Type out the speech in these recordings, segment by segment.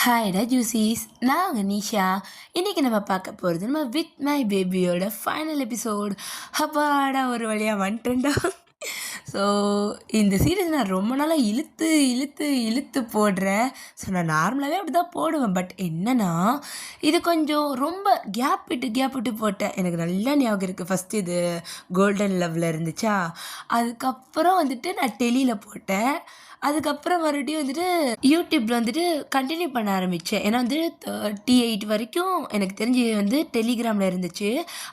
ஹாய்டா ஜூசிஸ், நான் உங்கள் நிஷா. இன்றைக்கி நம்ம பார்க்க போகிறது நம்ம வித் மை பேபியோட ஃபைனல் எபிசோட். அப்பாடா ஒரு வழியாக வந்துட்டேன்டா. ஸோ இந்த சீரீஸ் நான் ரொம்ப நாளாக இழுத்து இழுத்து இழுத்து போடுறேன். ஸோ நான் நார்மலாகவே அப்படி தான் போடுவேன். பட் என்னென்னா இது கொஞ்சம் ரொம்ப கேப் விட்டு போட்டேன். எனக்கு நல்லா ஞாபகம் இருக்குது. ஃபஸ்ட்டு இது கோல்டன் லவ்வில் இருந்துச்சா, அதுக்கப்புறம் வந்துட்டு நான் டெலியில் போட்டேன். அதுக்கப்புறம் மறுபடியும் வந்துட்டு யூடியூப்பில் வந்துட்டு கண்டினியூ பண்ண ஆரம்பித்தேன். ஏன்னா வந்து 38 வரைக்கும் எனக்கு தெரிஞ்சு வந்து டெலிகிராமில் இருந்துச்சு.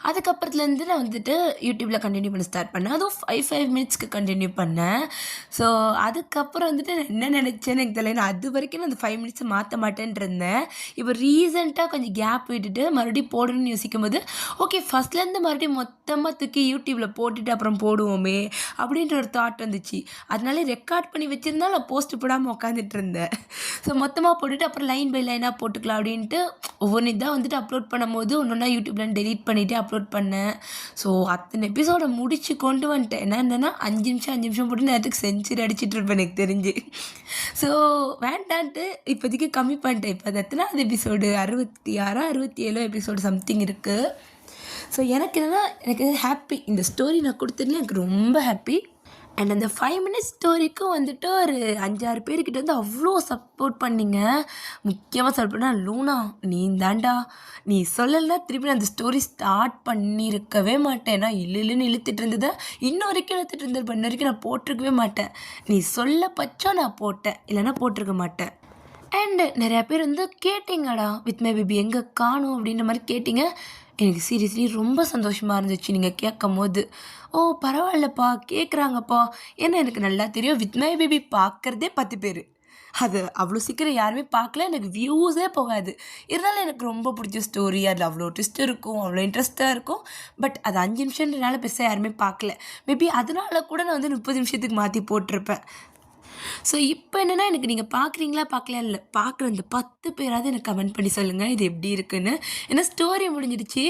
அதுக்கப்புறத்துலேருந்து நான் வந்துட்டு யூடியூப்பில் கண்டினியூ பண்ண ஸ்டார்ட் பண்ணேன். அதுவும் 5 மினிட்ஸ்க்கு கண்டினியூ பண்ணேன். ஸோ அதுக்கப்புறம் வந்துட்டு நான் என்ன நினச்சேன்னு எனக்கு தெரியல. நான் அது வரைக்கும் நான் அந்த 5 மினிட்ஸை மாற்ற மாட்டேன்னு இருந்தேன். இப்போ ரீசெண்டாக கொஞ்சம் கேப் விட்டுட்டு மறுபடியும் போடணும்னு யோசிக்கும் போது ஓகே, ஃபஸ்ட்லேருந்து மறுபடியும் மொத்தமாக தூக்கி யூடியூப்பில் போட்டுட்டு அப்புறம் போடுவோமே அப்படின்ற ஒரு தாட் வந்துச்சு. அதனால ரெக்கார்ட் பண்ணி வச்சுருந்தா நான் போஸ்ட் போடாமல் உட்காந்துட்டு இருந்தேன். ஸோ மொத்தமாக போட்டுட்டு அப்புறம் லைன் பை லைனாக போட்டுக்கலாம் அப்படின்ட்டு ஒவ்வொன்று தான் வந்துட்டு அப்லோட் பண்ணும்போது ஒன்று யூடியூப்ல டெலீட் பண்ணிவிட்டு அப்லோட் பண்ணேன். ஸோ அத்தனை எபிசோடை முடித்து கொண்டு வந்துட்டேன். என்னென்னா 5 நிமிஷம் போட்டு நேரத்துக்கு செஞ்சுரி அடிச்சிட்டு இருப்பேன் எனக்கு தெரிஞ்சு. ஸோ வேண்டான்ட்டு இப்போதைக்கு கம்மி பண்ணிட்டேன். இப்போ எத்தனாவது எபிசோடு, 66 67 எபிசோடு சம்திங் இருக்குது. ஸோ எனக்கு என்னென்னா எனக்கு ஹாப்பி. இந்த ஸ்டோரி நான் கொடுத்ததுல எனக்கு ரொம்ப ஹாப்பி. அண்ட் அந்த 5 மினிட்ஸ் ஸ்டோரிக்கும் வந்துட்டு ஒரு 5-6 பேர்கிட்ட வந்து அவ்வளோ சப்போர்ட் பண்ணிங்க. முக்கியமாக சொல்லப்போனா லூனா, நீ தாண்டா, நீ சொல்லலைன்னா திருப்பி நான் அந்த ஸ்டோரி ஸ்டார்ட் பண்ணியிருக்கவே மாட்டேன். நான் இல்லைன்னு இழுத்துட்டு இருந்ததை இன்னும் வரைக்கும் இழுத்துட்டு இருந்தது பண்ண வரைக்கும் நான் போட்டிருக்கவே மாட்டேன். நீ சொல்ல பச்சா நான் போட்டேன், இல்லைன்னா போட்டிருக்க மாட்டேன். அண்டு நிறையா பேர் வந்து கேட்டிங்கடா வித் மை பேபி எங்கே காணும் அப்படின்ற மாதிரி கேட்டிங்க. எனக்கு சீரியஸ்லி ரொம்ப சந்தோஷமாக இருந்துச்சு நீங்கள் கேட்கும் போது. ஓ பரவாயில்லப்பா, கேட்குறாங்கப்பா. ஏன்னா எனக்கு நல்லா தெரியும் வித் மை பேபி பார்க்குறதே 10 பேர். அது அவ்வளோ சீக்கிரம் யாருமே பார்க்கல, எனக்கு வியூஸே போகாது. இருந்தாலும் எனக்கு ரொம்ப பிடிச்ச ஸ்டோரி. அதில் அவ்வளோ ட்விஸ்ட் இருக்கும், அவ்வளோ இன்ட்ரெஸ்ட்டாக இருக்கும். பட் அது 5 நிமிஷம்ன்றனால பெருசாக யாருமே பார்க்கல. மேபி அதனால கூட நான் வந்து 30 நிமிஷத்துக்கு மாற்றி போட்டிருப்பேன். ஸோ இப்போ என்னென்னா எனக்கு நீங்கள் பார்க்குறீங்களா பார்க்கலையா இல்லை, பார்க்குற அந்த 10 பேராவது எனக்கு கமெண்ட் பண்ணி சொல்லுங்கள் இது எப்படி இருக்குன்னு. ஏன்னா ஸ்டோரி முடிஞ்சிடுச்சு.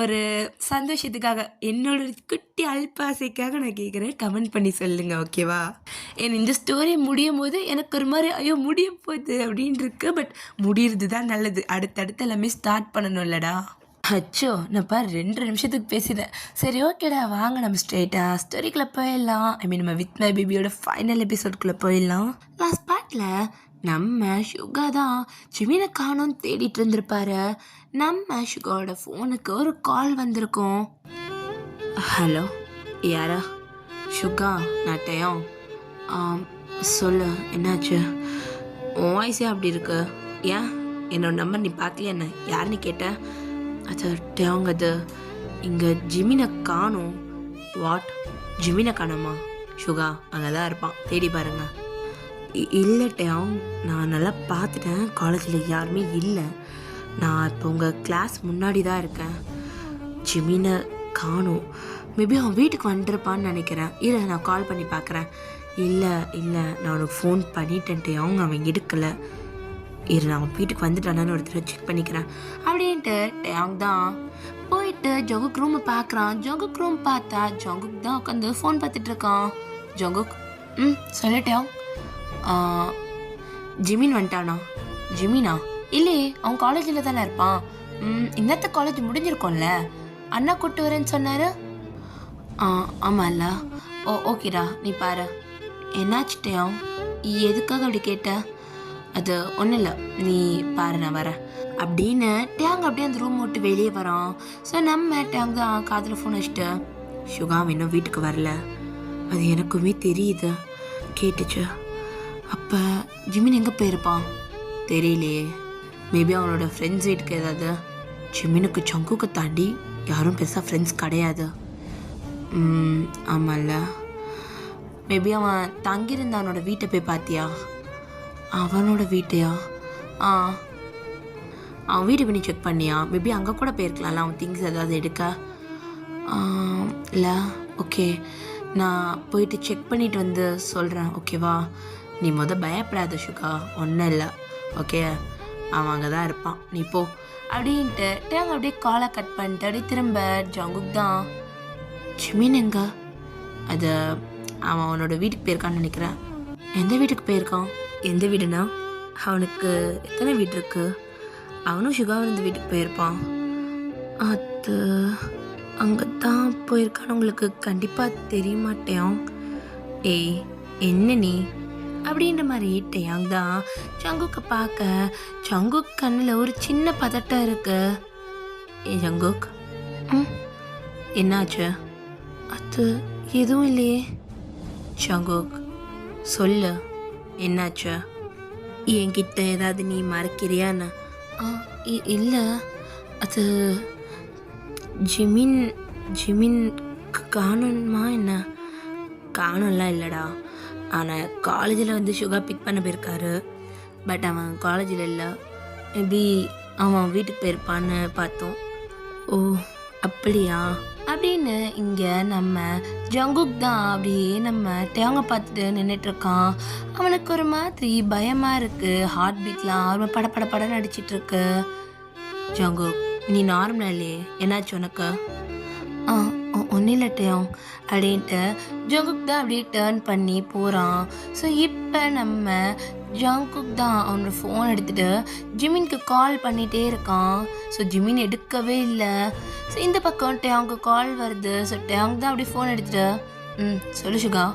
ஒரு சந்தோஷத்துக்காக, என்னோட குட்டி அல்பாசைக்காக நான் கேட்குறேன். கமெண்ட் பண்ணி சொல்லுங்கள், ஓகேவா? ஏன்னா இந்த ஸ்டோரி முடியும் போது எனக்கு ஒரு மாதிரி ஐயோ முடிய போகுது அப்படின்னு இருக்கு. பட் முடியறது தான் நல்லது. அடுத்தடுத்து எல்லாமே ஸ்டார்ட் பண்ணணும் இல்லைடா. அச்சோ, நான் பாரு 2 நிமிஷத்துக்கு பேசிட்டேன். சரி ஓகேடா, வாங்க நம்ம ஸ்ட்ரெயிட்டாக ஸ்டோரிக்குள்ளே போயிடலாம். நம்ம வித் மை பேபியோட ஃபைனல் எபிசோட்குள்ளே போயிடலாம். லாஸ்ட் பார்ட்டில் நம்ம சுகா தான் ஜிமினை காணோன்னு தேடிட்டு இருந்திருப்பாரு. நம்ம சுகாவோட ஃபோனுக்கு ஒரு கால் வந்திருக்கோம். ஹலோ, யாரா? சுகா, நான் டயம். சொல்லு, என்னாச்சு? உன் வாய்ஸே அப்படி இருக்கு. ஏன் என்னோட நம்பர் நீ பார்க்கலையா என்ன? யாருன்னு கேட்டேன். அது டேங்க, அது இங்கே ஜிமினை காணும். வாட், ஜிமினை காணுமா? சுகா அங்கே தான் இருப்பான், தேடி பாருங்க. இல்லை டேங், நான் நல்லா பார்த்துட்டேன். காலேஜில் யாருமே இல்லை. நான் இப்போ உங்கள் கிளாஸ் முன்னாடி தான் இருக்கேன். ஜிமினை காணும். மேபி அவன் வீட்டுக்கு வந்துருப்பான்னு நினைக்கிறேன். இல்லை, நான் கால் பண்ணி பார்க்குறேன். இல்லை நான் அவனுக்கு ஃபோன் பண்ணிட்டேன் டேங், அவன் எடுக்கலை. நான் அவன் வீட்டுக்கு வந்துட்டானான்னு ஒருத்தர் செக் பண்ணிக்கிறேன் அப்படின்ட்டு டேங் தான் போயிட்டு ஜோங்குக் ரூமை பார்க்குறான். ஜோங்குக் ரூம் பார்த்தா ஜோங்குக் தான் உட்காந்து ஃபோன் பார்த்துட்டு இருக்கான். ஜோங்குக், சொல்லிட்டேன். ஜிமின் வந்துட்டானா? ஜிமினா? இல்லையே, அவன் காலேஜில் தானே இருப்பான். இன்னத்த காலேஜ் முடிஞ்சிருக்கோம்ல, அண்ணா கூப்பிட்டு வரேன்னு சொன்னார். ஆமாம்ல. ஓகேடா, நீ பாரு. என்னாச்சுட்டேன்? எதுக்காக அப்படி கேட்ட? அது ஒன்றும் இல்லை, நீ பாரு, நான் வரேன் அப்படின்னு டேங் அப்படியே அந்த ரூம் விட்டு வெளியே வரான். ஸோ நம்ம டேங் தான் காதில் ஃபோன் வச்சுட்டு, சுகா இன்னும் வீட்டுக்கு வரல, அது எனக்குமே தெரியுது, கேட்டுச்சு. அப்போ ஜிமின் எங்கே போயிருப்பான் தெரியலையே. மேபி அவனோட ஃப்ரெண்ட்ஸ் வீட்டுக்கு ஏதாவது. ஜிமினுக்கு சங்குக்கு தாண்டி யாரும் பெருசாக ஃப்ரெண்ட்ஸ் கிடையாது. ஆமாம்ல. மேபி அவன் தங்கியிருந்த அவனோட வீட்டை போய் பார்த்தியா? அவனோட வீட்டையா? அவன் வீட்டை பண்ணி செக் பண்ணியா? மேபி அங்கே கூட போயிருக்கலாம்ல அவன் திங்ஸ் ஏதாவது எடுக்க. இல்லை, ஓகே, நான் போயிட்டு செக் பண்ணிட்டு வந்து சொல்கிறேன், ஓகேவா? நீ பயப்படாத சுகா, ஒன்றும் இல்லை, ஓகே? அவன் அங்கே தான் இருப்பான், நீ போ அப்படின்ட்டு டேங்க அப்படியே காலை கட் பண்ணிட்டு அப்படியே திரும்ப ஜங்குக் தான். ஜிமின் எங்க? அது அவன் அவனோட வீட்டுக்கு போயிருக்கான்னு நினைக்கிறேன். எந்த வீட்டுக்கு போயிருக்கான்? எந்த வீடுனா? அவனுக்கு எத்தனை வீடு இருக்கு? அவனும் சுகா இருந்து வீட்டுக்கு போயிருப்பான். அது அங்கே தான் போயிருக்கான்னு உங்களுக்கு கண்டிப்பாக தெரிய மாட்டேன். ஏய் என்ன நீ அப்படின்ற மாதிரி டேயாங் தான் ஜங்குக்கை பார்க்க ஜங்குக் கண்ணில் ஒரு சின்ன பதட்டம் இருக்கு. ஏ ஜங்குக், என்னாச்சு? அது எதுவும் இல்லையே. ஜங்குக் சொல்லு, என்னாச்சு? என்கிட்ட ஏதாவது நீ மறைக்கிறியான்னு? இல்லை, அது ஜிமின் ஜிமின் காணுமா என்ன? காணும்லாம் இல்லைடா. ஆனால் காலேஜில் வந்து சுகா பிக் பண்ண போயிருக்காரு. பட் அவன் காலேஜில் இல்லை, மேபி அவன் வீட்டுக்கு போயிருப்பான்னு பார்த்தோம். ஓ அப்படியா அப்படின்னு இங்கே நம்ம ஜங்குக் தான் அப்படியே நம்ம டேங்க பார்த்துட்டு நின்றுட்டுருக்கான். அவனுக்கு ஒரு மாதிரி பயமாக இருக்குது. ஹார்ட் பீட்லாம் அவன் பட படன்னு அடிச்சிட்ருக்கு. ஜங்குக், நீ நார்மலா இல்லையே, என்னாச்சு உனக்கு? ஒன்றும் இல்லை டேயோங் அப்படின்ட்டு ஜங்குக் தான் அப்படியே டேர்ன் பண்ணி போகிறான். ஸோ இப்போ நம்ம ஜங்குக் தான் அவனோட ஃபோன் எடுத்துகிட்டு ஜிமின்க்கு கால் பண்ணிகிட்டே இருக்கான். ஸோ ஜிமின் எடுக்கவே இல்லை. ஸோ இந்த பக்கம் டேயோங்க்கு கால் வருது. ஸோ டேயோங் தான் அப்படியே ஃபோன் எடுத்துகிட்டு சொல்லு சுகா.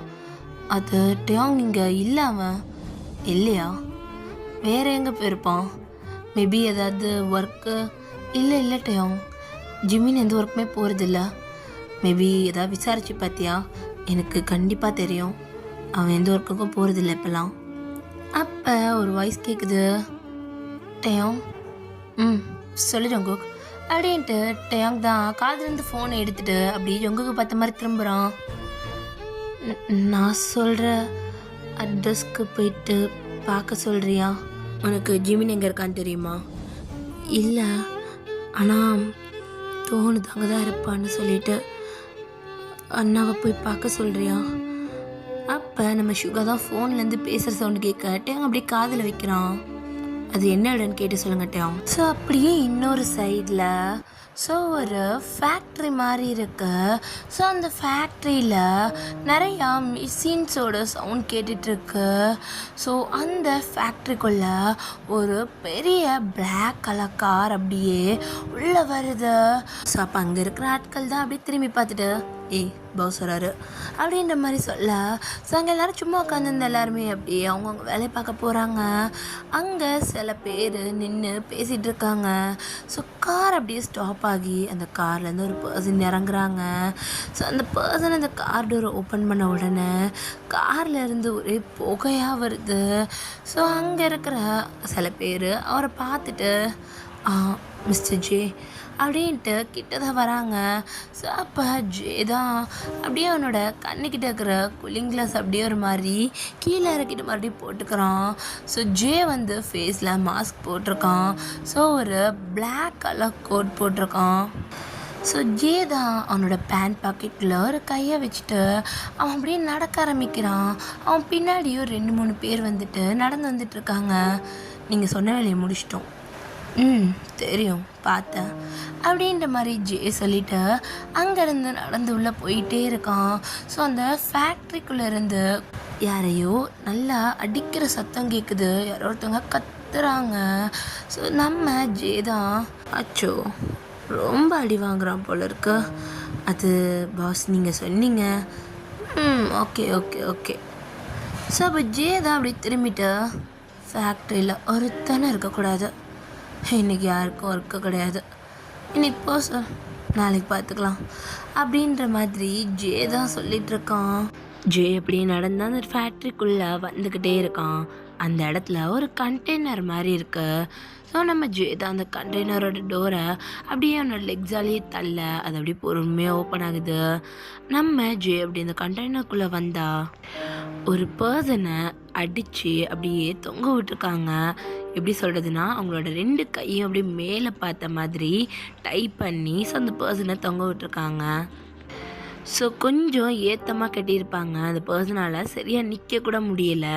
அது டேயோங் இங்கே இல்லை, அவன் இல்லையா? வேறு எங்கே போயிருப்பான்? மேபி ஏதாவது ஒர்க்கு? இல்லை டேயோங், ஜிமின் எந்த ஒர்க்குமே போகிறதில்ல. மேபி ஏதாவது விசாரிச்சு பார்த்தியா? எனக்கு கண்டிப்பாக தெரியும், அவன் எந்த ஒர்க்குக்கும் போகிறதில்ல இப்போல்லாம். அப்போ ஒரு வாய்ஸ் கேட்குது. டேயோங், சொல்லு ஜங்குக் அப்படின்ட்டு டேயோங் தான் காதுலேருந்து ஃபோனை எடுத்துகிட்டு அப்படியே ஜங்குக்கு பார்த்த மாதிரி திரும்புகிறான். நான் சொல்கிற அட்ரஸ்க்கு போயிட்டு பார்க்க சொல்கிறியா? உனக்கு ஜிமின் எங்கே இருக்கான்னு தெரியுமா? இல்லை, ஆனால் தோணுது அங்கே தான் இருப்பான்னு சொல்லிட்டு அண்ணாவை போய் பார்க்க சொல்கிறியா? அப்போ நம்ம சுகா தான் ஃபோன்லேருந்து பேசுகிற சவுண்டு கேட்க டேங் அப்படியே காதில் வைக்கிறான். அது என்ன இடம்னு கேட்டு சொல்லுங்க டேங். ஸோ அப்படியே இன்னொரு சைடில் ஒரு ஃபேக்ட்ரி மாதிரி இருக்கு. ஸோ அந்த ஃபேக்ட்ரியில் நிறையா மிஷின்ஸோட சவுண்ட் கேட்டுட்ருக்கு. ஸோ அந்த ஃபேக்ட்ரிக்குள்ளே ஒரு பெரிய பிளாக் கலர் கார் அப்படியே உள்ளே வருது. ஸோ அப்போ அங்கே இருக்கிற ஆட்கள் தான் அப்படியே திரும்பி பார்த்துட்டு பாஸ் வராரு அப்படின்ற மாதிரி சொல்ல, ஸோ அங்கே எல்லோரும் சும்மா உட்காந்துருந்த எல்லாருமே அப்படியே அவங்கவுங்க வேலையை பார்க்க போகிறாங்க. அங்கே சில பேர் நின்று பேசிகிட்டு இருக்காங்க. ஸோ கார் அப்படியே ஸ்டாப் ஆகி அந்த கார்லேருந்து ஒரு பர்சன் இறங்குறாங்க. ஸோ அந்த பர்சன் அந்த கார் டோரை ஓப்பன் பண்ண உடனே கார்லேருந்து ஒரே புகையாக வருது. ஸோ அங்கே இருக்கிற சில பேர் அவரை பார்த்துட்டு மிஸ்டர் ஜே அப்படின்ட்டு கிட்டதான் வராங்க. ஸோ அப்போ ஜே தான் அப்படியே அவனோட கண்ணுக்கிட்ட இருக்கிற கூலிங் கிளாஸ் அப்படியே ஒரு மாதிரி கீழே இறக்கிட்டு மறுபடியும் போட்டுக்கிறான். ஸோ ஜே வந்து ஃபேஸில் மாஸ்க் போட்டிருக்கான். ஸோ ஒரு பிளாக் கலர் கோட் போட்டிருக்கான். ஸோ ஜே தான் அவனோட பேண்ட் பாக்கெட்டில் ஒரு கையை வச்சுட்டு அவன் அப்படியே நடக்க ஆரம்பிக்கிறான். அவன் பின்னாடியும் 2-3 பேர் வந்துட்டு நடந்து வந்துட்டுருக்காங்க. நீங்கள் சொன்ன வேலையை முடிச்சிட்டோம். தெரியும், பார்த்தேன் அப்படின்ற மாதிரி ஜே சொல்லிட்டு அங்கேருந்து நடந்து உள்ளே போயிட்டே இருக்கான். ஸோ அந்த ஃபேக்ட்ரிக்குள்ளே இருந்து யாரையோ நல்லா அடிக்கிற சத்தம் கேட்குது. யாரோ ஒருத்தவங்க கத்துறாங்க. ஸோ நம்ம ஜே தான் அச்சோ ரொம்ப அடி வாங்குறான் போல இருக்கு. அது பாஸ் நீங்கள் சொன்னீங்க. ஓகே ஓகே ஓகே ஸோ அப்போ ஜே தான் அப்படி திரும்பிட்டு ஃபேக்ட்ரியில் ஒருத்தனை இருக்கக்கூடாது, இன்றைக்கி யாருக்கும் ஒர்க்கு கிடையாது, இன்னைக்கு போ சார், நாளைக்கு பார்த்துக்கலாம் அப்படின்ற மாதிரி ஜே தான் சொல்லிகிட்ருக்கான். ஜே அப்படியே நடந்து அந்த ஃபேக்ட்ரிக்குள்ளே வந்துக்கிட்டே இருக்கான். அந்த இடத்துல ஒரு கண்டெய்னர் மாதிரி இருக்கு. ஸோ நம்ம ஜே தான் அந்த கண்டெய்னரோட டோரை அப்படியே அவனோட லெக்ஸாலேயே தள்ள அது அப்படியே பொறுமையாக ஓப்பன் ஆகுது. நம்ம ஜே அப்படி அந்த கண்டெய்னருக்குள்ளே வந்தா ஒரு பர்சனை அடித்து அப்படியே தொங்க விட்டுருக்காங்க. எப்படி சொல்கிறதுனா அவங்களோட 2 கையும் அப்படியே மேலே பார்த்த மாதிரி டைப் பண்ணி ஸோ அந்த பர்சனை தொங்க விட்டுருக்காங்க. ஸோ கொஞ்சம் ஏத்தமாக கட்டியிருப்பாங்க. அந்த பர்சனால் சரியாக நிற்க கூட முடியலை.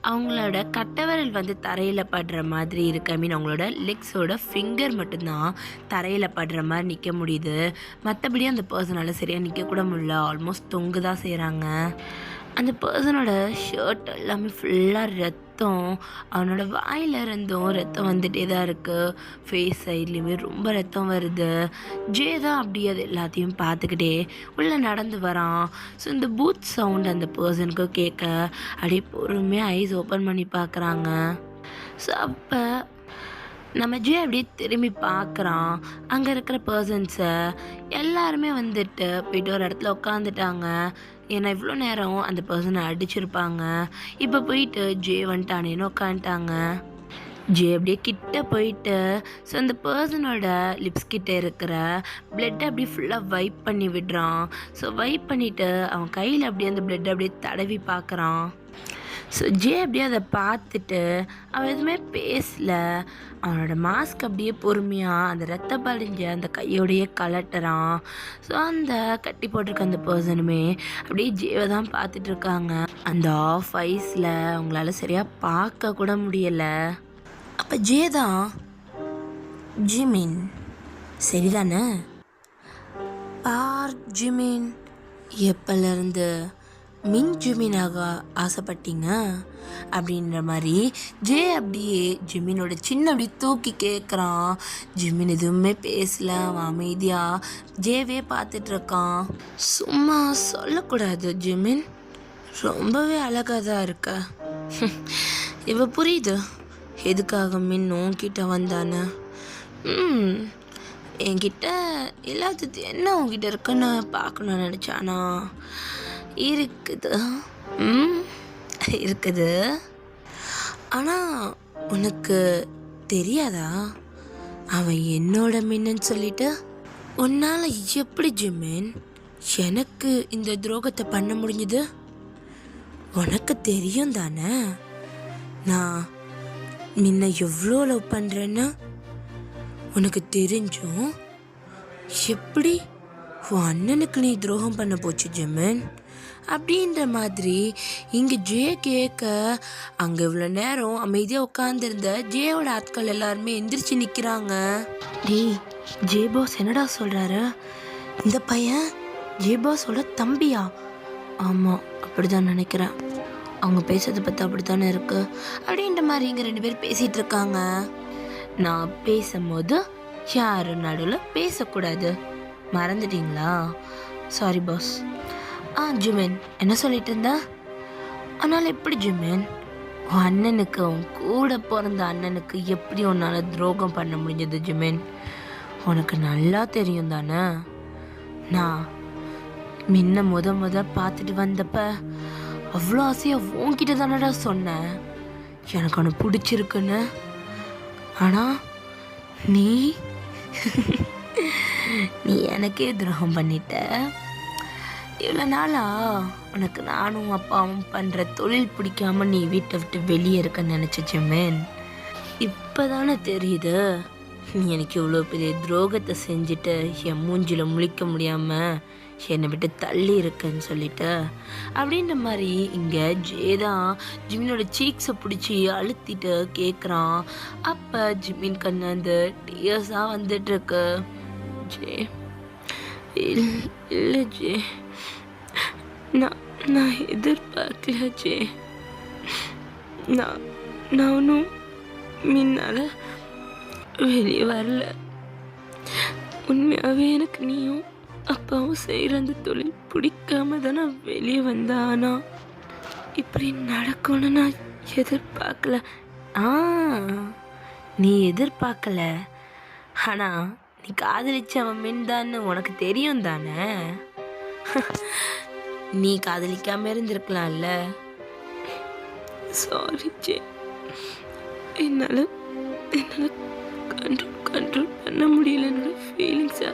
அவங்களோட கட்டவிரல் வந்து தரையில் படுற மாதிரி இருக்குது. ஐ மீன் அவங்களோட லெக்ஸோட ஃபிங்கர் மட்டும்தான் தரையில் படுற மாதிரி நிற்க முடியுது. மற்றபடி அந்த பர்சனால் சரியாக நிற்க கூட முடியல. ஆல்மோஸ்ட் தொங்கு தான் செய்கிறாங்க. அந்த பர்சனோட ஷர்ட் எல்லாமே ஃபுல்லாக ரத்தம் ரத்தம் அவனோட வாயில இருந்தும் ரத்தம் வந்துட்டே தான் இருக்குது. ஃபேஸ் சைட்லேயுமே ரொம்ப ரத்தம் வருது. ஜே தான் அப்படியே அது எல்லாத்தையும் பார்த்துக்கிட்டே உள்ளே நடந்து வரான். ஸோ இந்த பூத் சவுண்ட் அந்த பர்சனுக்கு கேட்க அப்படியே பொறுமையாக ஐஸ் ஓப்பன் பண்ணி பார்க்குறாங்க. ஸோ அப்போ நம்ம ஜே அப்படியே திரும்பி பார்க்குறான். அங்கே இருக்கிற பர்சன்ஸை எல்லாருமே வந்துட்டு போயிட்டு ஒரு இடத்துல உட்காந்துட்டாங்க. ஏன்னா இவ்வளோ நேரம் அந்த பர்சனை அடிச்சிருப்பாங்க. இப்போ போயிட்டு ஜே வந்துட்டானேன்னு உட்காந்துட்டாங்க. ஜே அப்படியே கிட்ட போயிட்டு ஸோ அந்த பர்சனோட லிப்ஸ் கிட்ட இருக்கிற பிளட்டை அப்படியே ஃபுல்லாக வைப் பண்ணி விடுறான். ஸோ வைப் பண்ணிவிட்டு அவன் கையில் அப்படியே அந்த பிளட்டை அப்படியே தடவி பார்க்குறான். ஸோ ஜே அப்படியே அதை பார்த்துட்டு அவன் எதுவுமே பேசல. அவனோட மாஸ்க் அப்படியே பொறுமையாக அந்த ரத்த படிஞ்ச அந்த கையோடையே கலட்டுறான். ஸோ அந்த கட்டி போட்டிருக்க அந்த பர்சனுமே அப்படியே ஜேவை தான் பார்த்துட்டு இருக்காங்க. அந்த ஆஃப் ஐஸில் அவங்களால சரியாக பார்க்க கூட முடியலை. அப்போ ஜே தான், ஜிமின் சரிதானே? பார் ஜிமின், எப்போலேருந்து மின் ஜிமினாக ஆசைப்பட்டீங்க அப்படின்ற மாதிரி ஜே அப்படியே ஜிமினோட சின்ன அப்படி தூக்கி கேட்குறான். ஜிமின் எதுவுமே பேசல. அவன் அமைதியாக ஜேவே பார்த்துட்ருக்கான். சும்மா சொல்லக்கூடாது ஜிமின், ரொம்பவே அழகாக தான் இருக்க. இவ புரியுது எதுக்காக மின் உன்கிட்ட வந்தானே. என்கிட்ட எல்லாத்துக்கு என்ன உங்ககிட்ட இருக்குன்னு பார்க்கணுன்னு நினச்சானா? இருக்குது. ஆனால் உனக்கு தெரியாதா அவன் என்னோட மின்னு சொல்லிட்டு? உன்னால் எப்படி ஜிமின் எனக்கு இந்த துரோகத்தை பண்ண முடிஞ்சுது? உனக்கு தெரியும் தானே நான் நின்ன எவ்வளோ லவ் பண்ணுறேன்னு? உனக்கு தெரிஞ்சும் எப்படி உன் அண்ணனுக்கு நீ துரோகம் பண்ண போச்சு ஜிமின் அப்படின்ற மாதிரி இங்கே ஜே கேட்க அங்கே இவ்வளோ நேரம் அமைதியாக உட்காந்துருந்த ஜேயோட ஆட்கள் எல்லாருமே எந்திரிச்சு நிற்கிறாங்க. டேய், ஜே பாஸ் என்னடா சொல்கிறாரு? இந்த பையன் ஜே பாஸோட தம்பியா? ஆமாம், அப்படிதான் நினைக்கிறேன். அவங்க பேசுறதை பற்றி அப்படி தானே இருக்கு அப்படின்ற மாதிரி இங்கே 2 பேர் பேசிகிட்டு இருக்காங்க. நான் பேசும்போது யாரும் நடுவில் பேசக்கூடாது, மறந்துட்டீங்களா? Sorry boss. ஜிமின் என்ன சொல்லிட்டு இருந்தா? ஆனால் எப்படி ஜிமின் உன் அண்ணனுக்கு, உன் கூட பிறந்த அண்ணனுக்கு எப்படி உன்னால் துரோகம் பண்ண முடிஞ்சது ஜிமின்? உனக்கு நல்லா தெரியும் தானே. நான் முன்ன முத பார்த்துட்டு வந்தப்ப அவ்வளோ ஆசையாக உன்கிட்ட தானடா சொன்னேன் எனக்கு அவனை பிடிச்சிருக்குன்னு. ஆனால் நீ எனக்கே துரோகம் பண்ணிட்ட. இவ்வளோ நாளா உனக்கு நானும் அப்பாவும் பண்ணுற தொழில் பிடிக்காம நீ வீட்டை விட்டு வெளியே இருக்கன்னு நினச்ச ஜிமின். இப்போ தானே தெரியுது நீ எனக்கு இவ்வளோ பெரிய துரோகத்தை செஞ்சுட்டு என் மூஞ்சில் முழிக்க முடியாமல் என்னை விட்டு தள்ளி இருக்குன்னு சொல்லிட்டு அப்படின்ற மாதிரி இங்கே ஜேதான் ஜிமினோட சீக்ஸை பிடிச்சி அழுத்திட்டு கேட்குறான். அப்போ ஜிமின் கண்ணு அந்த டியர்ஸாக வந்துட்டுருக்கு. ஜே இல்லை ஜே, நான் எதிர்பார்க்கல ஜே. நானும் முன்னால் வெளியே வரல. உண்மையாகவே எனக்கு நீயும் அப்பாவும் செய்கிற அந்த தொழில் பிடிக்காம தான் நான் வெளியே வந்தானா இப்படி நடக்கும்னு நான் எதிர்பார்க்கல. நீ எதிர்பார்க்கல, ஆனால் நீ காதலிச்சவன் மின்தான்னு உனக்கு தெரியும் தானே. நீ காதலிக்காம இருந்திருக்கலாம்ல. சாரி ஜே, என்னால் கண்ட்ரோல் பண்ண முடியல என்னோட ஃபீலிங்ஸை.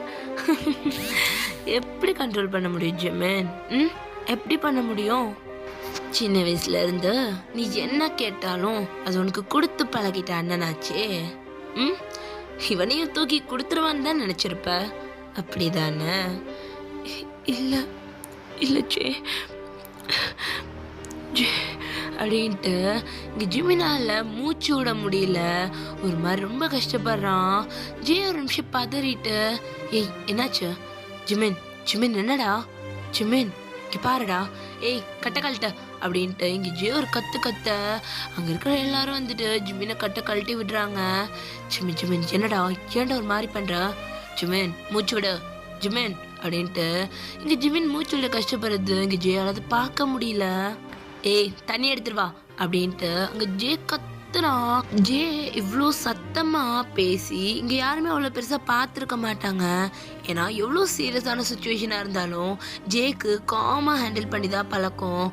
எப்படி கண்ட்ரோல் பண்ண முடியும் ஜிமின்? எப்படி பண்ண முடியும்? சின்ன வயசுல இருந்து நீ என்ன கேட்டாலும் அது உனக்கு கொடுத்து பழகிட்ட அண்ணனாச்சே. இவனையும் தூக்கி கொடுத்துருவான்னு தான் நினச்சிருப்ப, அப்படிதானே? இல்லை இல்லை ஜே அப்படின்ட்டு இங்கே ஜிமினால மூச்சு விட முடியல. ஒரு மாதிரி ரொம்ப கஷ்டப்படுறான். ஜே ஒரு நிமிஷம் பதறிட்டு, ஏய் என்னாச்சு ஜிமின்? ஜிமின் என்னடா? ஜிமின் இங்கே பாருடா. ஏய் கட்ட அப்படின்ட்டு இங்கே ஜே ஒரு கத்த அங்கே இருக்கிற எல்லாரும் வந்துட்டு ஜிமினை கழட்டி விடுறாங்க. ஜிமின் என்னடா ஏன்டா ஒரு மாதிரி பண்ணுற, ஜிமின் மூச்சு விட ஜிமின் அப்படின்ட்டு இங்கே ஜிமின் மூச்சு விட கஷ்டப்படுறது இங்கே ஜேயால் அதை பார்க்க முடியல. ஏய் தண்ணி எடுத்துருவா அப்படின்ட்டு அங்கே ஜே ஜே இவ்வளோ சத்தமா பேசி இங்க யாருமே அவ்வளோ பெருசா பார்த்துருக்க மாட்டாங்க. ஏன்னா எவ்வளோ சீரியஸான சுச்சுவேஷனாக இருந்தாலும் ஜேக்கு காமா ஹேண்டில் பண்ணி தான் பழக்கம்.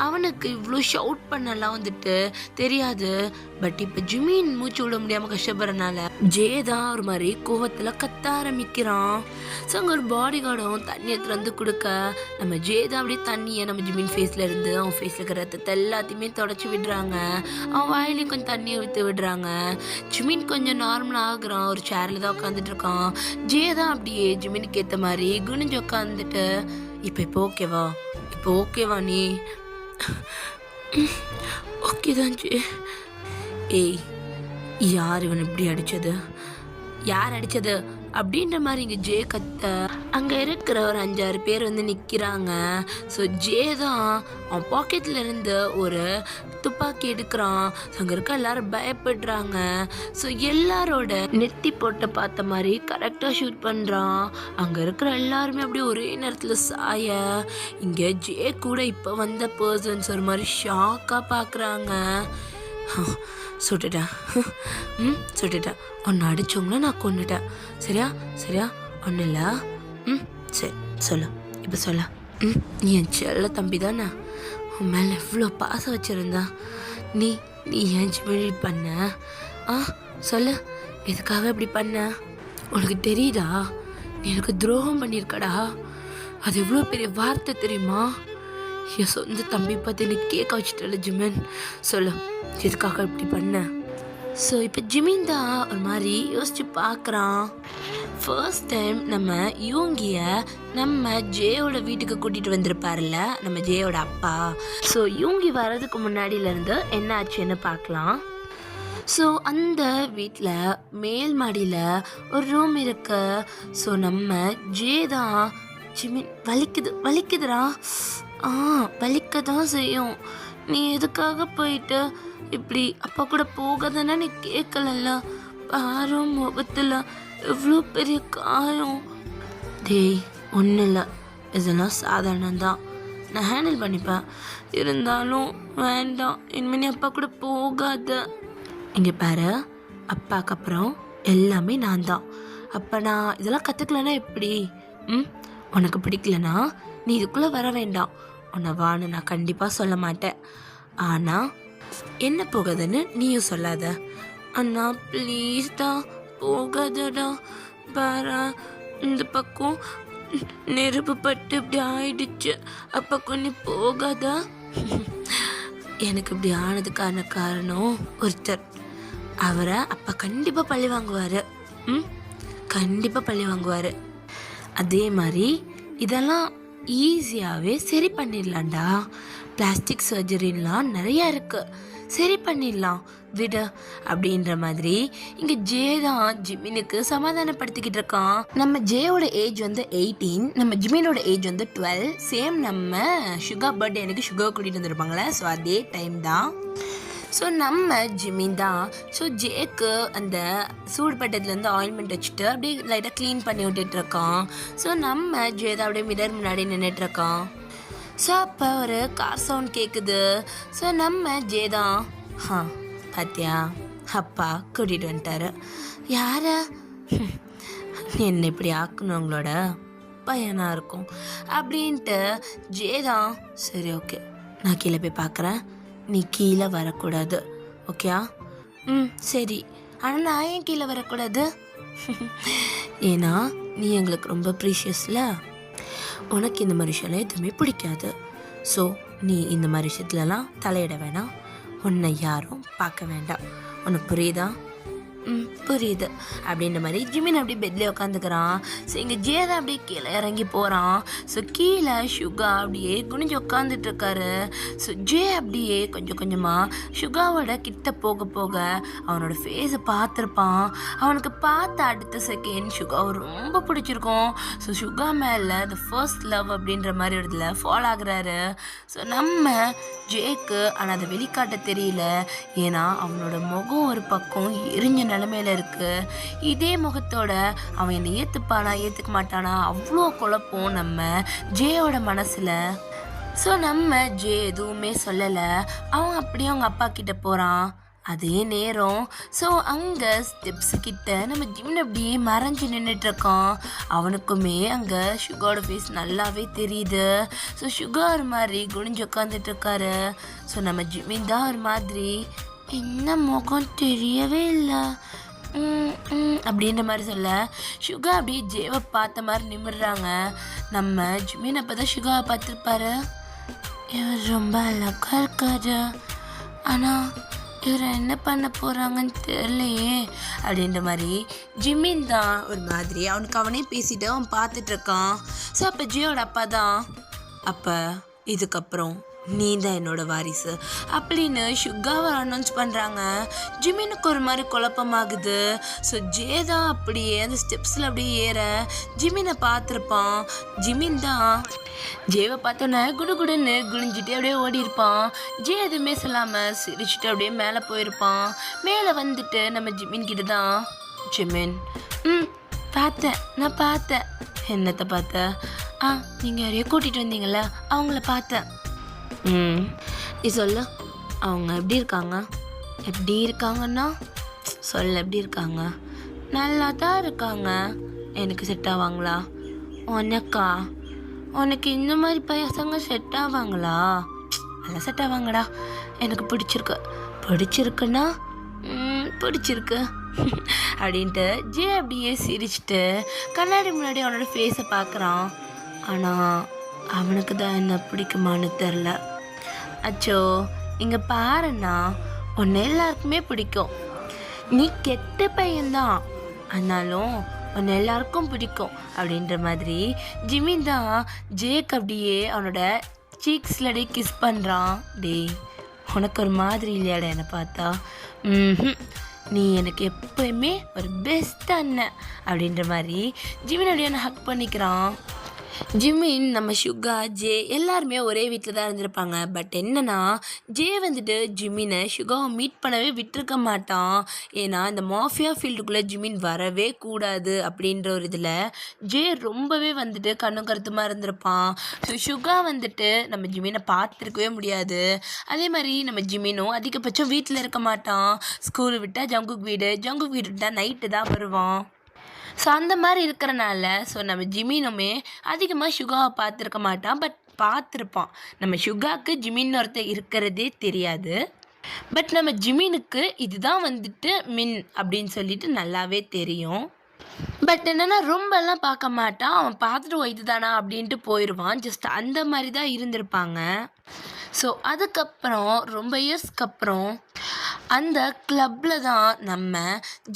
அவனுக்கு இவ்வளோ ஷவுட் பண்ணலாம் வந்துட்டு தெரியாது. பட் இப்போ ஜிமின் மூச்சு விட முடியாமல் கஷ்டப்படுறதுனால ஜே தான் ஒரு மாதிரி கோவத்தில் கத்த ஆரம்பிக்கிறான். ஸோ அங்கே ஒரு பாடி கார்டும் தண்ணி எடுத்துகிட்டு வந்து கொடுக்க நம்ம ஜே தான் அப்படியே தண்ணியை நம்ம ஜிமின் ஃபேஸில் இருந்து அவன் ஃபேஸில் இருக்கிற ரத்தத்தை எல்லாத்தையுமே தொடச்சி விடுறாங்க. அவன் வாயிலையும் கொஞ்சம் தண்ணியை ஊற்றி விடுறாங்க. ஜிமின் கொஞ்சம் நார்மலாக ஆகுறான். ஒரு சேரில் தான் உட்காந்துட்டு இருக்கான். ஜே தான் அப்படியே ஜிமினுக்கு ஏற்ற மாதிரி குனிஞ்சு உட்காந்துட்டு இப்போ ஓகேவா நீ ஓகே தான் ஜே. ஏய் யார் இவன் இப்படி அடிச்சது, யார் அடிச்சது அப்படின்ற மாதிரி இங்கே ஜே கத்த அங்கே இருக்கிற ஒரு 5-6 பேர் வந்து நிற்கிறாங்க. ஸோ ஜே தான் அவன் பாக்கெட்டில் இருந்து ஒரு துப்பாக்கி எடுக்கிறான். ஸோ அங்கே இருக்க எல்லாரும் பயப்படுறாங்க. ஸோ எல்லாரோட நெத்தி போட்ட பார்த்த மாதிரி கரெக்டாக ஷூட் பண்ணுறான். அங்கே இருக்கிற எல்லாருமே அப்படியே ஒரே நேரத்தில் சாய இங்கே ஜே கூட இப்போ வந்த பர்சன்ஸ் ஒரு மாதிரி ஷாக்காக பார்க்குறாங்க. சுட்டுட்டேன் சுட்டுட்டேன், உன்னை அடிச்சவங்கள நான் கொண்டுட்டேன். சரியா ஒன்றும் இல்லை. சரி இப்போ சொல்ல நீ என் செல்ல தம்பி தானே, உன் மேலே எவ்வளோ பாசம் வச்சுருந்தா, நீ ஏன் இப்படி பண்ண? சொல்லு, எதுக்காக இப்படி பண்ண? உனக்கு தெரியுதா நீ எனக்கு துரோகம் பண்ணியிருக்கடா. அது எவ்வளோ பெரிய வார்த்தை தெரியுமா? என் சொந்த தம்பி பார்த்து எனக்கு கேட்க வச்சுட்டல ஜிமின். சொல்லு எதுக்காக இப்படி பண்ண? ஸோ இப்போ ஜிமின் தான் ஒரு மாதிரி யோசிச்சு பார்க்குறான். ஃபர்ஸ்ட் டைம் நம்ம யூங்கியை நம்ம ஜேயோட வீட்டுக்கு கூட்டிகிட்டு வந்திருப்பார்ல நம்ம ஜேயோட அப்பா. ஸோ யூங்கி வர்றதுக்கு முன்னாடியிலேருந்து என்ன ஆச்சுன்னு பார்க்கலாம். ஸோ அந்த வீட்டில் மேல் மாடியில் ஒரு ரூம் இருக்கு. ஸோ நம்ம ஜே தான் ஜிமின் வலிக்குதுடா. வலிக்க தான் செய்யும். நீ எதுக்காக போயிட்டு இப்படி அப்பா கூட போகாதானே நீ கேட்கலல்ல? பாரு முகத்தில் எவ்வளோ பெரிய காயம். டேய் ஒன்றும் இல்லை, இதெல்லாம் சாதாரணம்தான், நான் ஹேண்டில் பண்ணிப்பேன். இருந்தாலும் வேண்டாம், இனிமேல் நீ அப்பா கூட போகாத. இங்கே பாரு, அப்பாவுக்கு அப்புறம் எல்லாமே நான் தான். அப்போ நான் இதெல்லாம் கற்றுக்கலன்னா எப்படி? உனக்கு பிடிக்கலனா நீ இதுக்குள்ளே வர வேண்டாம். உன்னை வான்னு நான் கண்டிப்பாக சொல்ல மாட்டேன். ஆனால் என்ன போகாதுன்னு நீயும் சொல்லாத. அண்ணா ப்ளீஸ் தான், போகாதடா. பாரா இந்த பக்கம் நெருப்பு பட்டு இப்படி ஆயிடுச்சு, அப்பக்கம் நீ போகாதா? எனக்கு இப்படி ஆனதுக்கான காரணம் ஒருத்தர். அவரை அப்பா கண்டிப்பாக பழி வாங்குவார். கண்டிப்பாக பழி வாங்குவார். அதே மாதிரி இதெல்லாம் ஈஸியாகவே சரி பண்ணிடலாம்டா. பிளாஸ்டிக் சர்ஜரின்லாம் நிறையா இருக்குது, சரி பண்ணிடலாம் விடு அப்படின்ற மாதிரி இங்கே ஜே தான் ஜிமினுக்கு சமாதானப்படுத்திக்கிட்டு இருக்கான். நம்ம ஜேயோட ஏஜ் வந்து 18, நம்ம ஜிமினோட ஏஜ் வந்து 12. சேம் நம்ம சுகர் பர்த்டே எனக்கு சுகர் கூட்டிகிட்டு வந்துருப்பாங்களே, ஸோ அதே டைம் தான். ஸோ நம்ம ஜிமின் தான் ஸோ ஜேக்கு அந்த சூடுபட்டதுலேருந்து ஆயில்மெண்ட் வச்சுட்டு அப்படியே லைட்டாக க்ளீன் பண்ணி விட்டுட்ருக்கான். ஸோ நம்ம ஜே தான் அப்படியே மிரர் முன்னாடி நின்றுட்டுருக்கான். ஸோ அப்போ ஒரு கார் சவுண்ட் கேட்குது. ஸோ நம்ம ஜே தான் பாத்தியா அப்பா கூட்டிகிட்டு வந்துட்டாரு. யார என்ன இப்படி ஆக்கணுங்களோட பையனாக இருக்கும் அப்படின்ட்டு ஜே தான் சரி ஓகே நான் கீழே போய் பார்க்குறேன், நீ கீழே வரக்கூடாது ஓகேயா? சரி, ஆனால் நான் ஏன் கீழே வரக்கூடாது? ஏன்னா நீ எங்களுக்கு ரொம்ப ப்ரீஷியஸில், உனக்கு இந்த மாதிரி விஷயம்லாம் எதுவுமே பிடிக்காது. ஸோ நீ இந்த மாதிரி விஷயத்துலலாம் தலையிட வேணாம், உன்னை யாரும் பார்க்க வேண்டாம். உனக்கு புரியுதா? புரியுது அப்படின்ற மாதிரி ஜிமின் அப்படியே பெட்லேயே உட்காந்துக்கிறான். ஸோ இங்கே ஜே தான் அப்படியே கீழே இறங்கி போகிறான். ஸோ கீழே சுகா அப்படியே குனிஞ்சு உட்காந்துட்டு இருக்காரு. ஸோ ஜே அப்படியே கொஞ்சம் கொஞ்சமாக சுகாவோட கிட்ட போக போக அவனோட ஃபேஸை பார்த்துருப்பான். அவனுக்கு பார்த்த அடுத்த செகண்ட் சுகாவை ரொம்ப பிடிச்சிருக்கும். ஸோ சுகா மேலே த ஃபர்ஸ்ட் லவ் அப்படின்ற மாதிரி ஒரு இதில் ஃபாலோ ஆகுறாரு. ஸோ நம்ம ஜேக்கு ஆனால் அதை வெளிக்காட்ட தெரியல. ஏன்னா அவனோட முகம் ஒரு பக்கம் எரிஞ்ச நிலமையில இருக்கு. இதே முகத்தோட அவன் என்னை ஏற்றுப்பானா ஏற்றுக்க மாட்டானா அவ்வளோ குழப்பம் நம்ம ஜேயோட மனசில். ஸோ நம்ம ஜே எதுவுமே சொல்லலை. அவன் அப்படியே அவங்க அப்பா கிட்ட போகிறான். அதே நேரம் ஸோ அங்கே ஸ்டெப்ஸு கிட்ட நம்ம ஜிமின் அப்படியே மறைஞ்சு நின்றுட்டுருக்கான். அவனுக்குமே அங்கே சுகாவோட ஃபேஸ் நல்லாவே தெரியுது. ஸோ சுகா ஒரு மாதிரி குனிஞ்சு உட்காந்துட்டு இருக்காரு. ஸோ நம்ம ஜிமின் தான் ஒரு மாதிரி என்ன முகம் தெரியவே இல்லை அப்படின்ற மாதிரி சொல்ல சுகா அப்படியே ஜேவை பார்த்த மாதிரி நிமிடுறாங்க. நம்ம ஜிமின் அப்போ தான் சுகாவை பார்த்துருப்பாரு. இவர் ரொம்ப அழகாக இருக்காரு, ஆனால் இவர் என்ன பண்ண போகிறாங்கன்னு தெரியலையே அப்படின்ற மாதிரி ஜிமின் தான் ஒரு மாதிரி அவனுக்கு அவனே பேசிட்டு அவன் பார்த்துட்ருக்கான். ஸோ அப்போ ஜியோட அப்பா தான் அப்போ இதுக்கப்புறம் நீ தான் என்னோட வாரிசு அப்படின்னு சுகாவை அனௌன்ஸ் பண்ணுறாங்க. ஜிமினுக்கு ஒரு மாதிரி குழப்பமாகுது. ஸோ ஜே தான் அப்படியே அந்த ஸ்டெப்ஸில் அப்படியே ஏற ஜிமினை பார்த்துருப்பான். ஜிமின் தான் ஜேவை பார்த்தோன்னே குடுகுடுன்னு குனிஞ்சிட்டு அப்படியே ஓடி இருப்பான். ஜே எதுவுமே சொல்லாமல் சிரிச்சுட்டு அப்படியே மேலே போயிருப்பான். மேலே வந்துட்டு நம்ம ஜிமின் கிட்ட தான் ஜிமின் பார்த்தேன் நான் பார்த்தேன். என்னத்தை பார்த்தேன்? நீங்கள் யாரையோ கூட்டிகிட்டு வந்தீங்கள அவங்கள பார்த்தேன். நீ சொல்லு அவங்க எப்படி இருக்காங்க? எப்படி இருக்காங்கன்னா சொல்ல எப்படி இருக்காங்க? நல்லா தான் இருக்காங்க. எனக்கு செட் ஆவாங்களா? உனக்கா? உனக்கு இந்த மாதிரி பசங்க செட் ஆவாங்களா? நல்லா செட் ஆவாங்கடா. எனக்கு பிடிச்சிருக்குன்னா பிடிச்சிருக்கு அப்படின்ட்டு ஜே அப்படியே சிரிச்சுட்டு கண்ணாடி முன்னாடி அவனோட ஃபேஸை பார்க்குறான். ஆனால் அவனுக்கு தான் என்ன பிடிக்குமான்னு தெரில. அச்சோ இங்கே பாருன்னா உன்னை எல்லாருக்குமே பிடிக்கும். நீ கெட்ட பையன்தான், ஆனாலும் உன்னை எல்லாருக்கும் பிடிக்கும் அப்படின்ற மாதிரி ஜிமின் தான் ஜேக் அப்படியே அவனோட சீக்ஸில் அப்படியே கிஸ் பண்ணுறான். டேய் உனக்கு ஒரு மாதிரி இல்லையாடா என்னை பார்த்தா? நீ எனக்கு எப்போயுமே ஒரு பெஸ்ட் அண்ணன் அப்படின்ற மாதிரி ஜிமின் அப்படியே அவனை ஹக் பண்ணிக்கிறான். ஜிமின் நம்ம சுகா ஜே எல்லாருமே ஒரே வீட்டில் தான் இருந்திருப்பாங்க. பட் என்னன்னா ஜே வந்துட்டு ஜிமினை சுகாவை மீட் பண்ணவே விட்டுருக்க மாட்டான். ஏன்னா இந்த மாஃபியா ஃபீல்டுக்குள்ளே ஜிமின் வரவே கூடாது அப்படின்ற ஒரு இதில் ஜே ரொம்பவே வந்துட்டு கண்ணும் கருத்துமாக இருந்திருப்பான். ஸோ சுகா வந்துட்டு நம்ம ஜிமினை பார்த்துருக்கவே முடியாது. அதே மாதிரி நம்ம ஜிமினும் அதிகபட்சம் வீட்டில் இருக்க மாட்டான். ஸ்கூல் விட்டால் ஜங்குக் வீடு விட்டால் நைட்டு தான் வருவான். ஸோ அந்த மாதிரி இருக்கிறனால ஸோ நம்ம ஜிமினுமே அதிகமாக சுகாவை பார்த்துருக்க மாட்டான். பட் பார்த்துருப்பான். நம்ம சுகாவுக்கு ஜிமின் ஒருத்தர் இருக்கிறதே தெரியாது. பட் நம்ம ஜிமினுக்கு இதுதான் வந்துட்டு மின் அப்படின்னு சொல்லிட்டு நல்லாவே தெரியும். பட் என்னென்னா ரொம்பலாம் பார்க்க மாட்டான். அவன் பார்த்துட்டு இதுதானா அப்படின்ட்டு போயிடுவான். ஜஸ்ட் அந்த மாதிரி தான் இருந்திருப்பாங்க. ஸோ அதுக்கப்புறம் ரொம்ப இயர்ஸ்க்கு அப்புறம் அந்த கிளப்பில் தான் நம்ம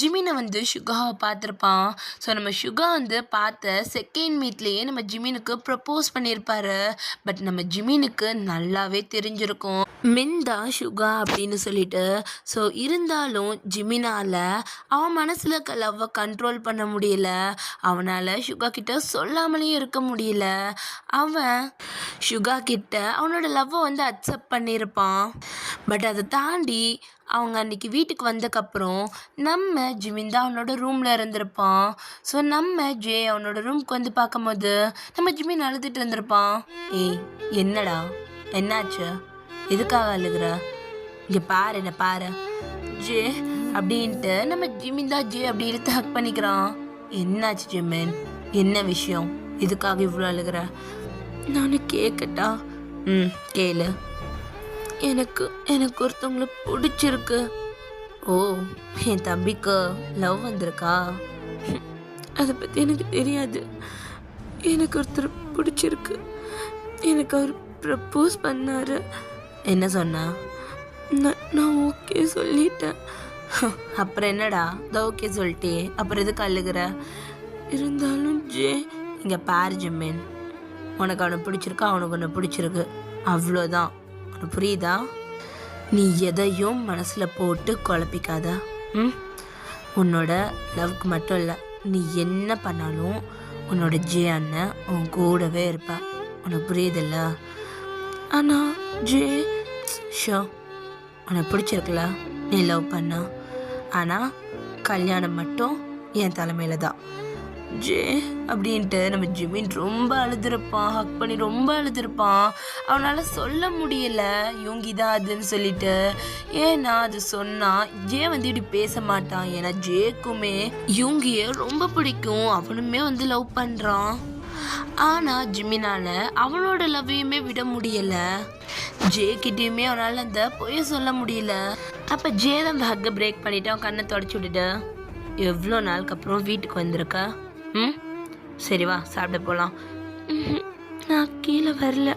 ஜிமினை வந்து சுகாவை பார்த்துருப்பான். ஸோ நம்ம சுகா வந்து பார்த்த செகண்ட் மீட்லேயே நம்ம ஜிமினுக்கு ப்ரப்போஸ் பண்ணியிருப்பாரு. பட் நம்ம ஜிமினுக்கு நல்லாவே தெரிஞ்சிருக்கும் மின் தான் சுகா அப்படின்னு சொல்லிட்டு. ஸோ இருந்தாலும் ஜிமினால் அவன் மனசில் லவ்வை கண்ட்ரோல் பண்ண முடியல. அவனால் சுகா கிட்ட சொல்லாமலேயும் இருக்க முடியல. அவன் சுகா கிட்ட அவனோட லவ்வை வந்து அக்செப்ட் பண்ணியிருப்பான். பட் அதை தாண்டி அவங்க அன்றைக்கி வீட்டுக்கு வந்தக்கப்புறம் நம்ம ஜிமின் தான் அவனோட ரூமில் இருந்திருப்பான். ஸோ நம்ம ஜே அவனோட ரூமுக்கு வந்து பார்க்கும்போது நம்ம ஜிமின் அழுதுட்டு இருந்திருப்பான். ஏய் என்னடா என்னாச்சு? எதுக்காக அழுகுற? இங்கே பாரு என்ன பாரு ஜே அப்படின்ட்டு நம்ம ஜிமின் தான் ஜே அப்படி இழுத்து ஹக் பண்ணிக்கிறான். என்னாச்சு ஜிமின்? என்ன விஷயம்? எதுக்காக இவ்வளோ அழுகுற? நான் கேட்கட்டா? கேளு. எனக்கு ஒருத்தவங்களை பிடிச்சிருக்கு. ஓ என் தம்பிக்கு லவ் வந்திருக்கா? அதை பற்றி எனக்கு தெரியாது. எனக்கு ஒருத்தர் பிடிச்சிருக்கு. எனக்கு அவர் ப்ரப்போஸ் பண்ணார். என்ன சொன்னா? நான் ஓகே சொல்லிட்டேன். அப்புறம் என்னடா ஓகே சொல்லிட்டே அப்புறம் எதுக்கு அழுகிற? இருந்தாலும் ஜே இங்கே பாரு ஜிமின், உனக்கு அவனை பிடிச்சிருக்கா, அவனுக்கு ஒன்று பிடிச்சிருக்கு, அவ்வளோதான். உனக்கு புரியுதா? நீ எதையும் மனசில் போட்டு குழப்பிக்காத. உன்னோட லவ்க்கு மட்டும் இல்லை, நீ என்ன பண்ணாலும் உன்னோட ஜே அண்ணன் உன் கூடவே இருப்பா. உனக்கு புரியுதில்ல? ஆனால் ஜே ஷோ உனக்கு பிடிச்சிருக்குல்ல, நீ லவ் பண்ண. ஆனால் கல்யாணம் மட்டும் என் தலைமையில தான் ஜே அப்படின்ட்டு நம்ம ஜிமின் ரொம்ப அழுதுருப்பான். ஹக் பண்ணி ரொம்ப அழுதுருப்பான். அவனால் சொல்ல முடியல இவங்கிதான் அதுன்னு சொல்லிட்டு. ஏன்னா அது சொன்னால் ஜே இப்படி பேச மாட்டான். ஏன்னா ஜேக்குமே இவங்கிய ரொம்ப பிடிக்கும், அவனுமே லவ் பண்ணுறான். ஆனால் ஜிமினால் அவனோட லவ்வையுமே விட முடியலை. ஜே கிட்டேயுமே அவனால் அந்த பொய்ய சொல்ல முடியல. அப்போ ஜே தான் அந்த ஹக்கை பிரேக் பண்ணிவிட்டு அவன் கண்ணை தொடச்சி விட்டுட்டு, எவ்வளோ நாளுக்கு அப்புறம் வீட்டுக்கு வந்திருக்க? சரி வா சாப்பிட போகலாம். நான் கீழே வரல.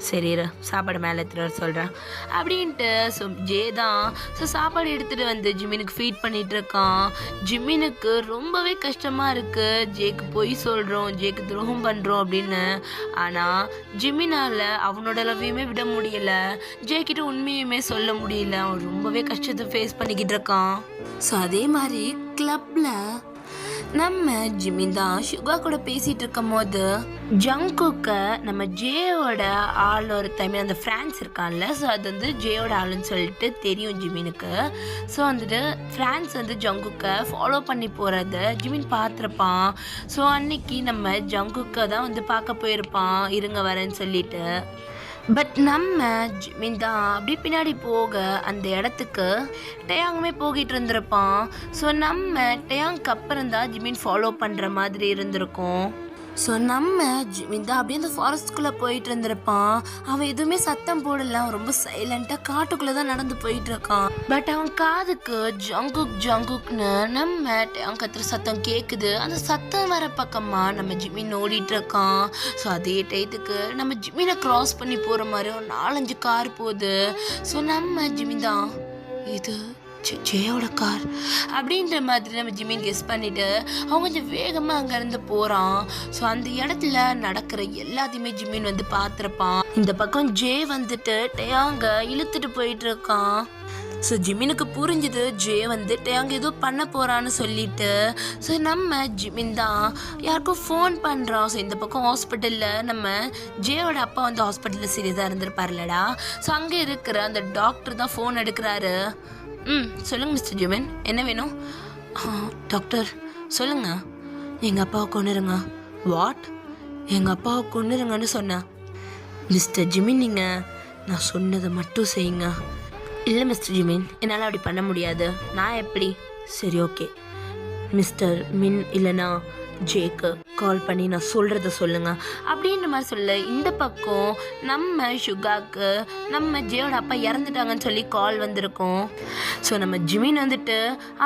சரி சாப்பாடு மேலே எடுத்துகிட்டு வர சொல்கிறேன் அப்படின்ட்டு. ஸோ ஜே தான் சாப்பாடு எடுத்துகிட்டு ஜிமினுக்கு ஃபீட் பண்ணிகிட்டு இருக்கான். ஜிமினுக்கு ரொம்பவே கஷ்டமாக இருக்குது. ஜேக்கு பொய் சொல்கிறோம், ஜேக்கு துரோகம் பண்ணுறோம் அப்படின்னு. ஆனால் ஜிமினால் அவனோட லவ்வையுமே விட முடியலை, ஜேக்கிட்ட உண்மையுமே சொல்ல முடியல. அவன் ரொம்பவே கஷ்டத்தை ஃபேஸ் பண்ணிக்கிட்டு இருக்கான். ஸோ அதே மாதிரி கிளப்பில் நம்ம ஜிமின் தான் சுகா கூட பேசிட்டு இருக்கும் போது ஜங்குக்க நம்ம ஜேயோட ஆள் ஒருத்தமே அந்த ஃப்ரான்ஸ் இருக்கான்ல, ஸோ அது ஜேயோட ஆளுன்னு சொல்லிட்டு தெரியும் ஜிமினுக்கு. ஸோ ஃப்ரான்ஸ் ஜங்குக்க ஃபாலோ பண்ணி போகிறத ஜிமின் பார்த்துருப்பான். ஸோ அன்னைக்கு நம்ம ஜங்குக்க தான் பார்க்க போயிருப்பான், இருங்க வரேன்னு சொல்லிட்டு. பட் நம்ம ஜிமின் தான் அப்படியே பின்னாடி போக அந்த இடத்துக்கு டயாங்குமே போகிட்டு இருந்திருப்பான். ஸோ நம்ம டயாங்க்கு அப்புறம் தான் ஜிமின் ஃபாலோ பண்ணுற மாதிரி இருந்திருக்கும். ஸோ நம்ம ஜிமின் தான் அப்படியே அந்த ஃபாரஸ்ட்குள்ளே போயிட்டு இருந்திருப்பான். அவன் எதுவுமே சத்தம் போடல, அவன் ரொம்ப சைலண்ட்டாக காட்டுக்குள்ளே தான் நடந்து போயிட்டு இருக்கான். பட் அவன் காதுக்கு ஜங்குக்னு நம்ம டயாங் கத்துற சத்தம் கேட்குது. அந்த சத்தம் வர பக்கமாக நம்ம ஜிமின் ஓடிட்டு இருக்கான். ஸோ அதே டயத்துக்கு நம்ம ஜிமினை கிராஸ் பண்ணி போகிற மாதிரி ஒரு 4-5 கார் போகுது. ஸோ நம்ம ஜிமின் தான் இது ஜேயோட கார் அப்படின்ற மாதிரி நம்ம ஜிமின் கெஸ் பண்ணிட்டு அவன் கொஞ்சம் வேகமாக அங்கேருந்து போகிறான். ஸோ அந்த இடத்துல நடக்கிற எல்லாத்தையுமே ஜிமின் பார்த்துருப்பான். இந்த பக்கம் ஜே டயாங்க இழுத்துட்டு போயிட்டு இருக்கான். ஸோ ஜிமினுக்கு புரிஞ்சுது ஜே டயாங்க ஏதோ பண்ண போகிறான்னு சொல்லிட்டு. ஸோ நம்ம ஜிமின் தான் யாருக்கும் ஃபோன் பண்ணுறான். ஸோ இந்த பக்கம் ஹாஸ்பிட்டலில் நம்ம ஜேயோட அப்பா ஹாஸ்பிட்டலில் சீரியஸாக இருந்திருப்பார்லடா. ஸோ அங்கே இருக்கிற அந்த டாக்டர் தான் ஃபோன் எடுக்கிறாரு. சொல்லுங்கள் மிஸ்டர் ஜிமின், என்ன வேணும்? டாக்டர் சொல்லுங்கள், எங்கள் அப்பாவை கொன்னுருங்க. வாட்? எங்கள் அப்பாவை கொன்னுருங்கன்னு சொன்னேன். மிஸ்டர் ஜிமின், நீங்கள் நான் சொன்னதை மட்டும் செய்யுங்க. இல்லை மிஸ்டர் ஜிமின், என்னால் அப்படி பண்ண முடியாது. நான் எப்படி? சரி ஓகே மிஸ்டர் மின், இல்லைனா ஜேக்கு கால் பண்ணி நான் சொல்கிறத சொல்லுங்கள் அப்படின்ற மாதிரி சொல்ல. இந்த பக்கம் நம்ம சுகாக்கு நம்ம ஜேயோட அப்பா இறந்துட்டாங்கன்னு சொல்லி கால் வந்திருக்கோம். ஸோ நம்ம ஜிமின்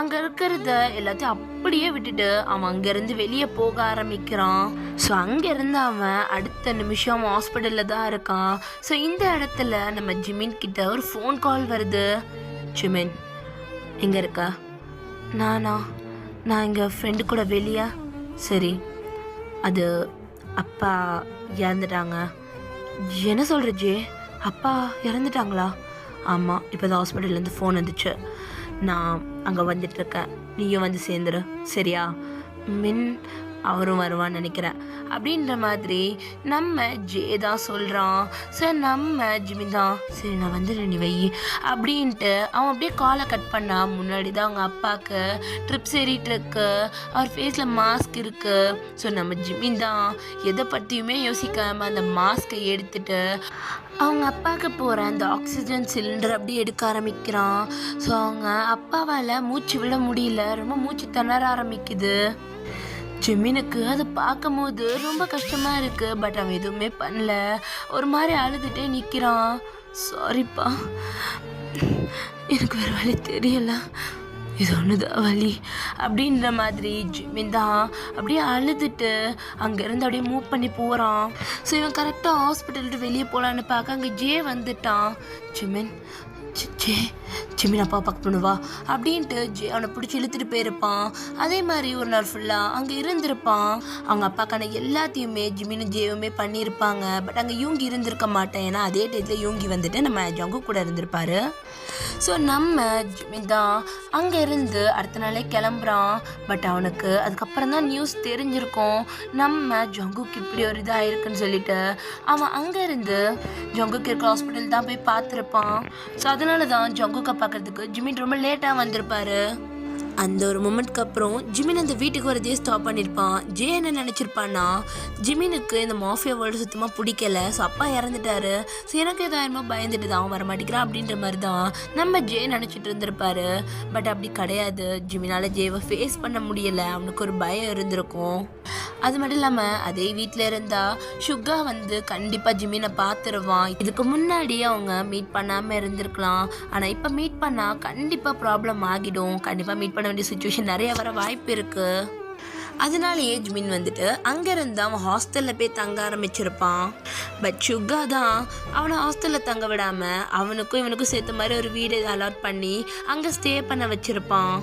அங்கே இருக்கிறத எல்லாத்தையும் அப்படியே விட்டுட்டு அவன் அங்கேருந்து வெளியே போக ஆரம்பிக்கிறான். ஸோ அங்கேருந்து அவன் அடுத்த நிமிஷம் அவன் ஹாஸ்பிட்டலில் தான் இருக்கான். ஸோ இந்த இடத்துல நம்ம ஜிமின் கிட்ட ஒரு ஃபோன் கால் வருது. ஜிமின் எங்கே இருக்கா? நான் எங்கள் ஃப்ரெண்டு கூட வெளியே. சரி, அது அப்பா இறந்துட்டாங்க. என்ன சொல்கிற ஜே? அப்பா இறந்துட்டாங்களா? ஆமாம், இப்போ தான் ஹாஸ்பிட்டல்லேருந்து ஃபோன் வந்துச்சு. நான் அங்கே வந்துட்டுருக்கேன், நீயும் சேர்ந்துரு சரியா? மின் அவரும் வருவான்னு நினைக்கிறேன் அப்படின்ற மாதிரி நம்ம ஜே தான் சொல்கிறான். சார் நம்ம ஜிமின் தான் சரி நான் நீ வை அப்படின்ட்டு அவன் அப்படியே காலை கட் பண்ணா. முன்னாடி தான் அவங்க அப்பாவுக்கு ட்ரிப்ஸ் ஏறிட்டு இருக்கு, அவர் ஃபேஸில் மாஸ்க் இருக்கு. ஸோ நம்ம ஜிமின் தான் எதை பற்றியுமே யோசிக்காமல் அந்த மாஸ்கை எடுத்துட்டு அவங்க அப்பாவுக்கு போகிற அந்த ஆக்சிஜன் சிலிண்டர் அப்படியே எடுக்க ஆரம்பிக்கிறான். ஸோ அவங்க அப்பாவால் மூச்சு விட முடியல, ரொம்ப மூச்சு திணற ஆரம்பிக்குது. ஜிமினுக்கு அதை பார்க்கும் போது ரொம்ப கஷ்டமாக இருக்குது. பட் அவன் எதுவுமே பண்ணல, ஒரு மாதிரி அழுதுகிட்டே நிற்கிறான். சாரிப்பா, எனக்கு வேறு வழி தெரியல, இது ஒன்றுதான் வழி அப்படின்ற மாதிரி ஜிமின் தான் அப்படியே அழுதுட்டு அங்கேருந்து அப்படியே மூவ் பண்ணி போகிறான். ஸோ இவன் கரெக்டாக ஹாஸ்பிட்டல்ட்டு வெளியே போகலான்னு பார்க்க அங்கே ஜே வந்துட்டான். ஜிமின், ஜே ஜிமின் அப்பா பார்க்க பண்ணுவா அப்படின்ட்டு அவனை பிடிச்சி இழுத்துட்டு போயிருப்பான். அதே மாதிரி ஒரு நாள் ஃபுல்லாக அங்கே இருந்திருப்பான். அவங்க அப்பாக்கான எல்லாத்தையுமே ஜிமினும் ஜேவுமே பண்ணியிருப்பாங்க. பட் அங்கே யூங்கி இருந்திருக்க மாட்டேன். ஏன்னா அதே டயத்தில் யூங்கி வந்துட்டு நம்ம ஜங்கு கூட இருந்திருப்பாரு. ஸோ நம்ம ஜிமின் தான் அங்கே இருந்து அடுத்த நாளே கிளம்புறான். பட் அவனுக்கு அதுக்கப்புறம் தான் நியூஸ் தெரிஞ்சிருக்கும் நம்ம ஜங்குக்கு இப்படி ஒரு இதாக இருக்குன்னு சொல்லிட்டு. அவன் அங்கே இருந்து ஜங்குக்கு இருக்க ஹாஸ்பிட்டல் தான் போய் பார்த்துருப்பான். ஸோ அதனால தான் ஜங்குக்கை பார்க்கறதுக்கு ஜிமின் ரொம்ப லேட்டாக வந்திருப்பாரு. அந்த ஒரு மொமெண்ட்க்கு அப்புறம் ஜிமின் அந்த வீட்டுக்கு வரதே ஸ்டாப் பண்ணியிருப்பான். ஜே என்ன நினச்சிருப்பான்னா, ஜிமினுக்கு இந்த மாஃபியா வேர்ல்டு சுத்தமாக பிடிக்கல. ஸோ அப்பா இறந்துட்டாரு. ஸோ எனக்கு எதாயிரமா பயந்துட்டு தான் வர மாட்டேங்கிறான் அப்படின்ற மாதிரி தான் நம்ம ஜே நினச்சிட்டு இருந்திருப்பாரு. பட் அப்படி கிடையாது. ஜிமினால் ஜேவை ஃபேஸ் பண்ண முடியலை. அவனுக்கு ஒரு பயம் இருந்திருக்கும். அது மட்டும் இல்லாமல் அதே வீட்டில் இருந்தால் சுகா வந்து கண்டிப்பாக ஜிமினை பார்த்துருவான். இதுக்கு முன்னாடி அவங்க மீட் பண்ணாமல் இருந்திருக்கலாம். ஆனால் இப்போ மீட் பண்ணால் கண்டிப்பாக ப்ராப்ளம் ஆகிடும். கண்டிப்பாக மீட் பண்ண வேண்டிய சுச்சுவேஷன் நிறைய வர வாய்ப்பு இருக்குது. அதனாலேயே ஜிமின் வந்துட்டு அங்கேருந்து அவன் ஹாஸ்டலில் போய் தங்க ஆரம்பிச்சிருப்பான். பட் சுகா தான் அவனை ஹாஸ்டலில் தங்க விடாமல் அவனுக்கும் இவனுக்கும் சேர்த்த மாதிரி ஒரு வீடு அலாட் பண்ணி அங்கே ஸ்டே பண்ண வச்சுருப்பான்.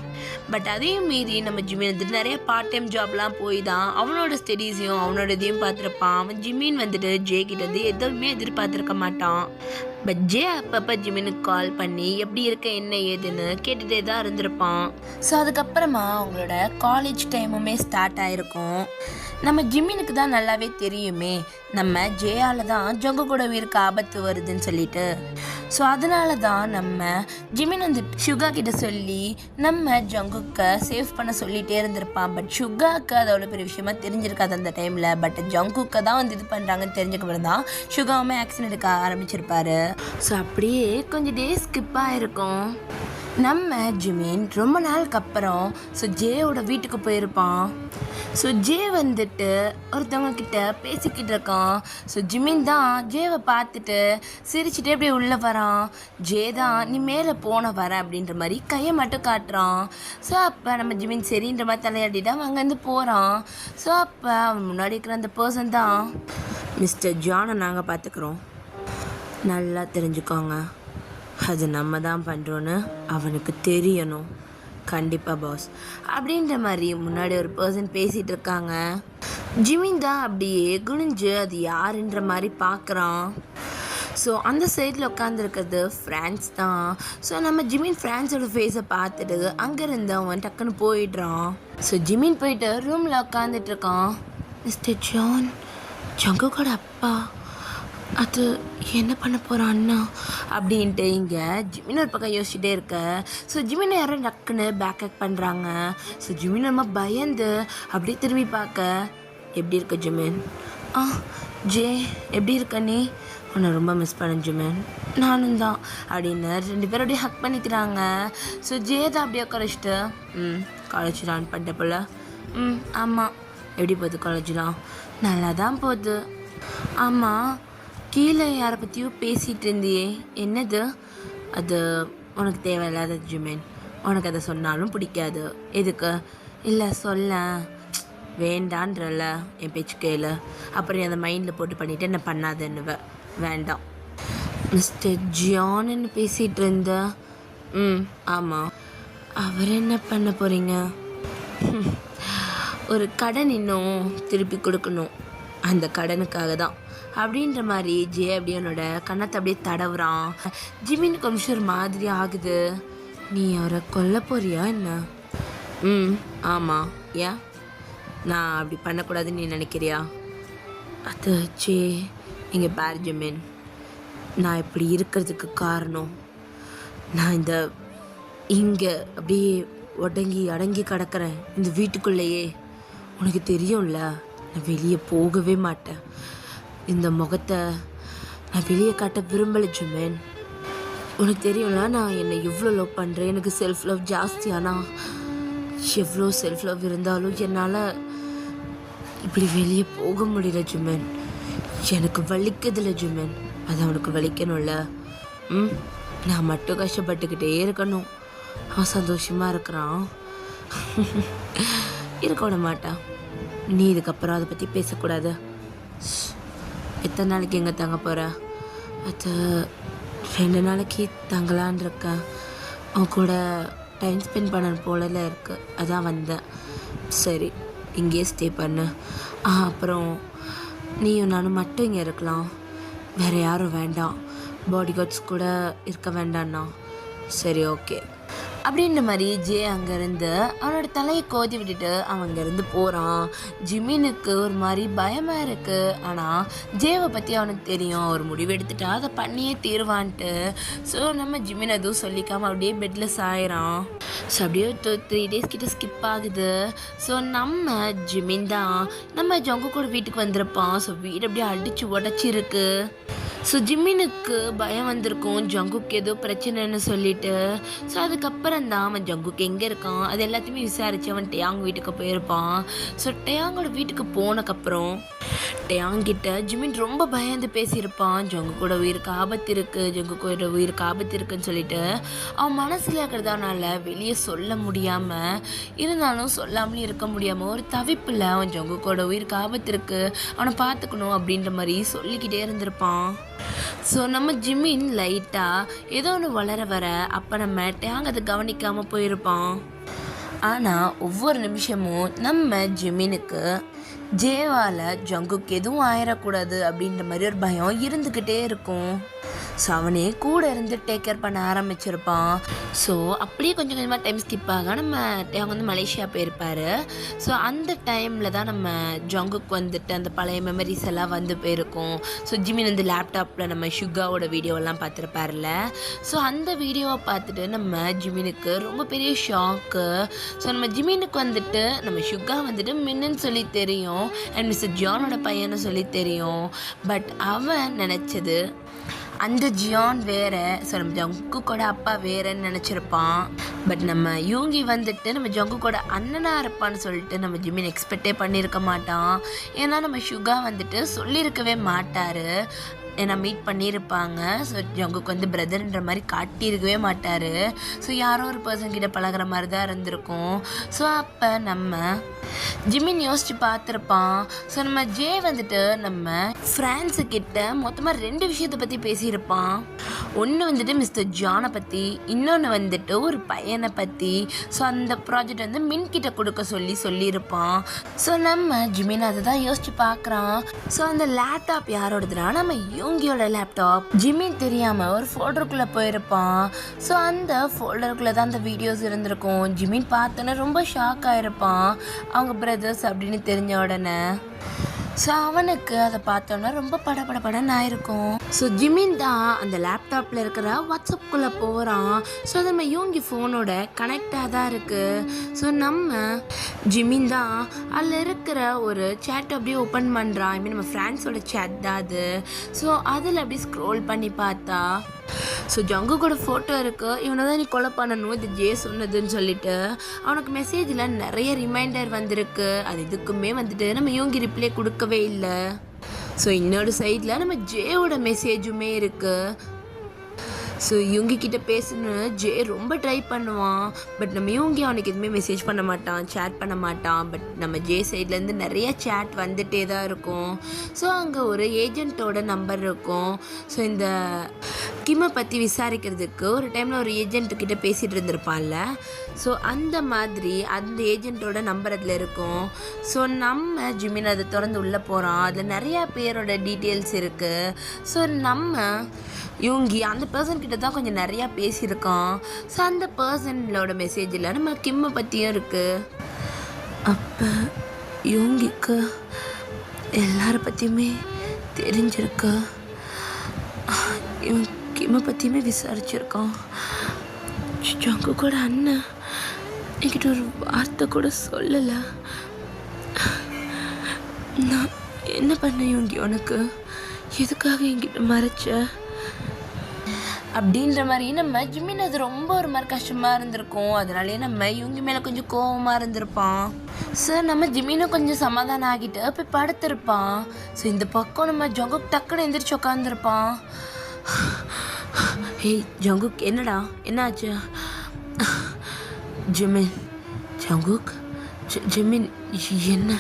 பட் அதையும் மீறி நம்ம ஜிமின் வந்துட்டு நிறைய பார்ட் டைம் ஜாப்லாம் போய் தான் அவனோட ஸ்டடீஸையும் அவனோட இதையும் பார்த்துருப்பான். அவன் ஜிமின் வந்துட்டு ஜே கிட்ட வந்து எதுவுமே எதிர்பார்த்துருக்க மாட்டான். பட் ஜே அப்பப்போ ஜிமினுக்கு கால் பண்ணி எப்படி இருக்க என்ன ஏதுன்னு கேட்டுகிட்டே தான் இருந்திருப்பான். ஸோ அதுக்கப்புறமா அவங்களோட காலேஜ் டைமுமே ஸ்டார்ட் ஆகிருக்கும். நம்ம ஜிமினுக்கு தான் நல்லாவே தெரியுமே நம்ம ஜேயால் தான் ஜங்கு கூட உயிருக்கு ஆபத்து வருதுன்னு சொல்லிட்டு. ஸோ அதனால தான் நம்ம ஜிமின் வந்து சுகா கிட்ட சொல்லி நம்ம ஜங்குக்கை சேவ் பண்ண சொல்லிகிட்டே இருந்திருப்பான். பட் சுகாவுக்கு அது அவ்வளோ பெரிய விஷயமா தெரிஞ்சிருக்காது அந்த டைமில். பட் ஜங்குக்கை தான் வந்து இது பண்ணுறாங்கன்னு தெரிஞ்சுக்கப்புறம் தான் சுகாவுமே ஆக்சிடென்ட் எடுக்க ஆரம்பிச்சிருப்பாரு. ஸோ அப்படியே கொஞ்சம் டேஸ் ஸ்கிப் ஆகிருக்கும். நம்ம ஜிமின் ரொம்ப நாளுக்கு அப்புறம் ஜேயோட வீட்டுக்கு போயிருப்பான். ஜே வந்துட்டு ஒருத்தவங்க கிட்ட பேசிக்கிட்டு இருக்கான். ஜிமின் தான் ஜேவை பார்த்துட்டு சிரிச்சுட்டே அப்படியே உள்ளே வரான். ஜே தான் நீ மேலே போன வர அப்படின்ற மாதிரி கையை மட்டும் காட்டுறான். அப்போ நம்ம ஜிமின் சரின்ற மாதிரி தலையாடிட்டு அவன் அங்கேருந்து போகிறான். அப்போ அவன் முன்னாடி இருக்கிற அந்த பர்சன் தான், மிஸ்டர் ஜானை நாங்கள் பார்த்துக்குறோம், நல்லா தெரிஞ்சுக்கோங்க, அது நம்ம தான் பண்ணுறோன்னு அவனுக்கு தெரியணும், கண்டிப்பாக பாஸ் அப்படின்ற மாதிரி முன்னாடி ஒரு பர்சன் பேசிகிட்டு இருக்காங்க. ஜிமின் தான் அப்படியே குனிஞ்சு அது யாருன்ற மாதிரி பார்க்குறான். அந்த சைடில் உட்காந்துருக்கிறது ஃப்ரான்ஸ் தான். நம்ம ஜிமின் ஃப்ரான்ஸோட ஃபேஸை பார்த்துட்டு அங்கேருந்து அவன் டக்குன்னு போயிடுறான். ஜிமின் போயிட்டு ரூமில் உட்காந்துட்டு இருக்கான். மிஸ்டர் ஜான், ஜங்குக்கோட அப்பா, அது என்ன பண்ண போகிறான் அண்ணா அப்படின்ட்டு இங்கே ஜிமின் ஒரு பக்கம் யோசிச்சுட்டே இருக்க. ஜிமின் யாரும் டக்குன்னு பேக்கப் பண்ணுறாங்க. ஜிமின் நம்ம பயந்து அப்படியே திரும்பி பார்க்க, எப்படி இருக்க ஜிமின்? ஜே எப்படி இருக்க நீ? உன்னை ரொம்ப மிஸ் பண்ண ஜிமின். நானும் தான் அப்படின்னு 2 பேரும் அப்படியே ஹக் பண்ணிக்கிறாங்க. ஜே தான் அப்படியே உட்காரிச்சிட்டு காலேஜ் ஜாயின் பண்ணிட்ட போல. ஆமாம். எப்படி போகுது காலேஜ்லாம்? நல்லா தான் போகுது. ஆமாம், கீழே யாரை பற்றியும் பேசிகிட்டு இருந்தியே, என்னது அது? உனக்கு தேவையில்லாத ஜிமின், உனக்கு அதை சொன்னாலும் பிடிக்காது. எதுக்கு? இல்லை சொல்ல வேண்டான்றல, என் பேச்சு கேளு, அப்புறம் அதை மைண்டில் போட்டு பண்ணிவிட்டு என்ன பண்ணாதன்னுவ. வேண்டாம். மிஸ்டர் ஜான்னு பேசிகிட்டு இருந்த? ஆமாம். அவர் என்ன பண்ண போகிறீங்க? ஒரு கடன் இன்னும் திருப்பி கொடுக்கணும், அந்த கடனுக்காக தான் அப்படின்ற மாதிரி ஜே அப்படியே என்னோட கண்ணத்தை அப்படியே தடவுறான். ஜிமின் கொஞ்சம் ஒரு மாதிரி ஆகுது. நீ அவரை கொல்ல போறியா என்ன? ஆமாம். ஏன் நான் அப்படி பண்ணக்கூடாதுன்னு நீ நினைக்கிறியா? அது ஜே, இங்கே பார் ஜிமின், நான் இப்படி இருக்கிறதுக்கு காரணம் நான் இங்கே அப்படியே அடங்கி கிடக்கிறேன் இந்த வீட்டுக்குள்ளேயே. உனக்கு தெரியும்ல, நான் வெளியே போகவே மாட்டேன். இந்த முகத்தை நான் வெளியே காட்ட விரும்பலை ஜிமின். உனக்கு தெரியும்ல நான் என்னை எவ்வளோ லவ் பண்ணுறேன். எனக்கு செல்ஃப் லவ் ஜாஸ்தி. ஆனால் எவ்வளோ செல்ஃப் லவ் இருந்தாலும் என்னால் இப்படி வெளியே போக முடியல ஜிமின். எனக்கு வலிக்குதில்ல ஜிமின், அது அவனுக்கு வலிக்கணும்ல. நான் மட்டும் கஷ்டப்பட்டுக்கிட்டே இருக்கணும். அவன் சந்தோஷமாக இருக்கிறான், இருக்க விட மாட்டான். நீ இதுக்கப்புறம் அதை பற்றி பேசக்கூடாது. எத்தனை நாளைக்கு எங்கே தங்க போகிற? அது 2 நாளைக்கு தங்கலான் இருக்கேன். உன் கூட டைம் ஸ்பெண்ட் பண்ண போலல இருக்குது, அதான் வந்தேன். சரி, இங்கேயே ஸ்டே பண்ணு. அப்புறம் நீயும் நானும் மட்டும் இங்கே இருக்கலாம், வேறு யாரும் வேண்டாம், பாடி கார்ட்ஸ் கூட இருக்க வேண்டாண்ணா. சரி, ஓகே அப்படின்ற மாதிரி ஜே அங்கேருந்து அவனோட தலையை கோதி விட்டுட்டு அவன் அங்கேருந்து போகிறான். ஜிமினுக்கு ஒரு மாதிரி பயமாக இருக்குது. ஆனால் ஜேவை பற்றி அவனுக்கு தெரியும், ஒரு முடிவு எடுத்துட்டா அதை பண்ணியே தீருவான்ட்டு. ஸோ நம்ம ஜிமின் எதுவும் சொல்லிக்காமல் அப்படியே பெட்டில் சாயிறான். ஸோ அப்படியே 3 days கிட்ட ஸ்கிப் ஆகுது. ஸோ நம்ம ஜிமின் தான் நம்ம ஜங்கு கூட வீட்டுக்கு வந்திருப்பான். ஸோ வீடு அப்படியே அடித்து உடச்சிருக்கு. ஸோ ஜிம்மினுக்கு பயம் வந்திருக்கும், ஜங்குக்கு ஏதோ பிரச்சனைன்னு சொல்லிட்டு. ஸோ அதுக்கப்புறம் தான் அவன் ஜங்குக்கு எங்கே இருக்கான் அது எல்லாத்தையுமே விசாரித்து அவன் டேயாங் வீட்டுக்கு போயிருப்பான். ஸோ டேயாங்கோட வீட்டுக்கு போனக்கப்புறம் டேயாங்கிட்ட ஜிமின் ரொம்ப பயந்து பேசியிருப்பான். ஜங்கு கூட உயிருக்கு ஆபத்து இருக்குது, ஜங்கு கூட உயிருக்கு ஆபத்து இருக்குன்னு சொல்லிட்டு அவன் மனசில் இருக்கிறதானால வெளியே சொல்ல முடியாமல், இருந்தாலும் சொல்லாமலே இருக்க முடியாமல் ஒரு தவிப்பில் அவன் ஜங்கு கூட உயிருக்கு ஆபத்து இருக்குது, அவனை பார்த்துக்கணும் அப்படின்ற மாதிரி சொல்லிக்கிட்டே இருந்திருப்பான். ஸோ நம்ம ஜிமின் லைட்டாக ஏதோ ஒன்று வளர வர அப்போ நம்ம டேங் அதை கவனிக்காமல் போயிருப்பான். ஆனால் ஒவ்வொரு நிமிஷமும் நம்ம ஜிமினுக்கு ஜேவால் ஜங்குக்கு எதுவும் ஆயிடக்கூடாது அப்படின்ற மாதிரி ஒரு பயம் இருந்துக்கிட்டே இருக்கும். ஸோ அவனே கூட இருந்து டேக் கேர் பண்ண ஆரம்பிச்சிருப்பான். ஸோ அப்படியே கொஞ்சம் கொஞ்சமாக டைம் ஸ்கிப் ஆக நம்ம அவங்க வந்து மலேசியா போயிருப்பார். ஸோ அந்த டைமில் தான் நம்ம ஜங்குக்கு வந்துட்டு அந்த பழைய மெமரிஸ் எல்லாம் வந்து போயிருக்கும். ஸோ ஜிமின் வந்து லேப்டாப்பில் நம்ம ஷுகாவோட வீடியோவெல்லாம் பார்த்துருப்பார்ல. ஸோ அந்த வீடியோவை பார்த்துட்டு நம்ம ஜிமினுக்கு ரொம்ப பெரிய ஷாக்கு. ஸோ நம்ம ஜிமினுக்கு வந்துட்டு நம்ம ஷுகா வந்துட்டு மின்னு சொல்லி தெரியும், அண்ட் மிஸ்டர் ஜானோட பையன்னு சொல்லி தெரியும். பட் அவன் நினச்சது அந்த ஜியான் வேறு, ஸோ நம்ம ஜங்கு கூட அப்பா வேறன்னு நினச்சிருப்பான். பட் நம்ம யூங்கி வந்துட்டு நம்ம ஜங்கு கூட அண்ணனாக இருப்பான்னு சொல்லிட்டு நம்ம ஜிமின் எக்ஸ்பெக்டே பண்ணியிருக்க மாட்டான். ஏன்னா நம்ம ஷுகா வந்துட்டு சொல்லியிருக்கவே மாட்டார், ஏன்னா மீட் பண்ணியிருப்பாங்க. ஸோ ஜங்குக்கு வந்து பிரதர்ன்ற மாதிரி காட்டியிருக்கவே மாட்டார். ஸோ யாரோ ஒரு பர்சன் கிட்ட பழகிற மாதிரி தான் இருந்திருக்கும். ஸோ அப்போ நம்ம ஜிமின் யோசிச்சு பார்த்துருப்பான். ஸோ நம்ம ஜே வந்துட்டு நம்ம ஃப்ரான்ஸுக்கிட்ட மொத்தமாக 2 விஷயத்தை பற்றி பேசியிருப்பான். ஒன்று வந்துட்டு மிஸ்டர் ஜானை பற்றி, இன்னொன்று வந்துட்டு ஒரு பையனை பற்றி. ஸோ அந்த ப்ராஜெக்ட் வந்து மின்கிட்ட கொடுக்க சொல்லியிருப்பான். ஸோ நம்ம ஜிமின் அதை தான் யோசிச்சு பார்க்குறான். ஸோ அந்த லேப்டாப் யாரோடதுனா நம்ம யூங்கியோட லேப்டாப். ஜிமின் தெரியாமல் ஒரு ஃபோல்டருக்குள்ளே போயிருப்பான். ஸோ அந்த ஃபோல்டருக்குள்ளே தான் அந்த வீடியோஸ் இருந்திருக்கும். ஜிமின் பார்த்தோன்னே ரொம்ப ஷாக் ஆகிருப்பான், அவங்க பிரதர்ஸ் அப்படின்னு தெரிஞ்ச உடனே. ஸோ அவனுக்கு அதை பார்த்தோன்னா ரொம்ப படபடன்னு ஆயிருக்கும். ஸோ ஜிமின் தான் அந்த லேப்டாப்பில் இருக்கிற வாட்ஸ்அப்புக்குள்ளே போகிறான். ஸோ அது நம்ம யூங்கி ஃபோனோட கனெக்டாக தான் இருக்குது. ஸோ நம்ம ஜிமின் தான் அதில் இருக்கிற ஒரு சேட்டை அப்படியே ஓப்பன் பண்ணுறான். ஐ மீன் நம்ம ஃப்ரெண்ட்ஸோட சேட் தான் அது. ஸோ அதில் அப்படியே ஸ்க்ரோல் பண்ணி பார்த்தா ஸோ ஜங்குக்கோட ஃபோட்டோ இருக்குது. இவனை தான் நீ கொலை பண்ணணும், இது ஜே சொன்னதுன்னு சொல்லிட்டு அவனுக்கு மெசேஜில் நிறைய ரிமைண்டர் வந்திருக்கு. அது இதுக்குமே வந்துட்டு நம்ம யூங்கி ரிப்ளை கொடுக்கவே இல்லை. ஸோ இன்னொரு சைடில் நம்ம ஜேவோட மெசேஜுமே இருக்குது. ஸோ யூங்கி கிட்ட பேசணுன்னு ஜே ரொம்ப ட்ரை பண்ணுவான். பட் நம்ம யூங்கி அவனுக்கு எதுவுமே மெசேஜ் பண்ண மாட்டான், சேட் பண்ண மாட்டான். பட் நம்ம ஜே சைட்லேருந்து நிறைய சேட் வந்துகிட்டே தான் இருக்கும். ஸோ அங்கே ஒரு ஏஜென்ட்டோட நம்பர் இருக்கும். ஸோ இந்த கிம்மை பற்றி விசாரிக்கிறதுக்கு ஒரு டைமில் ஒரு ஏஜென்ட்டுக்கிட்ட பேசிகிட்டு இருந்திருப்பான்ல. ஸோ அந்த மாதிரி அந்த ஏஜென்ட்டோட நம்பர் அதில் இருக்கும். ஸோ நம்ம ஜிமின் அதை திறந்து உள்ளே போகிறான். அதில் நிறையா பேரோட டீட்டெயில்ஸ் இருக்குது. ஸோ நம்ம யூங்கி அந்த பர்சன் கிட்ட தான் கொஞ்சம் நிறையா பேசியிருக்கான். ஸோ அந்த பர்சனோட மெசேஜில் நம்ம கிம்மை பற்றியும் இருக்குது. அப்போ யூங்கிக்கு எல்லார பற்றியுமே தெரிஞ்சிருக்கு. இவன் கிம்மை பற்றியுமே விசாரிச்சிருக்கான். ஜங்கு கூட அண்ணன் என்கிட்ட ஒரு வார்த்தை கூட சொல்லலை. நான் என்ன பண்ணேன் யூங்கி, உனக்கு எதுக்காக என்கிட்ட மறைச்ச அப்படின்ற மாதிரி நம்ம ஜிமின் அது ரொம்ப ஒரு மாதிரி கஷ்டமாக இருந்திருக்கும். அதனாலே நம்ம யூங்கி மேலே கொஞ்சம் கோபமாக இருந்திருப்பான். ஸோ நம்ம ஜிமினை கொஞ்சம் சமாதானம் ஆகிட்டு போய் படுத்திருப்பான். ஸோ இந்த பக்கம் நம்ம ஜங்குக் டக்குன்னு எந்திரிச்சு உட்காந்துருப்பான். ஹேய் ஜங்குக், என்னடா என்னாச்சு? ஜிமின், ஜங்குக், ஜிமின் என்ன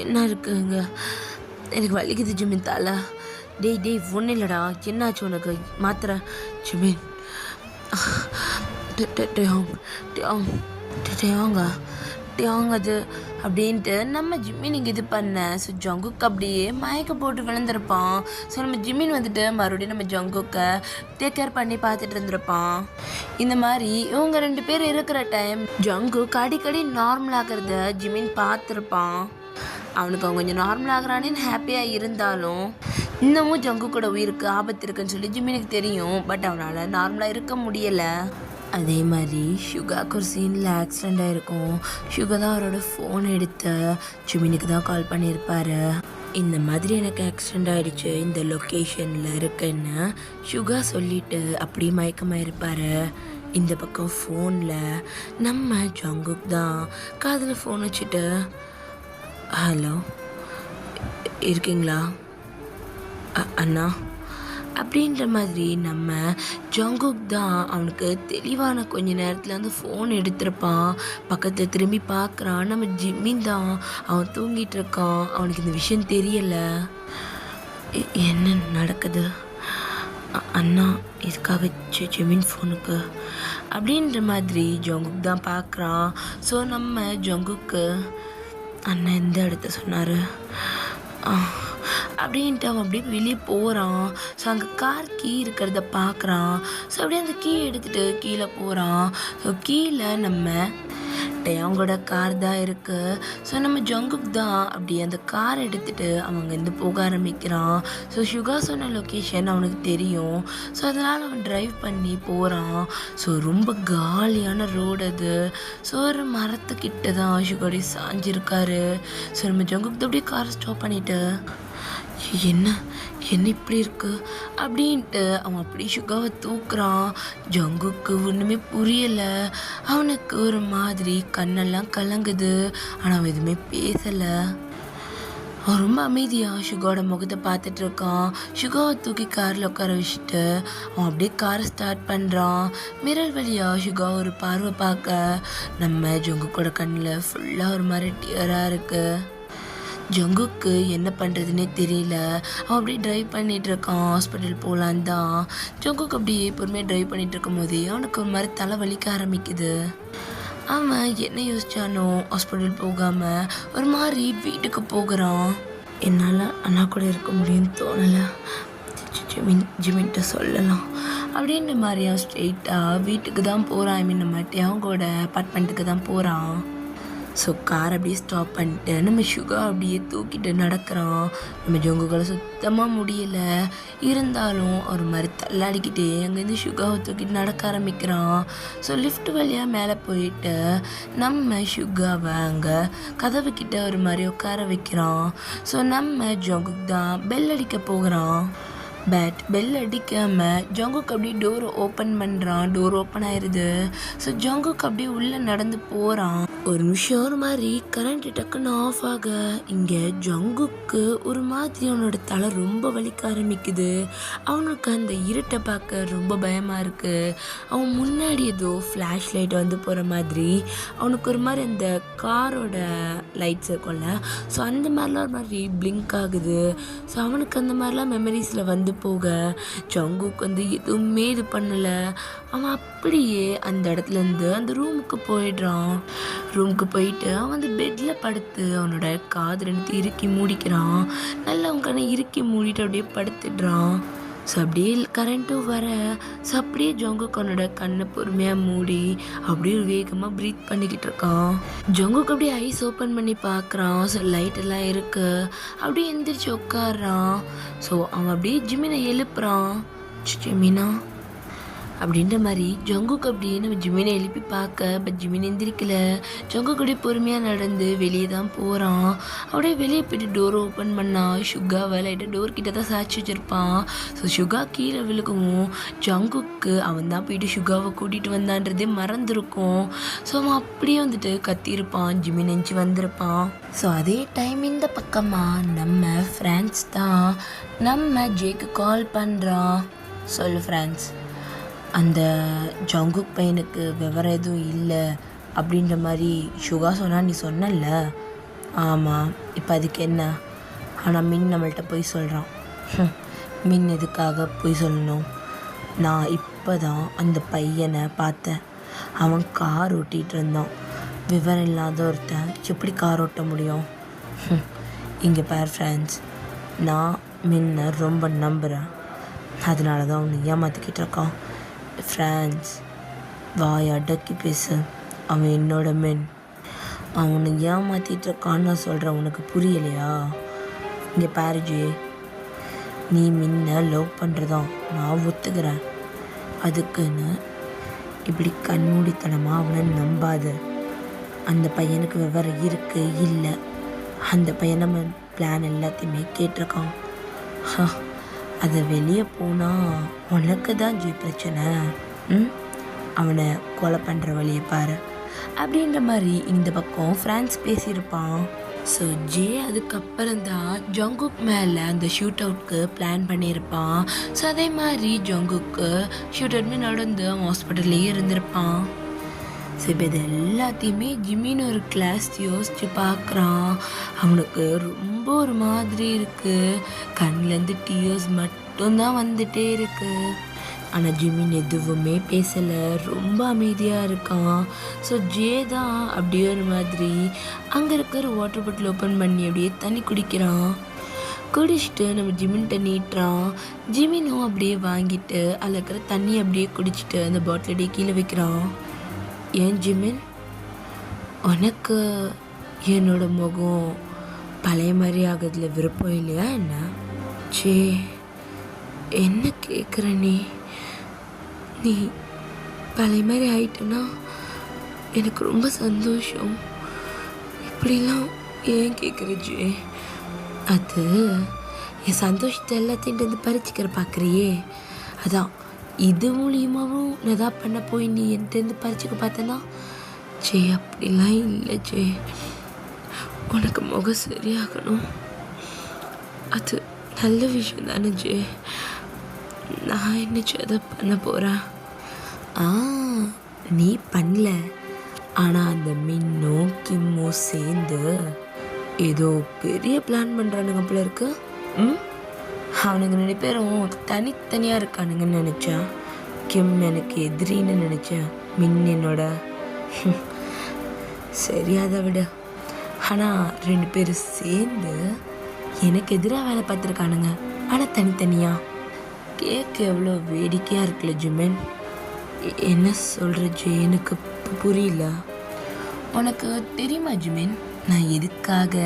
என்ன இருக்குங்க? எனக்கு வலிக்குது ஜிமின் தலை. டேய் ஒன்றும் இல்லைடா, என்னாச்சு உனக்கு? மாத்திரை ஜிமின் டேயோங் டேயோங் டேயோங்கா டேயோங் அது அப்படின்ட்டு நம்ம ஜிம்மின் இங்கே இது பண்ண. ஸோ ஜங்குக் அப்படியே மயக்க போட்டு விழுந்திருப்பான். ஸோ நம்ம ஜிம்மின் வந்துட்டு மறுபடியும் நம்ம ஜங்குக்கை டேக் கேர் பண்ணி பார்த்துட்டு இருந்திருப்பான். இந்த மாதிரி இவங்க 2 பேர் இருக்கிற டைம் ஜங்குக் அடிக்கடி நார்மல் ஆகிறத ஜிம்மின் பார்த்துருப்பான். அவனுக்கு அவன் கொஞ்சம் நார்மல் ஆகிறானேன்னு ஹாப்பியாக இருந்தாலும் இன்னமும் ஜங்குக்கோட உயிருக்கு ஆபத்து இருக்குன்னு சொல்லி ஜிம்மினுக்கு தெரியும். பட் அவனால் நார்மலாக இருக்க முடியலை. அதே மாதிரி ஷுகாக்கு ஒரு சீனில் ஆக்சிடெண்ட் ஆகிருக்கும். ஷுகா தான் அவரோட ஃபோன் எடுத்து ஜிம்மினுக்கு தான் கால் பண்ணியிருப்பாரு. இந்த மாதிரி எனக்கு ஆக்சிடெண்ட் ஆகிடுச்சு, இந்த லொக்கேஷனில் இருக்குன்னு ஷுகா சொல்லிவிட்டு அப்படியே மயக்கமாக இருப்பார். இந்த பக்கம் ஃபோனில் நம்ம ஜங்குக் தான் காதில் ஃபோன் வச்சுட்டு ஹலோ இருக்கீங்களா அண்ணா அப்படின்ற மாதிரி நம்ம ஜங்குக் தான் அவனுக்கு தெளிவான கொஞ்ச நேரத்தில் வந்து ஃபோன் எடுத்திருப்பான். பக்கத்தில் திரும்பி பார்க்குறான். நம்ம ஜிம்மின் தான் அவன் தூங்கிட்டு இருக்கான். அவனுக்கு இந்த விஷயம் தெரியலை. என்ன நடக்குது அண்ணா, இதுக்காக ஜிம்மின் ஃபோனுக்கு அப்படின்ற மாதிரி ஜங்குக் தான் பார்க்குறான். ஸோ நம்ம ஜங்குக்கு அண்ணன் எந்த இடத்த சொன்னார் அப்படின்ட்டு அவன் அப்படியே வெளியே போகிறான். ஸோ அங்கே கார் கீ இருக்கிறத பார்க்குறான். ஸோ அப்படியே அந்த கீ எடுத்துகிட்டு கீழே போகிறான். ஸோ கீழே நம்ம டேயோங்கோட கார் தான் இருக்குது. ஸோ நம்ம ஜங்குக் தான் அப்படியே அந்த கார் எடுத்துகிட்டு அவங்கேருந்து போக ஆரம்பிக்கிறான். ஸோ ஷுகா சொன்ன லொக்கேஷன் அவனுக்கு தெரியும். ஸோ அதனால் அவன் ட்ரைவ் பண்ணி போகிறான். ஸோ ரொம்ப காலியான ரோடு அது. ஸோ ஒரு மரத்துக்கிட்ட தான் ஷுகாடி சாஞ்சிருக்காரு. ஸோ நம்ம ஜங்குக் தான் அப்படியே காரை ஸ்டாப் பண்ணிவிட்டு என்ன இப்படி இருக்கு அப்படின்ட்டு அவன் அப்படியே ஷுகாவை தூக்குறான். ஜங்குக்கு ஒன்றுமே புரியலை. அவனுக்கு ஒரு மாதிரி கண்ணெல்லாம் கலங்குது. ஆனால் அவன் எதுவுமே பேசலை. அவன் ரொம்ப அமைதியாக ஷுகாவோட முகத்தை பார்த்துட்டு இருக்கான். ஷுகாவை தூக்கி காரில் உட்கார வச்சுட்டு அவன் அப்படியே காரை ஸ்டார்ட் பண்ணுறான். மிரர் வழியாக ஷுகா ஒரு பார்வை பார்க்க நம்ம ஜங்குக்கோட கண்ணில் ஃபுல்லாக ஒரு மாதிரி டியராக இருக்குது. ஜங்குக்கு என்ன பண்ணுறதுனே தெரியல. அவன் அப்படியே ட்ரைவ் பண்ணிகிட்டு இருக்கான். ஹாஸ்பிட்டல் போகலான்னு தான். ஜங்குக்கு அப்படியே பொறுமையாக ட்ரைவ் பண்ணிகிட்டு இருக்கும் போதே அவனுக்கு ஒரு மாதிரி தலை வலிக்க ஆரம்பிக்குது. அவன் என்ன யோசிச்சானோ ஹாஸ்பிட்டல் போகாமல் ஒரு மாதிரி வீட்டுக்கு போகிறான். என்னால் அண்ணா கூட இருக்க முடியும்னு தோணலை, ஜிம்மின்ட்ட சொல்லலாம் அப்படின்ற மாதிரி அவன் ஸ்ட்ரெயிட்டாக வீட்டுக்கு தான் போகிறான். ஐ மீன் நம்ம டேயோங்கோட அப்பார்ட்மெண்ட்டுக்கு தான் போகிறான். ஸோ கார் அப்படியே ஸ்டாப் பண்ணிட்டு நம்ம ஷுகா அப்படியே தூக்கிட்டு நடக்கிறான். நம்ம ஜங்குக்கால சுத்தமாக முடியலை. இருந்தாலும் ஒரு மாதிரி தள்ளாடிக்கிட்டே அங்கேருந்து ஷுகாவை தூக்கிட்டு நடக்க ஆரம்பிக்கிறான். ஸோ லிஃப்ட் வழியாக மேலே போயிட்டு நம்ம ஷுகாவை அங்கே கதவுக்கிட்ட ஒரு மாதிரி உட்கார வைக்கிறான். ஸோ நம்ம ஜங்குக் தான் பெல் அடிக்க போகிறான். பட் பெல் அடிக்காமல் ஜங்குக் அப்படியே டோர் ஓப்பன் பண்ணுறான். டோர் ஓப்பன் ஆயிடுது. ஸோ ஜங்குக் அப்படியே உள்ளே நடந்து போகிறான். ஒரு நிமிஷம் ஒரு மாதிரி கரண்ட் டக்குன்னு ஆஃப் ஆக இங்கே ஜங்குக்கு ஒரு மாதிரி அவனோட தலை ரொம்ப வலிக்க ஆரம்பிக்குது. அவனுக்கு அந்த இருட்டை பார்க்க ரொம்ப பயமாக இருக்குது. அவன் முன்னாடி ஏதோ ஃப்ளாஷ் லைட் வந்து போகிற மாதிரி அவனுக்கு ஒரு மாதிரி அந்த காரோட லைட்ஸ் இருக்கும்ல, ஸோ அந்த மாதிரிலாம் ஒரு மாதிரி பிளிங்க் ஆகுது. ஸோ அவனுக்கு அந்த மாதிரிலாம் மெமரிஸில் வந்து போக ஜங்குக் வந்து எதுவுமே இது பண்ணலை. அவன் அப்படியே அந்த இடத்துலேருந்து அந்த ரூமுக்கு போயிடுறான். ரூமுக்கு போயிட்டு அவன் அந்த பெட்டில் படுத்து அவனோட காது 2 இறுக்கி மூடிக்கிறான். நல்லா அவன் கண்ணை இறுக்கி மூடிட்டு அப்படியே படுத்துடுறான். ஸோ அப்படியே கரண்ட்டும் வர ஸோ அப்படியே ஜங்குக் அவனோட கண்ணை பொறுமையாக மூடி அப்படியே வேகமாக ப்ரீத் பண்ணிக்கிட்டு இருக்கான். ஜங்குக் அப்படியே ஐஸ் ஓப்பன் பண்ணி பார்க்குறான். ஸோ லைட்டெல்லாம் இருக்குது. அப்படியே எந்திரிச்சு உட்காடுறான். ஸோ அவன் அப்படியே ஜிம்மினை எழுப்புறான். ஜிம்மினா அப்படின்ற மாதிரி ஜங்குக் அப்படியே நம்ம ஜிம்மினை எழுப்பி பார்க்க பட் ஜிம்மின் எந்திரிக்கல. ஜங்குக் அப்படியே பொறுமையாக நடந்து வெளியே தான் போகிறான். அப்படியே வெளியே போய்ட்டு டோர் ஓப்பன் பண்ணால் ஷுகாவை லைட்டாக டோர் கிட்ட தான் சாய்ச்சி வச்சுருப்பான். ஸோ ஷுகா கீழே விழுக்கவும் ஜங்குக்கு அவன் தான் போயிட்டு ஷுகாவை கூட்டிகிட்டு வந்தான்றதே மறந்துருக்கும். ஸோ அவன் அப்படியே வந்துட்டு கத்தியிருப்பான். ஜிம்மின் நெஞ்சு வந்திருப்பான். ஸோ அதே டைம் இந்த பக்கமாக நம்ம ஃப்ரான்ஸ் தான் நம்ம ஜேக்கு கால் பண்ணுறான். சொல்லு ஃப்ரான்ஸ், அந்த ஜங்குக் பையனுக்கு விவரம் எதுவும் இல்லை அப்படின்ற மாதிரி ஷுகா சொன்னால் நீ சொன்னல? ஆமாம், இப்போ அதுக்கு என்ன? ஆனால் மின் நம்மள்கிட்ட போய் சொல்கிறான். மின் எதுக்காக போய் சொல்லணும்? நான் இப்போ தான் அந்த பையனை பார்த்தேன். அவன் கார் ஓட்டிகிட்டு இருந்தான். விவரம் இல்லாத ஒருத்தன் எப்படி கார் ஓட்ட முடியும்? இங்கே பார் ஃப்ரெண்ட்ஸ், நான் மின்ன ரொம்ப நம்புகிறேன். அதனால தான் அவனை ஏமாற்றிக்கிட்டு இருக்கான். ஃப்ரெண்ட்ஸ், வாய் அடக்கி பேசு. அவன் என்னோட மின். அவனை ஏமாற்றிட்டு இருக்கான்னு நான் சொல்கிறேன். உனக்கு புரியலையா? இங்கே பாரு ஜே, நீ மின்ன லவ் பண்ணுறதான் நான் ஒத்துக்கிறேன். அதுக்குன்னு இப்படி கண்மூடித்தனமாக அவனை நம்பாத. அந்த பையனுக்கு விவரம் இருக்கு இல்லை, அந்த பையன் நம்ம பிளான் எல்லாத்தையுமே கேட்டிருக்கான். அதை வெளியே போனால் உனக்கு தான் ஜி பிரச்சனை. அவனை கொலை பண்ணுற வழியை பாரு அப்படின்ற மாதிரி இந்த பக்கம் ஃப்ரான்ஸ் பேசியிருப்பான். ஸோ ஜே அதுக்கப்புறம் தான் ஜங்குக் மேலே அந்த ஷூட் அவுட்க்கு பிளான் பண்ணியிருப்பான். ஸோ அதே மாதிரி ஜங்குக்கு ஷூட் அவுட்மே நடந்து அவன் ஹாஸ்பிட்டல்லையே இருந்திருப்பான். ஸோ இப்போ இது எல்லாத்தையுமே ஜிம்மின்னு ஒரு கிளாஸ் யோசித்து பார்க்குறான். அவனுக்கு ரொம்ப ஒரு மாதிரி இருக்குது. கண்ணிலேருந்து டியர்ஸ் மட்டும்தான் வந்துட்டே இருக்குது. ஆனால் ஜிம்மின் எதுவுமே பேசலை, ரொம்ப அமைதியாக இருக்கான். ஸோ ஜே தான் அப்படியே ஒரு மாதிரி அங்கே இருக்கிற வாட்டர் பாட்டில் ஓப்பன் பண்ணி அப்படியே தண்ணி குடிக்கிறான். குடிச்சிட்டு நம்ம ஜிம்மின்கிட்ட நீட்டுறான். ஜிம்மினும் அப்படியே வாங்கிட்டு அதில் இருக்கிற தண்ணி அப்படியே குடிச்சிட்டு அந்த பாட்டில் அப்படியே கீழே வைக்கிறான். ஏன் ஜிம்மின், உனக்கு என்னோட முகம் பழைய மாதிரி ஆகிறதுல விருப்பம் இல்லையா என்ன? ஜே, என்ன கேட்குற நீ? நீ பழைய மாதிரி ஆயிட்டனா எனக்கு ரொம்ப சந்தோஷம். இப்படிலாம் ஏன் கேட்குற ஜே? அது என் சந்தோஷத்தை எல்லாத்தையும் வந்து பறிச்சுக்கிற பார்க்குறியே, அதான் இது மூலியமாகவும் நான் தான் பண்ண போய் நீ என்கிட்டருந்து பறிச்சுக்க பார்த்தனா? ஜே, அப்படிலாம் இல்லை ஜே. உனக்கு முகம் சரியாகணும், அது நல்ல விஷயம் தானே ஜே. நான் என்னச்சு அதை பண்ண போகிறேன். நீ பண்ணல, ஆனால் அந்த மின்னும் கிம்மும் சேர்ந்து ஏதோ பெரிய பிளான் பண்ணுறானுங்க போல இருக்கு. அவனுங்க 2 பேரும் தனித்தனியாக இருக்கானுங்கன்னு நினச்சேன். கிம் எனக்கு எதிரின்னு நினச்சேன், மின் என்னோட. சரி, அதை விட. ஆனால் 2 பேரும் சேர்ந்து எனக்கு எதிராக வேலை பார்த்துருக்கானுங்க, ஆனால் தனித்தனியாக. கேட்க எவ்வளோ வேடிக்கையாக இருக்குல்ல ஜிமின்? என்ன சொல்கிற ஜி? எனக்கு புரியல. உனக்கு தெரியுமா ஜிமின், நான் எதுக்காக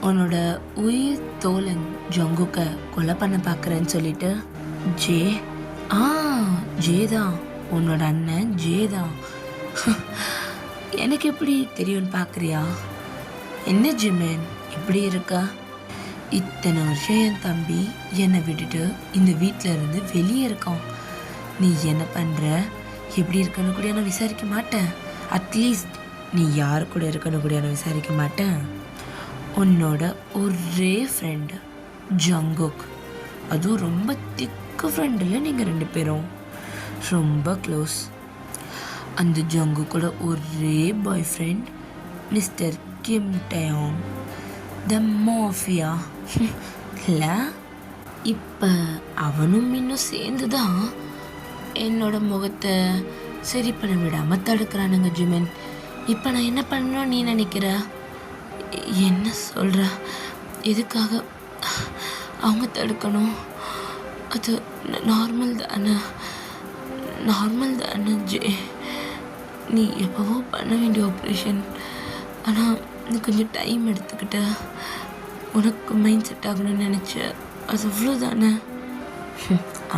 உன்னோட உயிர் தோழன் ஜங்குக்கை கொலை பண்ண பார்க்குறேன்னு சொல்லிட்டு? ஜே, ஜே தான், உன்னோட அண்ணன் ஜே தான். எனக்கு எப்படி தெரியும்னு பார்க்குறியா? என்ன ஜிமின் இப்படி இருக்கா? இத்தனை வருஷம் என் தம்பி என்னை விட்டுட்டு இந்த வீட்டில் இருந்து வெளியே இருக்கான். நீ என்ன பண்ணுற, எப்படி இருக்கன்னு கூட நான் விசாரிக்க மாட்டேன். அட்லீஸ்ட் நீ யார் கூட இருக்கன்னு கூட நான் விசாரிக்க மாட்டேன். உன்னோட ஒரே ஃப்ரெண்டு ஜங்குக், அதுவும் ரொம்ப திக்கு ஃப்ரெண்டில் நீங்கள் 2 பேரும் ரொம்ப க்ளோஸ். அந்த ஜங்குக்கோட ஒரே பாய் ஃப்ரெண்ட் மிஸ்டர் கிம் டயோங், த மாஃபியா இல்லை? இப்போ அவனும் இன்னும் சேர்ந்து தான் என்னோட முகத்தை சரி பண்ண விடாமல் தடுக்கிறானுங்க ஜிமின். இப்போ நான் என்ன பண்ணணும் நீ நினைக்கிற? என்ன சொல்கிற? எதுக்காக அவங்க தடுக்கணும்? அது நார்மல் தானே ஜே. நீ எப்போவோ பண்ண வேண்டிய ஆப்ரேஷன், ஆனால் நீ கொஞ்சம் டைம் எடுத்துக்கிட்ட, உனக்கு மைண்ட் செட் ஆகணும்னு நினச்ச, அது அவ்வளோதானே?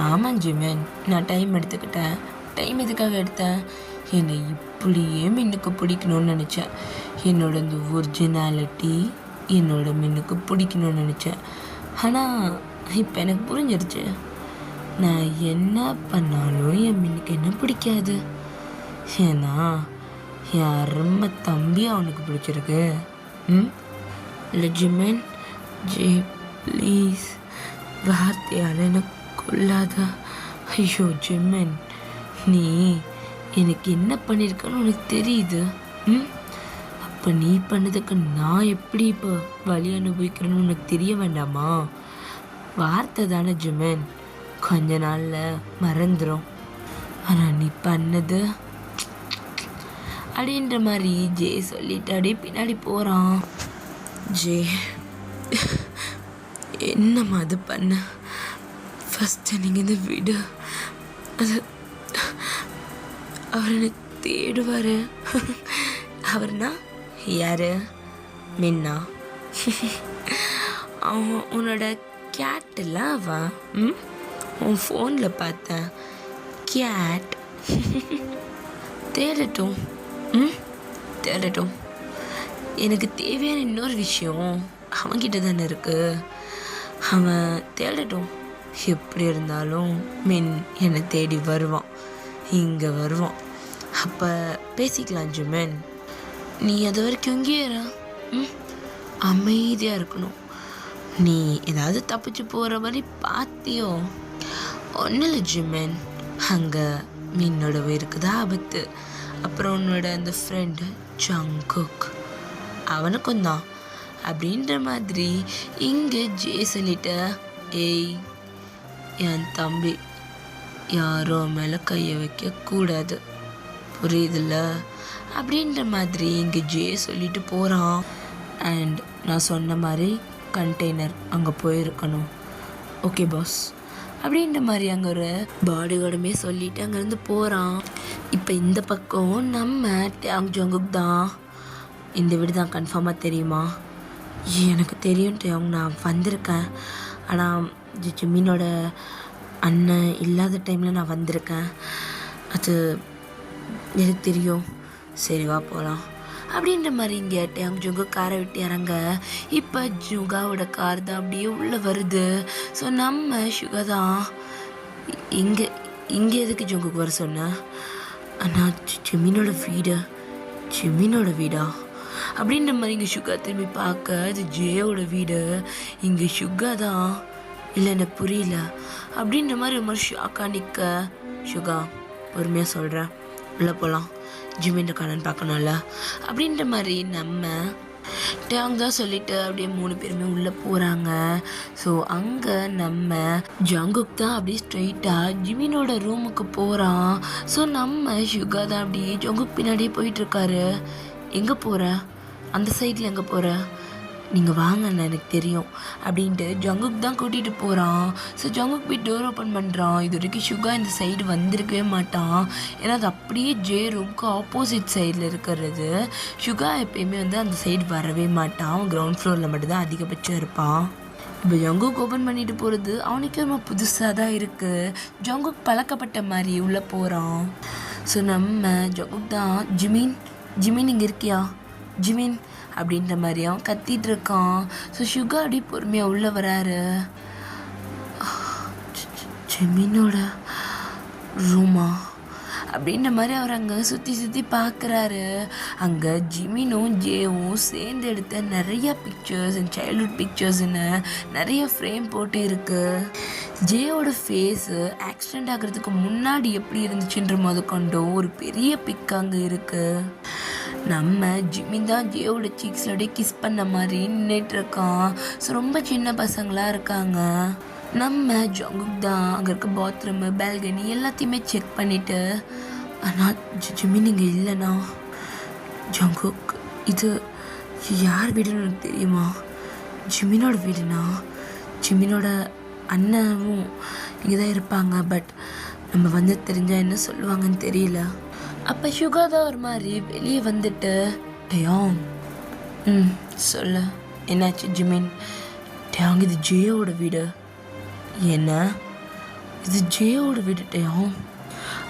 ஆமாம் ஜிமின், நான் டைம் எடுத்துக்கிட்டேன். டைம் எதுக்காக எடுத்தேன்? என்னை இப்படியே மின்னுக்கு பிடிக்கணும்னு நினச்சேன். என்னோட இந்த ஒரிஜினாலிட்டி என்னோட மின்னுக்கு பிடிக்கணும்னு நினச்சேன். ஆனால் இப்போ எனக்கு புரிஞ்சிருச்சு, நான் என்ன பண்ணாலும் என் மின்னுக்கு என்ன பிடிக்காது. ஏன்னா என் அருமை தம்பி அவனுக்கு பிடிச்சிருக்கு. இல்லை ஜிமின், ஜே ப்ளீஸ் வார்த்தையால் எனக்கு கொள்ளாத. ஐயோ ஜிமின், நீ எனக்கு என்ன பண்ணியிருக்கன்னு உனக்கு தெரியுது. அப்போ நீ பண்ணதுக்கு நான் எப்படி இப்போ வலி அனுபவிக்கிறேன்னு உனக்கு தெரிய வேண்டாமா? வார்த்தை தானே ஜிமின், கொஞ்ச நாளில் மறந்துடும். ஆனால் நீ பண்ணது அப்படின்ற மாதிரி ஜே சொல்லிட்டு அப்படியே பின்னாடி போகிறான். ஜே என்னம்மா அது பண்ண, ஃபஸ்ட்டு நீங்கள் இந்த வீடு அது அவர் எனக்கு தேடுவார். அவர்னா யார்? மின்னா. அவன் உன்னோட கேட்டில் அவன் உன் ஃபோனில் பார்த்தேன் கேட். தேடட்டும் தேடட்டும். எனக்கு தேவையான இன்னொரு விஷயம் அவன்கிட்ட தானே இருக்குது. அவன் தேடட்டும். எப்படி இருந்தாலும் மின் என்னை தேடி வருவான், இங்கே வருவான். அப்போ பேசிக்கலாம் ஜிமின். நீ அது வரைக்கும் இங்கேயே அமைதியாக இருக்கணும். நீ ஏதாவது தப்பிச்சு போகிற மாதிரி பார்த்தியோ? ஒன்றும் இல்லை ஜிமின், அங்கே மீனோட உயிருக்கு தான் ஆபத்து. அப்புறம் உன்னோட அந்த ஃப்ரெண்டு ஜங்குக் அவனுக்கும் தான் அப்படின்ற மாதிரி இங்கே ஜே சொல்லிட்ட. ஏய் என் தம்பி, யாரோ மேலே கையை வைக்கக்கூடாது, புரியுதுல்ல? அப்படின்ற மாதிரி இங்கே ஜே சொல்லிட்டு போகிறான். அண்ட் நான் சொன்ன மாதிரி கண்டெய்னர் அங்கே போயிருக்கணும். ஓகே பாஸ் அப்படின்ற மாதிரி அங்கே ஒரு பாடிகார்டுமே சொல்லிட்டு அங்கேருந்து போகிறான். இப்போ இந்த பக்கம் நம்ம டேங் ஜங்குக் தான். இந்த வீடு தான் கன்ஃபார்மாக தெரியுமா? எனக்கு தெரியும் டேங், நான் வந்திருக்கேன். ஆனால் ஜிமினோட அண்ணன் இல்லாத டைமில் நான் வந்திருக்கேன், அது எனக்கு தெரியும். சரி வா போகலாம் அப்படின்ற மாதிரி இங்கே டேங் ஜுங்கா காரை விட்டு இறங்க. இப்போ ஜுகாவோட கார் தான் அப்படியே உள்ளே வருது. ஸோ நம்ம சுகா தான் இங்கே எதுக்கு ஜுங்குக்கு வர சொன்ன? ஆனால் ஜிமினோட வீடா அப்படின்ற மாதிரி இங்கே சுகா திரும்பி பார்க்க அது ஜேயோட வீடு. இங்கே சுகா தான். இல்லை எனக்கு புரியல அப்படின்ற மாதிரி ஒரு மாதிரி ஷாக்கா நிற்க. சுகா பொறுமையாக சொல்கிறேன், உள்ளே போகலாம், ஜிமின் இருக்கானு பார்க்கணும்ல அப்படின்ற மாதிரி நம்ம டேங் தான் சொல்லிட்டு அப்படியே 3 பேருமே உள்ளே போகிறாங்க. ஸோ அங்கே நம்ம ஜங்குக் தான் அப்படியே ஸ்ட்ரெயிட்டாக ஜிமினோட ரூமுக்கு போகிறான். ஸோ நம்ம சுகா தான் அப்படியே ஜங்குக் பின்னாடியே போயிட்டுருக்காரு. எங்கே போகிற? அந்த சைடில் எங்கே போகிற? நீங்கள் வாங்கண்ணா, எனக்கு தெரியும் அப்படின்ட்டு ஜங்குக் தான் கூட்டிகிட்டு போகிறான். ஸோ ஜங்குக் போய் டோர் ஓப்பன் பண்ணுறான். இது வரைக்கும் சுகா இந்த சைடு வந்திருக்கவே மாட்டான். ஏன்னா அது அப்படியே ஜே ரூமுக்கு ஆப்போசிட் சைடில் இருக்கிறது. சுகா எப்பயுமே அந்த சைடு வரவே மாட்டான். அவன் கிரவுண்ட் ஃப்ளோரில் மட்டும்தான் அதிகபட்சம் இருப்பான். இப்போ ஜங்குக் ஓப்பன் பண்ணிட்டு போகிறது அவனுக்கு ரொம்ப புதுசாக தான் இருக்குது. ஜங்குக் பழக்கப்பட்ட மாதிரி உள்ளே போகிறான். ஸோ நம்ம ஜங்குக் தான் ஜிமின் இங்கே இருக்கியா ஜிமின் அப்படின்ற மாதிரி அவன் கத்திட்டு இருக்கான். ஸோ சுகா அப்படி பொறுமையாக உள்ளே வராரு. ஜிமினோட ரூமா அப்படின்ற மாதிரி அவர் அங்கே சுற்றி பார்க்குறாரு. அங்கே ஜிமினும் ஜேவும் சேர்ந்து எடுத்த நிறைய பிக்சர்ஸ் அண்ட் சைல்ட்ஹுட் பிக்சர்ஸ்ன்னு நிறைய ஃப்ரேம் போட்டு இருக்கு. ஜேயோட ஃபேஸு ஆக்சிடெண்ட் ஆகிறதுக்கு முன்னாடி எப்படி இருந்துச்சுன்ற முதற்கொண்டும் ஒரு பெரிய பிக் அங்கே இருக்குது. நம்ம ஜிமின் தான் ஜேயோட சீக்ஸோடய கிஸ் பண்ண மாதிரி நின்றுட்டுருக்கான். ஸோ ரொம்ப சின்ன பசங்களாக இருக்காங்க. நம்ம ஜங்குக் தான் அங்கே இருக்க பாத்ரூமு பால்கனி எல்லாத்தையுமே செக் பண்ணிவிட்டு, ஆனால் ஜிமின் இங்கே இல்லைண்ணா. ஜங்குக், இது யார் வீடுன்னு எனக்கு தெரியுமா? ஜிமினோட வீடுண்ணா. ஜிமினோட அண்ணனும் இங்கே தான் இருப்பாங்க. பட் நம்ம தெரிஞ்சால் என்ன சொல்லுவாங்கன்னு தெரியல. அப்போ சுகா தான் ஒரு மாதிரி வெளியே வந்துட்டு, டேயாங் சொல்லு என்னாச்சு ஜிமின்? டேயாங், இது ஜேயோட வீடு. என்ன? இது ஜேயோட வீடு டேயாங்?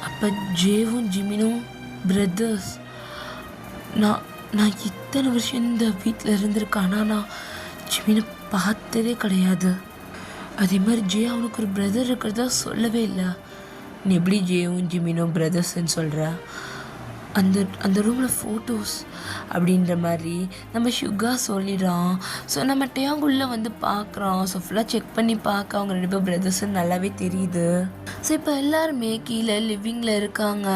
அப்போ ஜேவும் ஜிமினும் பிரதர்ஸ். நான் இத்தனை வருஷம் இந்த வீட்டில் இருந்திருக்கேன், ஆனால் நான் ஜிமினை பார்த்ததே கிடையாது. அதே மாதிரி ஜே அவனுக்கு ஒரு பிரதர் இருக்கிறதா சொல்லவே இல்லை. நீ எப்படி ஜேவும் ஜிமினும் பிரதர்ஸ்ன்னு சொல்கிற? அந்த ரூமில் ஃபோட்டோஸ் அப்படின்ற மாதிரி நம்ம சுகா சொல்லிடுறான். ஸோ நம்ம டேங்குள்ளே பார்க்குறோம். ஸோ ஃபுல்லாக செக் பண்ணி பார்க்க அவங்க 2 பேர் பிரதர்ஸ்ன்னு நல்லாவே தெரியுது. ஸோ இப்போ எல்லாருமே கீழே லிவிங்கில் இருக்காங்க.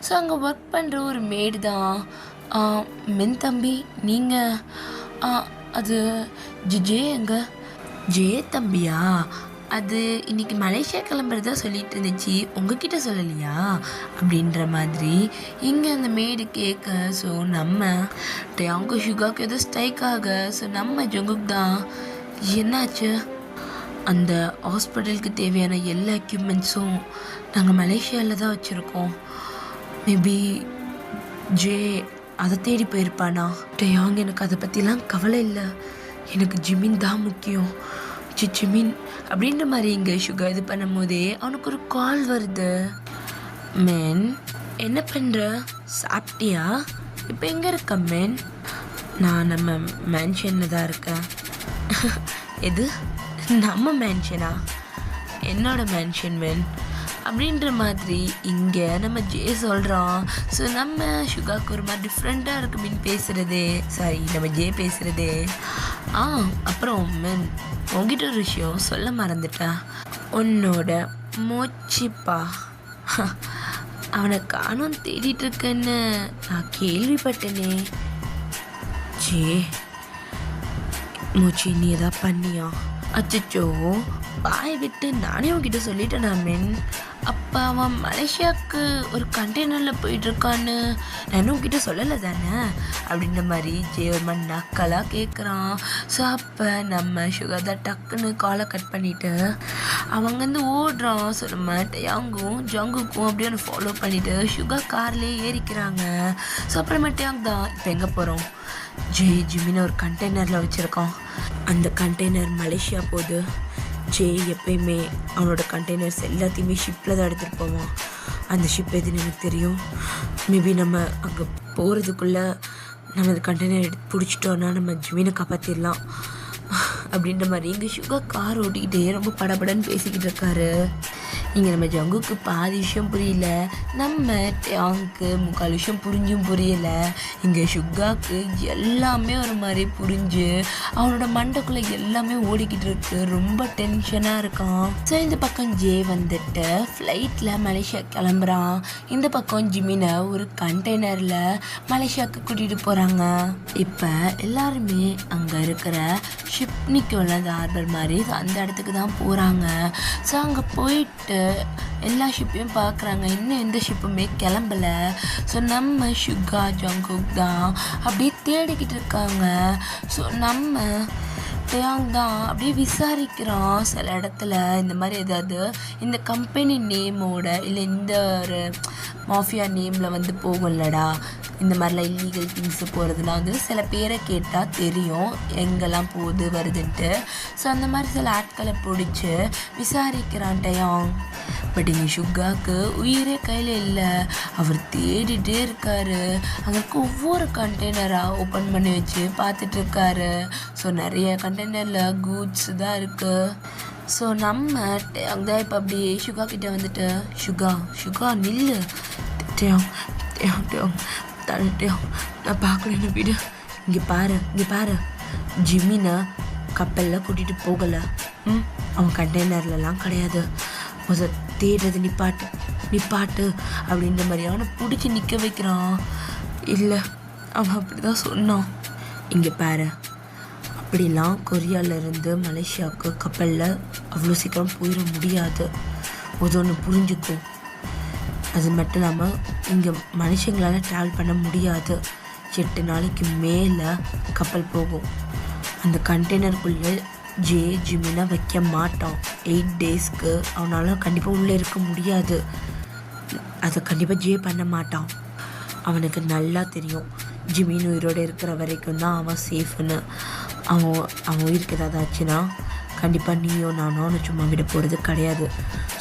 ஸோ அங்கே ஒர்க் பண்ணுற ஒரு மேடு தான். மென் தம்பி நீங்கள் அது ஜே எங்க? ஜே தம்பியா? அது இன்னைக்கு மலேசியா கிளம்புறதா சொல்லிட்டு இருந்துச்சு, உங்ககிட்ட சொல்லலையா அப்படின்ற மாதிரி இங்கே அந்த மேடு கேட்க. ஸோ நம்ம டேயாங்கு ஷுகாக்கு ஏதோ ஸ்ட்ரைக் ஆக. ஸோ நம்ம ஜங்குக் தான் என்னாச்சு, அந்த ஹாஸ்பிட்டலுக்கு தேவையான எல்லா எக்யூப்மெண்ட்ஸும் நாங்கள் மலேசியாவில் தான் வச்சுருக்கோம். மேபி ஜே அதை தேடி போயிருப்பானா? டேயாங் எனக்கு அதை பற்றிலாம் கவலை இல்லை, எனக்கு ஜிமின் தான் முக்கியம். ஜிமின் அப்படின்ற மாதிரி இங்கே ஷுகா இது பண்ணும் போதே அவனுக்கு ஒரு கால் வருது. மேன் என்ன பண்ணுற, சாப்பிட்டியா? இப்போ எங்கே இருக்க மேன்? நான் நம்ம மேன்ஷனில் தான் இருக்கேன். எது நம்ம மேன்ஷனா? என்னோட மேன்ஷன் மேன் அப்படின்ற மாதிரி இங்கே நம்ம ஜே சொல்கிறோம். ஸோ நம்ம ஷுகாக்கு ஒரு மாதிரி டிஃப்ரெண்ட்டாக இருக்கு மீன் பேசுகிறதே, சாரி நம்ம ஜே பேசுகிறதே. அப்புறம் மேன் உங்ககிட்ட ஒரு விஷயம் சொல்ல மறந்துட்டேன். உன்னோட மோச்சிப்பா அவனை காணும் தேடிட்டு இருக்கேன்னு நான் கேள்விப்பட்டேனே. ஜே மூச்சி நீ எதா பண்ணியா? அச்சோ பாய் விட்டு நானே உங்ககிட்ட சொல்லிட்டேனா மேன்? அப்போ அவன் மலேசியாவுக்கு ஒரு கண்டெய்னரில் போயிட்டுருக்கான்னு நானும் உங்ககிட்ட சொல்லலை தானே அப்படின்ற மாதிரி ஜே ஒரு மாதிரி நக்கலாக கேட்குறான். ஸோ அப்போ நம்ம சுகதா டக்குன்னு காலை கட் பண்ணிவிட்டு அவங்கேருந்து ஓடுறான். ஸோ நம்ம டேயாங்கும் ஜங்குக்கும் அப்படியே ஒன்று ஃபாலோ பண்ணிவிட்டு சுகா கார்லேயே ஏறிக்கிறாங்க. ஸோ அப்புறமா டேயாங் தான் இப்போ எங்கே போகிறோம்? ஜிமினை ஒரு கண்டெய்னரில் வச்சுருக்கான். அந்த கண்டெய்னர் மலேசியா போகுது. ஜே எப்பயுமே அவனோட கண்டெய்னர்ஸ் எல்லாத்தையுமே ஷிப்பில் தான் எடுத்துகிட்டு போவான். அந்த ஷிப் எதுன்னு எனக்கு தெரியும். மேபி நம்ம அங்கே போகிறதுக்குள்ளே நம்ம அந்த கண்டெய்னர் எடுத்து பிடிச்சிட்டோன்னா நம்ம ஜிமினை காப்பாற்றிடலாம் அப்படின்ற மாதிரி இங்கே சுகா கார் ஓட்டிக்கிட்டே ரொம்ப படபடன்னு பேசிக்கிட்டு இருக்காரு. இங்கே நம்ம ஜங்குக்கு பாதி விஷயம் புரியல, நம்ம டேயாங்க்கு முக்கால் விஷயம் புரிஞ்சும் புரியலை. இங்கே சுகாக்கு எல்லாமே ஒரு மாதிரி புரிஞ்சு அவனோட மண்டைக்குள்ளே எல்லாமே ஓடிக்கிட்டு இருக்கு, ரொம்ப டென்ஷனாக இருக்கான். ஸோ இந்த பக்கம் ஜே வந்துட்டு ஃப்ளைட்டில் மலேசியா கிளம்புறான். இந்த பக்கம் ஜிமினை ஒரு கண்டெய்னரில் மலேசியாவுக்கு கூட்டிகிட்டு போகிறாங்க. இப்போ எல்லாருமே அங்கே இருக்கிற ஷிப்னிக்கோல அந்த ஹார்பர் மாதிரி அந்த இடத்துக்கு தான் போகிறாங்க. ஸோ அங்கே போயிட்டு எல்லா ஷிப்பையும் பார்க்குறாங்க, இன்னும் எந்த ஷிப்புமே கிளம்பலை. ஸோ நம்ம ஷுகா ஜங்குக் தான் அப்படியே தேடிக்கிட்டு இருக்காங்க. ஸோ நம்ம டேயாங் தான் அப்படியே விசாரிக்கிறான் சில இடத்துல இந்த மாதிரி ஏதாவது இந்த கம்பெனி நேமோட இல்லை இந்த ஒரு மாஃபியா நேமில் வந்து போகும்லடா, இந்த மாதிரிலாம் இல்லீகல் திங்ஸு போகிறதுலாம் வந்து சில பேரை கேட்டால் தெரியும் எங்கெல்லாம் போகுது வருதுன்ட்டு. ஸோ அந்த மாதிரி சில ஆட்களை பிடிச்சி விசாரிக்கிறான் டேயாங். பட் இங்கே ஷுகாக்கு உயிரே கையில் இல்லை, அவர் தேடிட்டே இருக்காரு. அங்கே ஒவ்வொரு கண்டெய்னராக ஓப்பன் பண்ணி வச்சு பார்த்துட்ருக்காரு. ஸோ நிறைய கண்டெய்னரில் கூட்ஸ் தான் இருக்குது. ஸோ நம்ம டேயாங் தான் இப்போ அப்படியே ஷுகா கிட்டே வந்துட்டு, ஷுகா நில்லு, டேயாங் நான் பார்க்கலன்னு விடு, இங்கே பாரு ஜிமினை கப்பலில் கூட்டிகிட்டு போகலை, அவன் கண்டெய்னர்லலாம் கிடையாது, முதல் தேடுறது நிப்பாட்டு அப்படின்ற மாதிரி அவனை பிடிச்சி நிற்க வைக்கிறான். இல்லை அவன் அப்படி தான் சொன்னான். இங்கே பாரு, அப்படிலாம் கொரியாவிலேருந்து மலேசியாவுக்கு கப்பலில் அவ்வளோ சீக்கிரம் போயிட முடியாது, ஒன்று புரிஞ்சுக்கும். அது மட்டும் இல்லாமல் இங்கே மனுஷங்களால் ட்ராவல் பண்ண முடியாது, 8 நாளைக்கு மேலே கப்பல் போகும். அந்த கண்டெய்னருக்குள்ளே ஜிமினை வைக்க மாட்டான். 8 டேஸ்க்கு அவனால் கண்டிப்பாக உள்ளே இருக்க முடியாது, அதை கண்டிப்பாக பண்ண மாட்டான். அவனுக்கு நல்லா தெரியும் ஜிமின் உயிரோடு இருக்கிற வரைக்கும் தான் அவன் சேஃப்னு. அவன் உயிருக்கு ஏதாவது ஆச்சுன்னா கண்டிப்பாக நீயோ நானோ அவனை சும்மா விட போகிறது கிடையாது.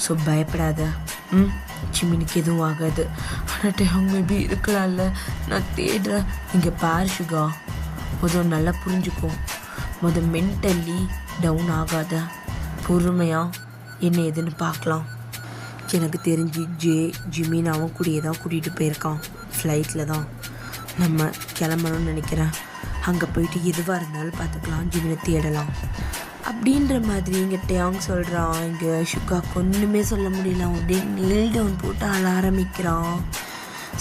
ஸோ பயப்படாத, ஜிமினுக்கு எதுவும் ஆகாது. ஆனால் டேயாங் மேபி இருக்கலாம்ல, நான் தேடுறேன். இங்கே பாரு ஷுகா, நல்லா புரிஞ்சுக்கும், மென்டலி டவுன் ஆகாத, பொறுமையாக என்ன ஏதுன்னு பார்க்கலாம். எனக்கு தெரிஞ்சு ஜிமின் அவன் கூடயே தான் கூட்டிகிட்டு போயிருக்கான், ஃப்ளைட்டில் தான். நம்ம கிளம்பணும்னு நினைக்கிறேன், அங்கே போயிட்டு எதுவாக இருந்தாலும் பார்த்துக்கலாம், ஜிமினை தேடலாம் அப்படின்ற மாதிரி இங்கே டேயாங் சொல்கிறான். இங்கே ஷுகாக்கு ஒன்றுமே சொல்ல முடியல, அவன் அப்படியே நெயில் டவுன் போட்டு அழ ஆரம்பிக்கிறான்.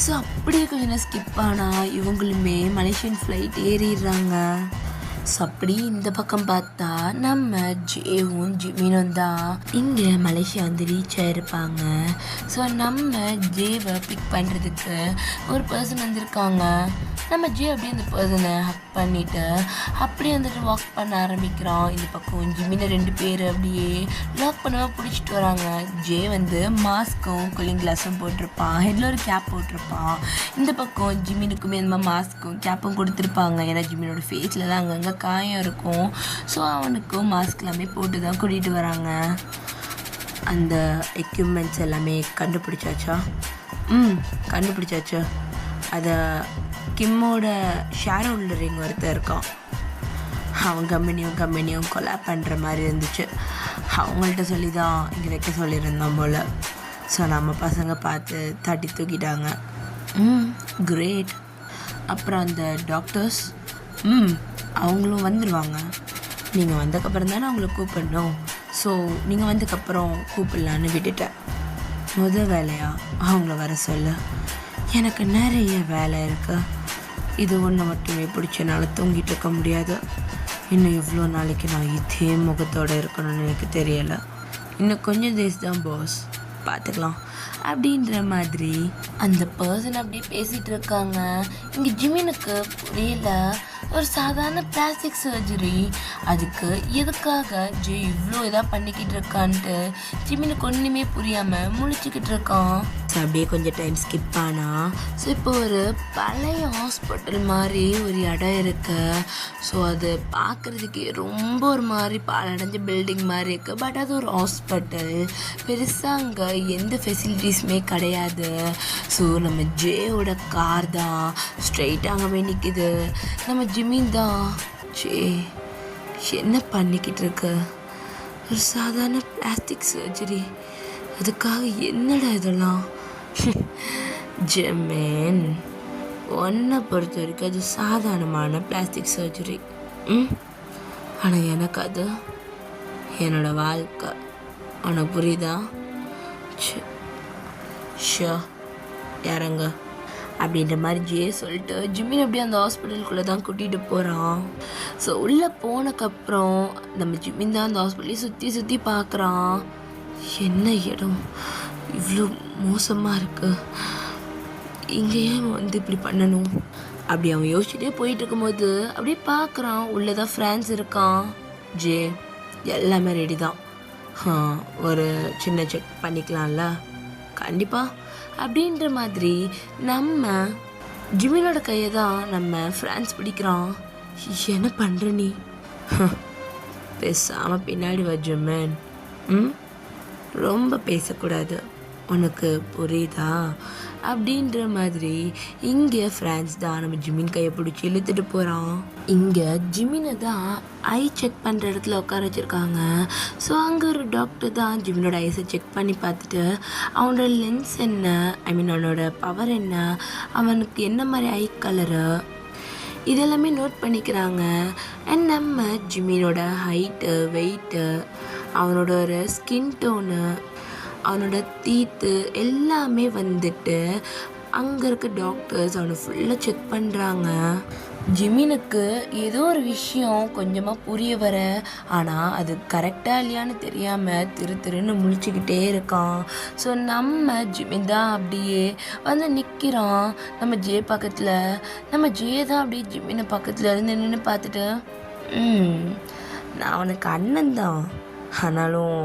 ஸோ அப்படியே கொஞ்சம் ஸ்கிப் ஆனால் இவங்களுமே மலேசியன் ஃப்ளைட் ஏறிடுறாங்க. ஸோ அப்படி இந்த பக்கம் பார்த்தா நம்ம ஜேவும் ஜிமினும் தான் இங்கே மலேசியா வந்து ரீச் ஆகிருப்பாங்க. ஸோ நம்ம ஜேவை பிக் பண்ணுறதுக்கு ஒரு பர்சன் வந்திருக்காங்க. நம்ம ஜே அப்படியே அந்த பர்சனை ஹக் பண்ணிவிட்டு அப்படியே வந்துட்டு வாக் பண்ண ஆரம்பிக்கிறோம். இந்த பக்கம் ஜிமினை 2 பேர் அப்படியே லாக் பண்ணாமல் பிடிச்சிட்டு வராங்க. ஜே வந்து மாஸ்க்கும் கூலிங் கிளாஸும் போட்டிருப்பான், ஹெட்டில் ஒரு கேப் போட்டிருப்பான். இந்த பக்கம் ஜிமினுக்குமே இந்த மாதிரி மாஸ்க்கும் கேப்பும் கொடுத்துருப்பாங்க. ஏன்னா ஜிமினோட ஃபேஸ்லலாம் அங்கங்கே காயம் இருக்கும். ஸோ அவனுக்கும் மாஸ்க் எல்லாமே போட்டு தான் கூட்டிகிட்டு வராங்க. அந்த எக்யூப்மெண்ட்ஸ் எல்லாமே கண்டுபிடிச்சாச்சா? கண்டுபிடிச்சாச்சா. அதை கிம்மோட ஷேர் ஹோல்டரிங் ஒருத்தர் இருக்கான். அவன் கம்பெனியும் கொலாப் பண்ணுற மாதிரி இருந்துச்சு. அவங்கள்ட்ட சொல்லி தான் இங்கே வைக்க சொல்லியிருந்தோம் போல். ஸோ நம்ம பசங்க பார்த்து தட்டி தூக்கிட்டாங்க. கிரேட். அப்புறம் அந்த டாக்டர்ஸ் அவங்களும் வந்துடுவாங்க. நீங்கள் வந்ததுக்கப்புறம் தானே அவங்கள கூப்பிடணும். ஸோ நீங்கள் வந்ததுக்கப்புறம் கூப்பிடலான்னு விட்டுட்டேன். முதல் வேலையாக அவங்கள வர சொல்ல. எனக்கு நிறைய வேலை இருக்குது. இது ஒன்று மட்டுமே பிடிச்சனால தூங்கிட்டு இருக்க முடியாது. இன்னும் எவ்வளோ நாளைக்கு நான் இதே முகத்தோடு இருக்கணும்னு எனக்கு தெரியலை. இன்னும் கொஞ்சம் டேஸ் தான் பாஸ், பார்த்துக்கலாம் அப்படின்ற மாதிரி அந்த பர்சன் அப்படியே பேசிகிட்டு இருக்காங்க. இங்கே ஜிமினுக்கு புரியல. ஒரு சாதாரண பிளாஸ்டிக் சர்ஜரி, அதுக்கு எதுக்காக ஜே இவ்வளோ இதாக பண்ணிக்கிட்டு இருக்கான்ட்டு ஜிமினுக்கு ஒன்றுமே புரியாமல் முழிச்சிக்கிட்டு இருக்கான். ஸோ அப்படியே கொஞ்சம் டைம் ஸ்கிப் ஆனால் ஸோ இப்போ ஒரு பழைய ஹாஸ்பிட்டல் மாதிரி ஒரு இடம் இருக்குது. ஸோ அது பார்க்குறதுக்கே ரொம்ப ஒரு மாதிரி பாலடைஞ்ச பில்டிங் மாதிரி இருக்குது. பட் அது ஒரு ஹாஸ்பிட்டல். பெருசாக அங்கே எந்த ஃபெசிலிட்டிஸுமே கிடையாது. ஸோ நம்ம ஜேயோட கார் தான் ஸ்ட்ரெயிட்டாக அங்கே போய் நிற்கிது. நம்ம ஜிமின் தான். ஜே என்ன பண்ணிக்கிட்டு இருக்க? ஒரு சாதாரண பிளாஸ்டிக் சர்ஜரி, அதுக்காக என்னடா இதெல்லாம்? ஜிமின், ஒன்றை பொறுத்த வரைக்கும் அது சாதாரணமான பிளாஸ்டிக் சர்ஜரி. ஆனால் எனக்கு அது என்னோட வாழ்க்கை. உனக்கு புரியுதா? ஷோ இறங்க அப்படின்ற மாதிரி ஜே சொல்லிட்டு ஜிமின் அப்படியே அந்த ஹாஸ்பிட்டலுக்குள்ளே தான் கூட்டிகிட்டு போகிறான். ஸோ உள்ளே போனக்கப்புறம் நம்ம ஜிமின் தான் அந்த ஹாஸ்பிட்டலையும் சுற்றி பார்க்குறான். என்ன இடம் இவ்வளோ மோசமாக இருக்குது, இங்கே ஏன் வந்து இப்படி பண்ணணும் அப்படி அவன் யோசிச்சுட்டே போயிட்டு இருக்கும்போது அப்படியே பார்க்குறான். உள்ளே தான் ஃப்ரான்ஸ் இருக்கான். ஜே எல்லாமே ரெடி தான், ஒரு சின்ன செக் பண்ணிக்கலாம்ல? கண்டிப்பாக அப்படின்ற மாதிரி நம்ம ஜிமினோட கையை தான் நம்ம ஃப்ரான்ஸ் பிடிக்கிறான். என்ன பண்ணுற நீ? பேசாமல் பின்னாடி வா ஜிமின். ரொம்ப பேசக்கூடாது, உனக்கு புரியுதா? அப்படின்ற மாதிரி இங்கே ஃப்ரான்ஸ் தான் நம்ம ஜிமின் கையை பிடிச்சி இழுத்துட்டு போகிறான். இங்கே ஜிமினை தான் ஐ செக் பண்ணுற இடத்துல உட்கார வச்சுருக்காங்க. ஸோ அங்கே ஒரு டாக்டர் தான் ஜிமினோட ஐஸை செக் பண்ணி பார்த்துட்டு அவனோட லென்ஸ் என்ன, அவனோட பவர் என்ன, அவனுக்கு என்ன மாதிரி ஐ கலரு, இதெல்லாமே நோட் பண்ணிக்கிறாங்க. அண்ட் நம்ம ஜிமினோட ஹைட்டு, வெயிட்டு, அவனோட ஒரு ஸ்கின் டோனு, அவனோட தீத்து எல்லாமே வந்துட்டு அங்கே இருக்க டாக்டர்ஸ் அவனை ஃபுல்லாக செக் பண்ணுறாங்க. ஜிமினுக்கு ஏதோ ஒரு விஷயம் கொஞ்சமாக புரிய வர, ஆனால் அது கரெக்டாக இல்லையான்னு தெரியாமல் திருன்னு முழிச்சுக்கிட்டே இருக்கான். ஸோ நம்ம ஜிமின் தான் அப்படியே வந்து நிற்கிறான் நம்ம ஜே பக்கத்தில். நம்ம ஜே தான் அப்படியே ஜிமினை பக்கத்தில் இருந்து நின்று பார்த்துட்டு, நான் அவனுக்கு அண்ணன் தான், ஆனாலும்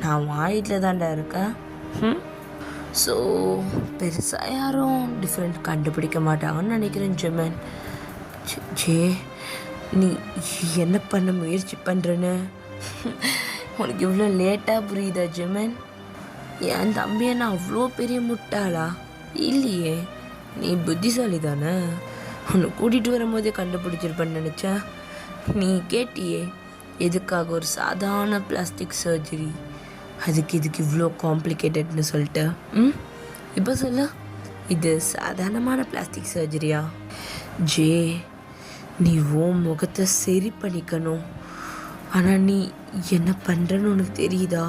நான் வீட்டில் தான்டா இருக்கேன். ஸோ பெருசாக யாரும் டிஃப்ரெண்ட் கண்டுபிடிக்க மாட்டாங்கன்னு நினைக்கிறேன் ஜிமின். ஜே நீ என்ன பண்ண முயற்சி பண்ணுறேன்னு உனக்கு இவ்வளோ லேட்டாக புரியுதா ஜிமின்? என் தம்பியை நான் அவ்வளோ பெரிய முட்டாளா? இல்லையே, நீ புத்திசாலி தானே. உன்னை கூட்டிகிட்டு வரும்போதே கண்டுபிடிச்சிருப்பேன்னு நினச்சா. நீ கேட்டியே எதுக்காக ஒரு சாதாரண பிளாஸ்டிக் சர்ஜரி, இதுக்கு இவ்வளோ காம்ப்ளிகேட்டட்னு சொல்லிட்டு. இப்போ சொல்ல, இது சாதாரணமான பிளாஸ்டிக் சர்ஜரியா? ஜே நீ உன் முகத்தை சரி பண்ணிக்கணும். ஆனால் நீ என்ன பண்ணுறன்னு உனக்கு தெரியுதா?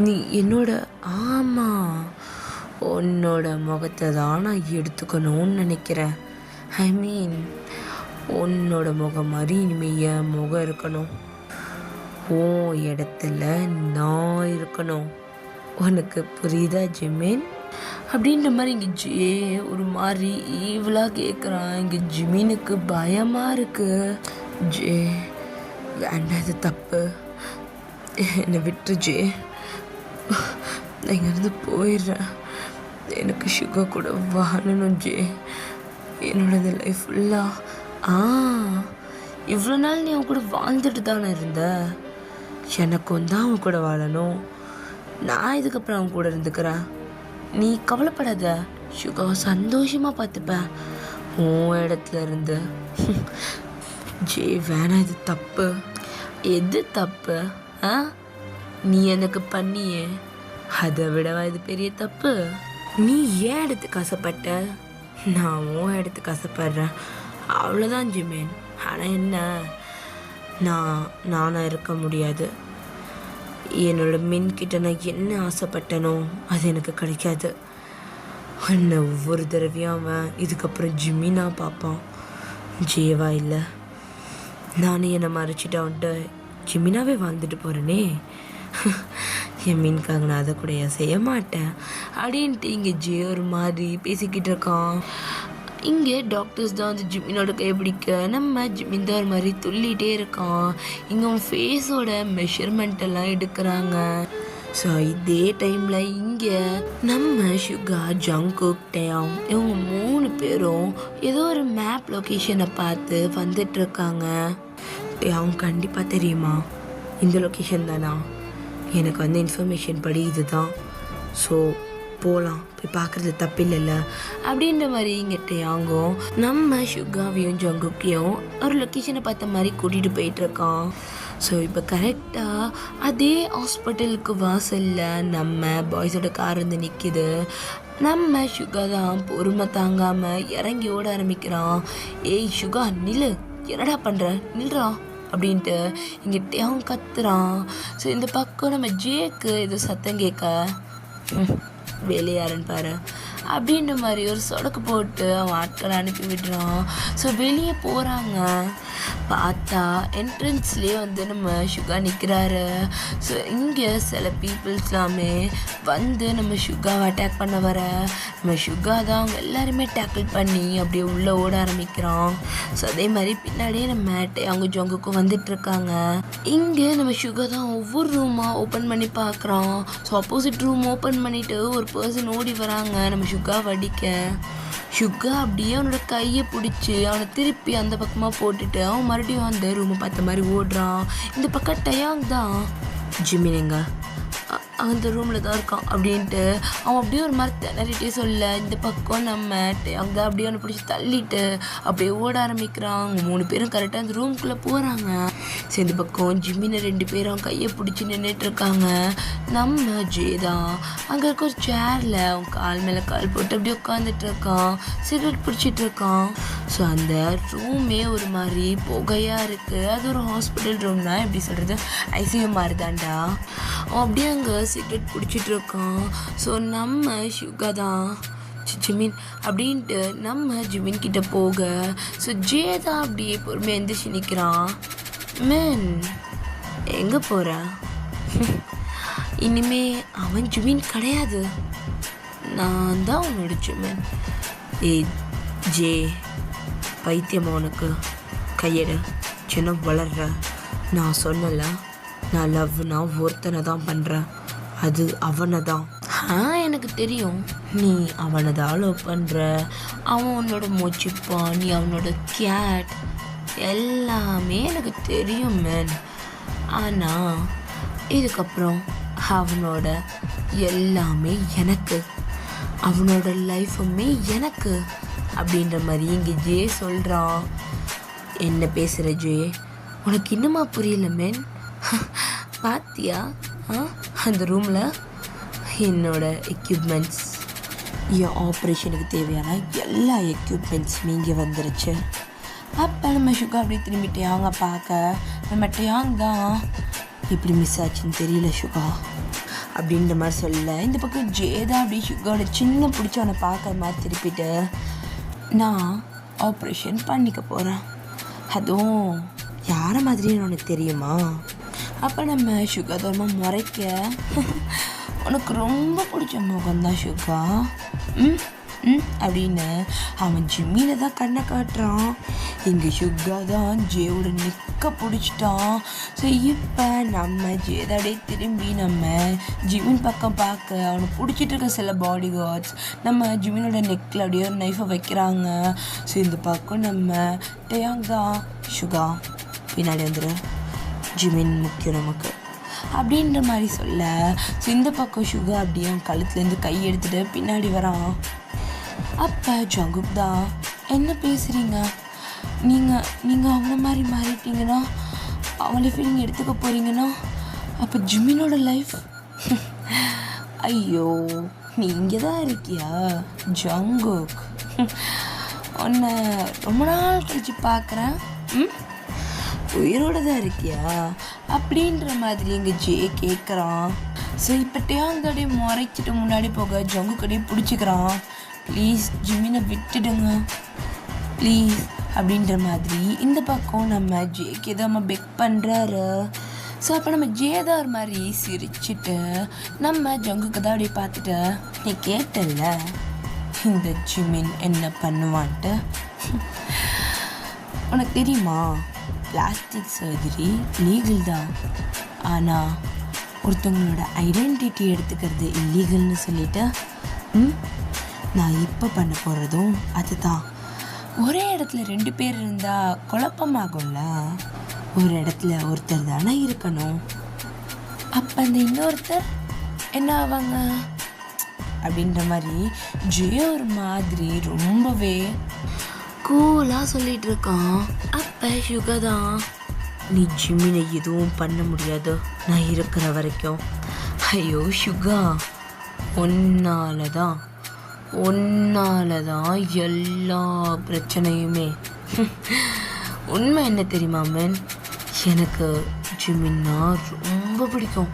நீ ஆமாம், உன்னோட முகத்தை தான் நான் எடுத்துக்கணும்னு நினைக்கிறேன். ஐ மீன் உன்னோட முகம் மாதிரி இனிமேல் என் முகம் இருக்கணும், உன் இடத்துல நான் இருக்கணும். உனக்கு புரியுதா ஜிமின்? அப்படின்ற மாதிரி இங்கே ஜே ஒரு மாதிரி ஈவலாக கேட்குறான். இங்கே ஜிமினுக்கு பயமாக இருக்கு. ஜே வேண்டாம், இது தப்பு, என்னை விட்டு ஜே, நான் இங்கேருந்து போயிடுறேன். எனக்கு சுகர் கூட வாழணும் ஜே, என்னோட லைஃப் ஃபுல்லாக. இவ்வளோ நாள் நீ அவன் கூட வாழ்ந்துட்டு தானே இருந்த, எனக்கும் தான் அவன் கூட வாழணும். நான் இதுக்கப்புறம் அவன் கூட இருந்துக்கிறேன், நீ கவலைப்படாத. சுகர் சந்தோஷமாக பார்த்துப்பேன் உன் இடத்துல இருந்து. ஜே வேணாம், இது தப்பு. எது தப்பு? நீ எனக்கு பண்ணியே, அதை விடவா இது பெரிய தப்பு? நீ ஏன் இடத்துக்கு ஆசைப்பட்ட, நான் உன் இடத்துக்கு ஆசைப்படுறேன், அவ்வளோதான் ஜிமேன். ஆனால் என்ன, நானாக இருக்க முடியாது. என்னோட மின்கிட்ட நான் என்ன ஆசைப்பட்டனோ அது எனக்கு கிடைக்காது. என்ன ஒவ்வொரு தடவையும் அவன் இதுக்கப்புறம் ஜிமினா பார்ப்பான், ஜேவா இல்லை. நானும் என்னை மறைச்சிட்டு அவன்கிட்ட ஜிமினாவே வாழ்ந்துட்டு போகிறேனே, என் மீனுக்காக நான் அதை கூட செய்ய மாட்டேன் அப்படின்ட்டு இங்கே ஜே ஒரு மாதிரி பேசிக்கிட்டு இருக்கான். இங்கே டாக்டர்ஸ் தான் வந்து ஜிமினோட கையை பிடிக்க, நம்ம ஜிமின் தான் ஒரு மாதிரி துள்ளிகிட்டே இருக்கான். இங்கே அவன் ஃபேஸோட மெஷர்மெண்ட் எல்லாம் எடுக்கிறாங்க. ஸோ இதே டைமில் இங்கே நம்ம சுகா, ஜங்குக், டேயாங் இவங்க 3 பேரும் ஏதோ ஒரு மேப் லொக்கேஷனை பார்த்து வந்துட்டுருக்காங்க. டேயாங் கண்டிப்பாக தெரியுமா இந்த லொக்கேஷன் தானா, எனக்கு வந்து இன்ஃபர்மேஷன் படி இது தான், ஸோ போகலாம், போய் பார்க்குறது தப்பில்லைல்ல அப்படின்ற மாதிரி இங்கே டேயாங்கும் நம்ம சுகாவையும் ஜங்குக்கையும் ஒரு லொக்கேஷனை பார்த்த மாதிரி கூட்டிகிட்டு போயிட்டுருக்கான். ஸோ இப்போ கரெக்டாக அதே ஹாஸ்பிட்டலுக்கு வாசலில் நம்ம பாய்ஸோட கார் வந்து நிற்கிது. நம்ம சுகா தான் பொறுமை தாங்காமல் இறங்கி ஓட ஆரம்பிக்கிறான். ஏய் சுகா நில்லு, என்னடா பண்ணுற, நில்றா அப்படின்ட்டு இங்கே டேயாங் கத்துறான். ஸோ இந்த பக்கம் நம்ம ஜேக்கு ஏதோ சத்தம் கேட்க, வெளியாருன்னு பாரு அப்படின்ற மாதிரி ஒரு சொடக்கு போட்டு அவன் ஆட்களை அனுப்பி விடுறான். ஸோ வெளியே போகிறாங்க. பார்த்தா என்ட்ரன்ஸ்லேயே வந்து நம்ம சுகா நிற்கிறாரு. ஸோ இங்கே சில பீப்புள்ஸ்லாமே வந்து நம்ம சுகாவை அட்டாக் பண்ண வர, நம்ம சுகா தான் அவங்க எல்லாருமே டேக்கிள் பண்ணி அப்படியே உள்ளே ஓட ஆரம்பிக்கிறான். ஸோ அதே மாதிரி பின்னாடியே நம்ம அவங்க ஜங்குக்கும் வந்துட்டுருக்காங்க. இங்கே நம்ம சுகா தான் ஒவ்வொரு ரூமாக ஓப்பன் பண்ணி பார்க்குறான். ஸோ ஆப்போசிட் ரூம் ஓப்பன் பண்ணிவிட்டு ஒரு பர்சன் ஓடி வராங்க நம்ம சுகா வடிக்க. சுகா அப்படியே அவனோட கையை பிடிச்சி அவனை திருப்பி அந்த பக்கமாக போட்டுட்டு அவன் மறுபடியும் அந்த ரூமை பார்த்த மாதிரி ஓடுறான். இந்த பக்கம் டேயாங் தான், ஜிமினுங்க அந்த ரூமில் தான் இருக்கான் அப்படின்ட்டு அவன் அப்படியே ஒரு மாதிரி திணறிட்டே சொல்ல, இந்த பக்கம் நம்ம டேயாங் தான் அப்படியே அவனை பிடிச்சி தள்ளிட்டு அப்படியே ஓட ஆரம்பிக்கிறான். அவங்க 3 பேரும் கரெக்டாக அந்த ரூம்குள்ளே போகிறாங்க. சரி இந்த பக்கம் ஜிமினை 2 பேரும் அவன் கையை பிடிச்சி நின்றுட்டுருக்காங்க. நம்ம ஜே தான் அங்கே இருக்க ஒரு சேரில் அவன் கால் மேலே கால் போட்டு அப்படியே உட்காந்துட்டு இருக்கான், சிகரெட் பிடிச்சிட்டு இருக்கான். ஸோ அந்த ரூமே ஒரு மாதிரி புகையாக இருக்குது. அது ஒரு ஹாஸ்பிட்டல் ரூம் தான், எப்படி சொல்கிறது, ஐசியூ மாதிரி தான்டா. அவன் அப்படியே அங்கே சிகரெட் பிடிச்சிட்டு இருக்கான். ஸோ நம்ம சுகா தான் ஜிமின் அப்படின்ட்டு நம்ம ஜிமின் கிட்ட போக, ஸோ ஜே தான் அப்படியே பொறுமையாக எந்திரிச்சு நிற்கிறான். மேன் எங்கே போகிற, இனிமே அவன் ஜிமின் கிடையாது, நான் தான் அவனோட ஜிமின். ஏய் ஜே பைத்தியமா, உனக்கு கையெடு, சின்ன வளர்ற. நான் சொன்னல, நான் லவ்னா ஒருத்தனை தான் பண்ணுறேன், அது அவனை தான். எனக்கு தெரியும் நீ அவனை தான் லவ் பண்ணுற, அவன் உன்னோட மூச்சுப்பான், நீ அவனோட கேட், எல்லாமே எனக்கு தெரியும் மேன். ஆனால் இதுக்கப்புறம் அவனோட எல்லாமே எனக்கு, அவனோட லைஃபுமே எனக்கு அப்படின்ற மாதிரி இங்கே ஜே சொல்கிறான். என்ன பேசுகிற ஜே, உனக்கு இன்னுமா புரியல மேன்? பாத்தியா அந்த ரூமில் என்னோட எக்யூப்மெண்ட்ஸ், என் ஆப்ரேஷனுக்கு தேவையான எல்லா எக்யூப்மெண்ட்ஸுமே இங்கே வந்துருச்சு. அப்போ நம்ம சுகா அப்படி திரும்பி டேயாங்க பார்க்க, நம்ம டேயாங் தான் எப்படி மிஸ் ஆச்சுன்னு தெரியல சுகா அப்படின்ற மாதிரி சொல்ல, இந்த பக்கம் ஜே தான் அப்படி சுகாவோட சின்ன பிடிச்சவனை பார்க்குற மாதிரி திருப்பிட்டு, நான் ஆப்ரேஷன் பண்ணிக்க போகிறேன், அதுவும் யாரை மாதிரின்னு உனக்கு தெரியுமா? அப்போ நம்ம சுகாதாரமா முறைக்க உனக்கு ரொம்ப பிடிச்ச முகம்தான் சுகா. ம் ம் அப்படின்னு அவன் ஜிம்மியில தான் கண்ணை காட்டுறான். இங்கே சுகா தான் ஜேவோட நிற்க பிடிச்சிட்டான். ஸோ இப்போ நம்ம ஜேதாடே திரும்பி நம்ம ஜிமின் பக்கம் பார்க்க அவனை பிடிச்சிட்டு இருக்க சில பாடி கார்ட்ஸ் நம்ம ஜிமினோட நெக்கில் அப்படியே ஒரு நைஃபை வைக்கிறாங்க. ஸோ இந்த பக்கம் நம்ம டேயாங் தான் சுகா பின்னாடி வந்துடு, ஜிமின் முக்கியம் நமக்கு அப்படின்ற மாதிரி சொல்ல. ஸோ இந்த பக்கம் சுகா அப்படியே அவன் கழுத்துலேருந்து கை எடுத்துகிட்டு பின்னாடி வரான். அப்போ ஜங்குக் தான், என்ன பேசுகிறீங்க? நீங்கள் அவனை மாதிரி மாறிட்டீங்கன்னா, அவளை ஃபீலிங் எடுத்துக்க போகிறீங்கன்னா அப்போ ஜிமினோட லைஃப் ஐயோ நீ இங்கே தான் இருக்கியா ஜங்குக்? உன்னை ரொம்ப நாள் கழிச்சு பார்க்குறேன். உயிரோட தான் இருக்கியா அப்படின்ற மாதிரி எங்கள் ஜே கேட்குறான். ஸோ இப்போ டேயாங்கோடைய முறைச்சிட்டு முன்னாடி போக ஜங்குக்கடையே பிடிச்சிக்கிறான். ப்ளீஸ் ஜிமினை விட்டுடுங்க ப்ளீஸ் அப்படின்ற மாதிரி இந்த பக்கம் நம்ம ஜேக்கு தான் நம்ம பெக் பண்ணுறாரு. ஸோ அப்போ நம்ம ஜேதார் மாதிரி சிரிச்சுட்டு நம்ம ஜங்குக்கு தான் அப்படியே பார்த்துட்டு, நீ கேட்டல இந்த ஜிமின் என்ன பண்ணுவான்ட்டு, உனக்கு தெரியுமா பிளாஸ்டிக் சர்ஜரி லீகல் தான், ஆனால் ஒருத்தவங்களோட ஐடென்டிட்டி எடுத்துக்கிறது இல்லீகல்னு சொல்லிட்டு நான் இப்போ பண்ண போகிறதும் அதுதான். ஒரே இடத்துல 2 பேர் இருந்தால் குழப்பமாகும்ல, ஒரு இடத்துல ஒருத்தர் தானே இருக்கணும். அப்போ அந்த இன்னொருத்தர் என்ன ஆவாங்க அப்படின்ற மாதிரி ஜே ஒரு மாதிரி ரொம்பவே கூலாக சொல்லிட்டு இருக்கான். அப்போ சுகா தான், நீ ஜிம்மினை எதுவும் பண்ண முடியாது நான் இருக்கிற வரைக்கும். ஐயோ சுகா, ஒன்னால தான் எல்லா பிரச்சனையுமே. உண்மை என்ன தெரியுமா மேன், எனக்கு ஜிமின்னா ரொம்ப பிடிக்கும்,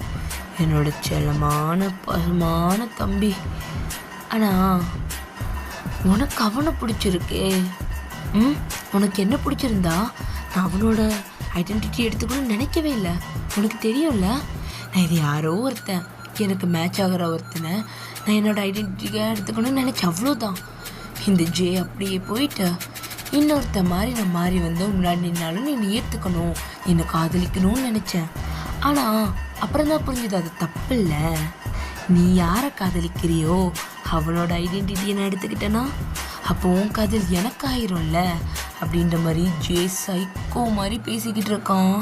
என்னோட செல்லமான பசுமான தம்பி. ஆனால் உனக்கு அவனை பிடிச்சிருக்கே. உனக்கு என்ன பிடிச்சிருந்தா நான் அவனோட ஐடென்டிட்டி எடுத்துக்கணும்னு நினைக்கவே இல்லை. உனக்கு தெரியும்ல, நான் இது யாரோ ஒருத்தன் எனக்கு மேட்ச் ஆகிற ஒருத்தனை நான் என்னோடய ஐடென்டிட்டியாக எடுத்துக்கணும்னு நினச்சேன், அவ்வளோதான். இந்த ஜே அப்படியே போயிட்டு இன்னொருத்த மாதிரி நான் மாறி வந்து முன்னாடி நின்னாலும் நீ ஏற்றுக்கணும், என்னை காதலிக்கணும்னு நினச்சேன். ஆனால் அப்புறம் தான் புரிஞ்சுது அது தப்பு இல்லை. நீ யாரை காதலிக்கிறியோ அவனோட ஐடென்டிட்டியை நான் எடுத்துக்கிட்டேன்னா அப்போ உன் காதல் எனக்கு ஆயிரும்ல அப்படின்ற மாதிரி ஜே சைக்கோ மாதிரி பேசிக்கிட்டு இருக்கான்.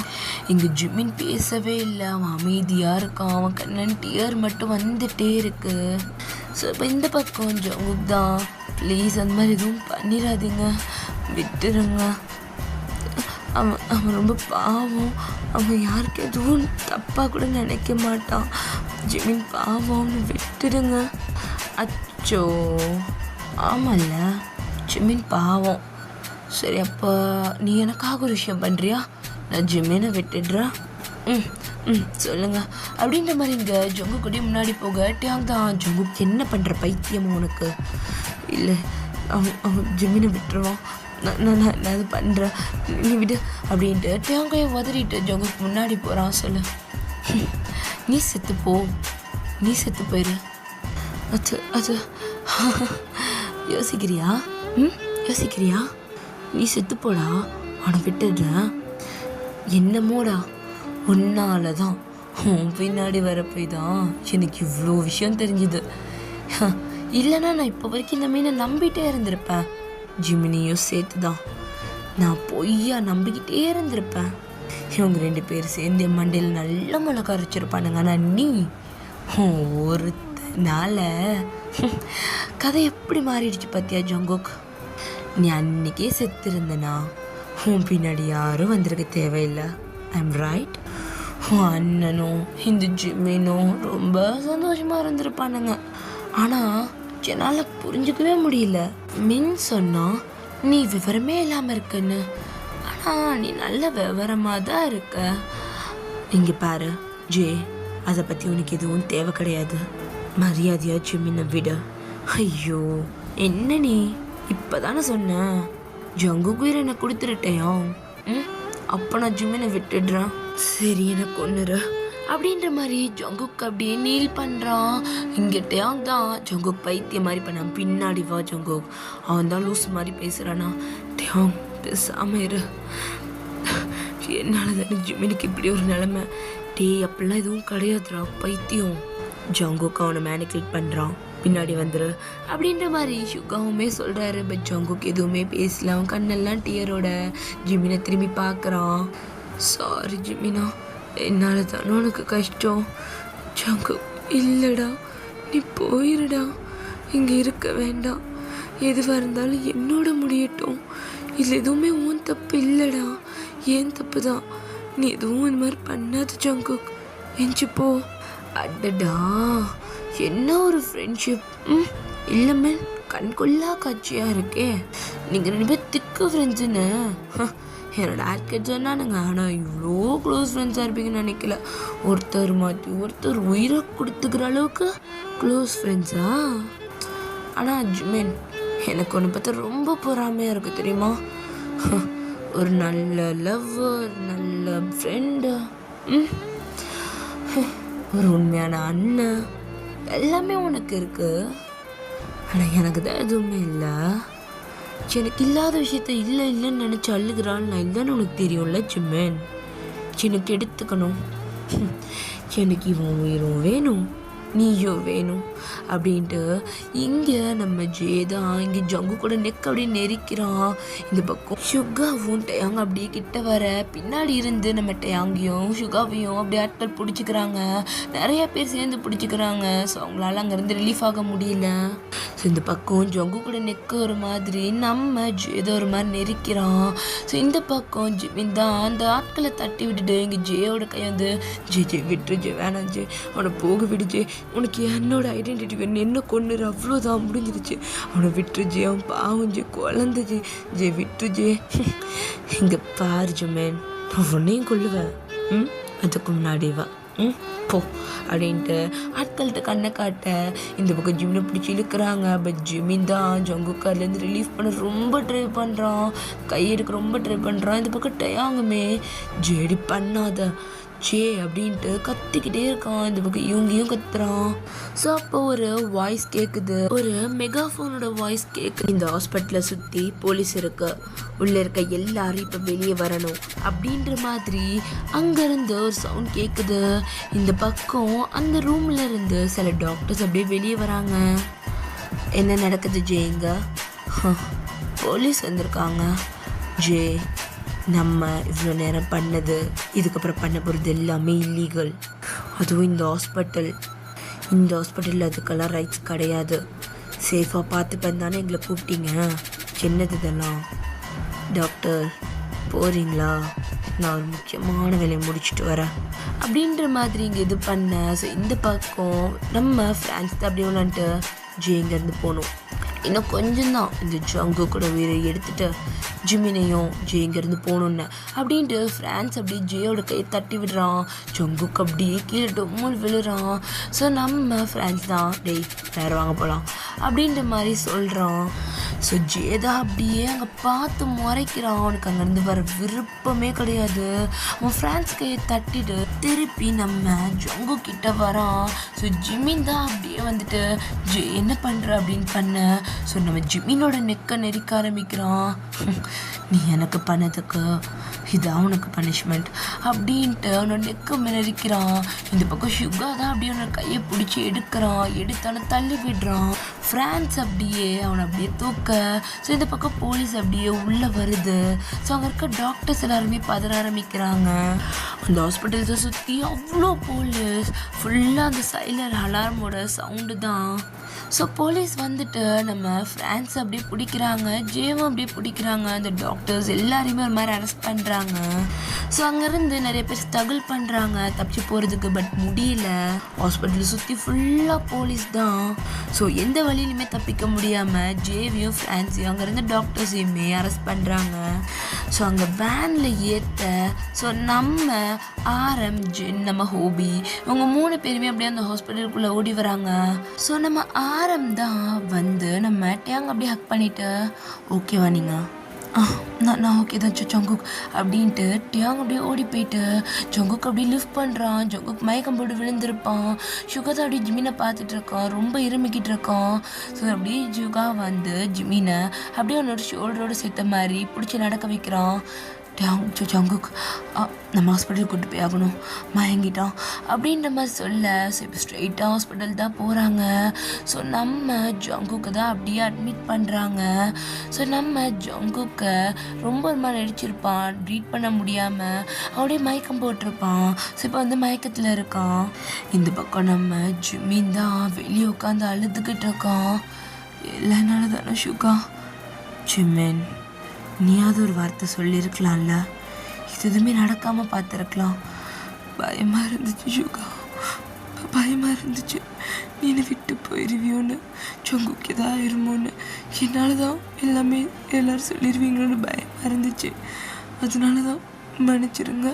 இங்கே ஜிமின் பேசவே இல்லை, அவன் அமைதியாக இருக்கான், அவன் கண்ணன் டியர் மட்டும் வந்துட்டே இருக்கு. ஸோ இப்போ இந்த பக்கம் ஜங்குக் தான், ப்ளீஸ் அந்த மாதிரி எதுவும் பண்ணிடாதீங்க, விட்டுருங்க. அவன் ரொம்ப பாவம், அவன் யாருக்கு எதுவும் தப்பாக கூட நினைக்க மாட்டான், ஜிமின் பாவம்னு விட்டுடுங்க. அச்சோ ஆமாம்ல, ஜிமின் பாவம். சரி அப்போ நீ எனக்காக ஒரு விஷயம் பண்ணுறியா? நான் ஜிமினை விட்டுடுறேன். சொல்லுங்க அப்படின்ற மாதிரி இங்கே ஜொங்கு கொடி முன்னாடி போக டேங் தான், ஜொங்குக்கு என்ன பண்ணுற பைத்தியம் உனக்கு? இல்லை அவன் ஜிமினை விட்டுருவான், நான் அது பண்ணுறேன், நீ விடு அப்படின்ட்டு டேங்கையை உதறிட்டு ஜொங்குக்கு முன்னாடி போகிறான். சொல்லு, நீ செத்து போயிரு. அது யோசிக்கிறியா? யோசிக்கிறியா? நீ செத்து போடா, அவனை விட்டுடுறேன். என்னமோடா, உன்னால தான் உன் பின்னாடி வரப்போய் தான் எனக்கு இவ்வளோ விஷயம் தெரிஞ்சுது. இல்லைன்னா நான் இப்போ வரைக்கும் இந்த மீனை நம்பிட்டே இருந்திருப்பேன், ஜிமினியும் சேர்த்து தான் நான் பொய்யா நம்பிக்கிட்டே இருந்திருப்பேன். இவங்க 2 பேர் சேர்ந்து என் மண்டையில் நல்ல மிளகா அரைச்சிருப்பானுங்க. ஆனால் நீ ஒருத்தனால கதை எப்படி மாறிடுச்சு பார்த்தியா ஜங்குக்? நீ அன்னைக்கே செத்து இருந்தனா உன் பின்னாடி யாரும் வந்திருக்க தேவையில்லை. I'm right? உன் அண்ணனும் இந்த ஜிம்மினும் ரொம்ப சந்தோஷமாக இருந்திருப்பானுங்க. ஆனால் என்னால் புரிஞ்சுக்கவே முடியல. மின் சொன்னா நீ விவரமே இல்லாமல் இருக்குன்னு, ஆனால் நீ நல்ல விவரமாக தான் இருக்க. இங்கே பாரு ஜே, அதை பற்றி உனக்கு எதுவும் தேவை கிடையாது, மரியாதையா ஜிம்மினை விட. ஐயோ என்ன நீ இப்போ தானே சொன்ன, ஜங்குக்கு என்னை கொடுத்துருட்டேன், ம் அப்போ நான் ஜிம்மினை விட்டுடுறேன். சரி எனக்கு ஒன்றுரு அப்படின்ற மாதிரி ஜங்குக் அப்படியே நீல் பண்ணுறான். இங்கே டேங் தான் ஜங்குக் பைத்திய மாதிரி பண்ணான். பின்னாடி வா ஜங்குக், அவன் தான் லூஸ் மாதிரி பேசுகிறானா. டேங் பேசாம இரு, என்னால் தானே ஜிம்மினுக்கு இப்படி ஒரு நிலைமை. அப்படிலாம் எதுவும் கிடையாதுடா பைத்தியம். ஜங்குக் அவனை மேனிகுலேட் பண்ணுறான். பின்னாடி வந்துரு அப்படின்ற மாதிரி ஷுகாவுமே சொல்கிறாரு. பட் ஜங்குக் எதுவுமே பேசல. அவன் கண்ணெல்லாம் டியரோட ஜிம்மினை திரும்பி பார்க்குறான். சாரி ஜிம்மினா, என்னால் தானே உனக்கு கஷ்டம். ஜங்குக் இல்லைடா, நீ போயிருடா, இங்கே இருக்க வேண்டாம். எதுவாக இருந்தாலும் என்னோட முடியட்டும். இதில் எதுவுமே உன் தப்பு இல்லைடா, ஏன் தப்பு தான். நீ எதுவும் இந்த மாதிரி பண்ணாத ஜங்குக், எஞ்சி போ. அடடா என்ன ஒரு ஃப்ரெண்ட்ஷிப். இல்லை மேன், கண்கொள்ளா காட்சியாக இருக்கே. நீங்கள் 2 பேர் திக்கு ஃப்ரெண்ட்ஸுன்னு என்னோட ஆட்கட் சொன்னானுங்க. ஆனால் இவ்வளோ க்ளோஸ் ஃப்ரெண்ட்ஸாக இருப்பீங்கன்னு நினைக்கல. ஒருத்தர் மாற்றி ஒருத்தர் உயிரை கொடுத்துக்கிற அளவுக்கு க்ளோஸ் ஃப்ரெண்ட்ஸா? ஆனால் ஜிமேன், எனக்கு ஒன்று பார்த்தா ரொம்ப பொறாமையாக இருக்குது தெரியுமா. ஒரு நல்ல லவ்வர், நல்ல ஃப்ரெண்டு, ஒரு உண்மையான அண்ணன், எல்லாமே உனக்கு இருக்கு. ஆனால் எனக்கு தான் எதுவுமே இல்லை. எனக்கு இல்லாத விஷயத்த இல்லை இல்லைன்னு நினச்சி அழுகிறாள் நான் இல்லைன்னு உனக்கு தெரியும்ல ஜிம்மேன். எனக்கு எடுத்துக்கணும். எனக்கு இவன் உயிரும் வேணும், நீயும் வேணும் அப்படின்ட்டு இங்கே நம்ம ஜேதான் இங்கே ஜங்கு கூட நெக் அப்படியே நெரிக்கிறான். இந்த பக்கம் ஷுகாவும் டயாங் அப்படியே கிட்ட வர பின்னாடி இருந்து நம்ம டயாங்கையும் ஷுகாவையும் அப்படியே ஆட்கள் பிடிச்சிக்கிறாங்க. நிறைய பேர் சேர்ந்து பிடிச்சிக்கிறாங்க. ஸோ அவங்களால அங்கேருந்து ரிலீஃப் ஆக முடியல. ஸோ இந்த பக்கம் ஜங்கு கூட நெக்கு ஒரு மாதிரி, நம்ம ஜேதோ ஒரு மாதிரி நெரிக்கிறான். ஸோ இந்த பக்கம் ஜிமின் தான் அந்த ஆட்களை தட்டி விட்டுட்டு இங்கே ஜேயோட கை வந்து ஜே விட்டுரு ஜே, வேணாம் ஜே, அவனை போக விடுஜே, உனக்கு என்னோட ஐடென்டிட்டி என்ன கொண்டுரு, அவ்வளோதான் முடிஞ்சிருச்சு, அவனை விட்டுரு ஜே, அவன் பாவம் ஜே, குழந்தை ஜே, ஜே விட்டுரு ஜே. இங்கே பாரு ஜிமேன், நான் உன்னையும் கொள்ளுவேன். அதுக்கு முன்னாடி வா போ அப்படின்ட்டு ஆட்கள்கிட்ட கண்ணை காட்ட இந்த பக்கம் ஜிம்னை பிடிச்சி இழுக்கிறாங்க. பட் ஜிமின் தான் ஜங்குக்கார்லேருந்து ரிலீஃப் பண்ண ரொம்ப ட்ரை பண்ணுறான், கையெடுக்க ரொம்ப ட்ரை பண்ணுறான். இந்த பக்கம் டயாங்குமே ஜேடி பண்ணாத ஜே அப்படின்ட்டு கத்திக்கிட்டே இருக்கான். இந்த பக்கம் இவங்கையும் கத்துறான். ஸோ அப்போ ஒரு வாய்ஸ் கேட்குது, ஒரு மெகாஃபோனோட வாய்ஸ் கேட்குது. இந்த ஹாஸ்பிட்டலை சுற்றி போலீஸ் இருக்கு, உள்ளே இருக்க எல்லாரும் இப்போ வெளியே வரணும் அப்படின்ற மாதிரி அங்கேருந்து ஒரு சவுண்ட் கேட்குது. இந்த பக்கம் அந்த ரூமில் இருந்து சில டாக்டர்ஸ் அப்படியே வெளியே வராங்க. என்ன நடக்குது ஜே? இங்க போலீஸ் வந்திருக்காங்க ஜே. நம்ம இவ்வளோ நேரம் பண்ணது, இதுக்கப்புறம் பண்ண போகிறது எல்லாமே இல்லீகல். அதுவும் இந்த ஹாஸ்பிட்டலில் அதுக்கெல்லாம் ரைட்ஸ் கிடையாது. சேஃபாக பார்த்துப்பேன் தானே எங்களை கூப்பிட்டீங்க. என்னது இதெல்லாம்? டாக்டர் போகிறீங்களா? நான் ஒரு முக்கியமான வேலையை முடிச்சுட்டு வரேன் அப்படின்ற மாதிரி இங்கே இது பண்ண. ஸோ இந்த பக்கம் நம்ம ஃப்ரான்ஸ் தான் அப்படியே விளாண்டுட்டு ஜே இங்கேருந்து போகணும். இன்னும் கொஞ்சம் தான் இந்த ஜங்கு கூட உயிரை எடுத்துட்டு ஜிமினையும் ஜே இங்கேருந்து போகணுன்னு அப்படின்ட்டு ஃப்ரான்ஸ் அப்படியே ஜேயோட கையை தட்டி விடுறான். ஜங்குக்கு அப்படியே கீழே டொம்மல் விழுறான். ஸோ நம்ம ஃப்ரான்ஸ் தான் டேய் வேறு வாங்க போகலாம் அப்படின்ற மாதிரி சொல்கிறான். ஸோ ஜேதா அப்படியே அங்கே பார்த்து முறைக்கிறான். அவனுக்கு அங்கேருந்து வர விருப்பமே கிடையாது. அவன் ஃப்ரான்ஸ் கையை தட்டிட்டு திருப்பி நம்ம ஜங்கு கிட்ட வரான். ஸோ ஜிமின் தான் அப்படியே வந்துட்டு ஜே என்ன பண்ணுற அப்படின்னு பண்ண. ஸோ நம்ம ஜிமினோட நெக்கை நெரிக்க ஆரம்பிக்கிறான். நீ எனக்கு பண்ணதுக்கு இதான் உனக்கு பனிஷ்மெண்ட் அப்படின்ட்டு அவனோட நெக்கை நெரிக்கிறான். இந்த பக்கம் ஷுகா தான் அப்படியே அவனோட கையை பிடிச்சி எடுக்கிறான். எடுத்தான தள்ளி விடுறான். ஃப்ரான்ஸ் அப்படியே அவனை அப்படியே தூக்க. ஸோ இந்த பக்கம் போலீஸ் அப்படியே உள்ளே வருது. ஸோ அங்கே இருக்க டாக்டர்ஸ் எல்லாருமே பதற ஆரம்பிக்கிறாங்க. அந்த ஹாஸ்பிட்டல்ஸை சுற்றி அவ்வளோ போலீஸ், ஃபுல்லாக அந்த சைலர் அலார்மோட சவுண்டு தான். ஸோ போலீஸ் வந்துட்டு நம்ம ஃப்ரான்ஸ் அப்படியே பிடிக்கிறாங்க, ஜேவும் அப்படியே பிடிக்கிறாங்க. அந்த டாக்டர்ஸ் எல்லாரையுமே ஒரு மாதிரி அரெஸ்ட் பண்ணுறாங்க. ஸோ அங்கேருந்து நிறைய பேர் ஸ்ட்ரகிள் பண்ணுறாங்க தப்பிச்சு போகிறதுக்கு. பட் முடியல. ஹாஸ்பிட்டலை சுற்றி ஃபுல்லாக போலீஸ் தான். ஸோ எந்த வழியிலுமே தப்பிக்க முடியாமல் ஜேவியும் ஃப்ரான்ஸையும் அங்கேருந்து டாக்டர்ஸையுமே அரெஸ்ட் பண்ணுறாங்க. ஸோ அங்கே வேனில் ஏற்ற ஸோ நம்ம ஆரம், ஜென், நம்ம ஹோபி இவங்க 3 பேருமே அப்படியே அந்த ஹாஸ்பிட்டலுக்குள்ளே ஓடி வராங்க. ஸோ நம்ம ஆரம் தான் வந்து நம்ம டேங் அப்படியே ஹக் பண்ணிவிட்டு ஓகேவா நீங்கள் நான் ஓகே தான் ஜங்குக் அப்படின்ட்டு டியாங் அப்படியே ஓடி போயிட்டு ஜங்குக் அப்படியே லிஃப்ட் பண்ணுறான். ஜங்குக் மயக்கம் போட்டு விழுந்திருப்பான். சுகா தான் அப்படியே ஜிமினை பார்த்துட்டு இருக்கான், ரொம்ப இருமிக்கிட்டு இருக்கான். ஸோ அப்படியே ஜுகா வந்து ஜிமினை அப்படியே அவனோட ஷோல்டரோடு சேர்த்த மாதிரி பிடிச்சி நடக்க வைக்கிறான். ஜங்குக் நம்ம ஹாஸ்பிட்டல் கூட்டு போய் ஆகணும், மயங்கிட்டான் அப்படின்ற மாதிரி சொல்ல. ஸோ இப்போ ஸ்ட்ரெயிட்டாக ஹாஸ்பிட்டல் தான் போகிறாங்க. ஸோ நம்ம ஜங்குக்கு தான் அப்படியே அட்மிட் பண்ணுறாங்க. ஸோ நம்ம ஜங்குக்கை ரொம்ப ஒரு மாதிரி நடிச்சிருப்பான், ட்ரீட் பண்ண முடியாமல் அப்படியே மயக்கம் போட்டிருப்பான். ஸோ இப்போ வந்து மயக்கத்தில் இருக்கான். இந்த பக்கம் நம்ம ஜிமின் தான் வெளியே உட்காந்து அழுதுகிட்டு இருக்கான். இல்லைனால தானே சுகா. ஜிமின், நீயாவது ஒரு வார்த்தை சொல்லியிருக்கலாம்ல, இது எதுவுமே நடக்காமல் பார்த்துருக்கலாம். பயமாக இருந்துச்சு சுகா, பயமாக இருந்துச்சு நீ என்னை விட்டு போயிடுவியோன்னு, ஜங்குக்கு ஏதாவது ஆயிருமோன்னு. என்னால் தான் எல்லாமே எல்லோரும் சொல்லிடுவீங்களோன்னு பயமாக இருந்துச்சு, அதனால தான் மன்னிச்சிருங்க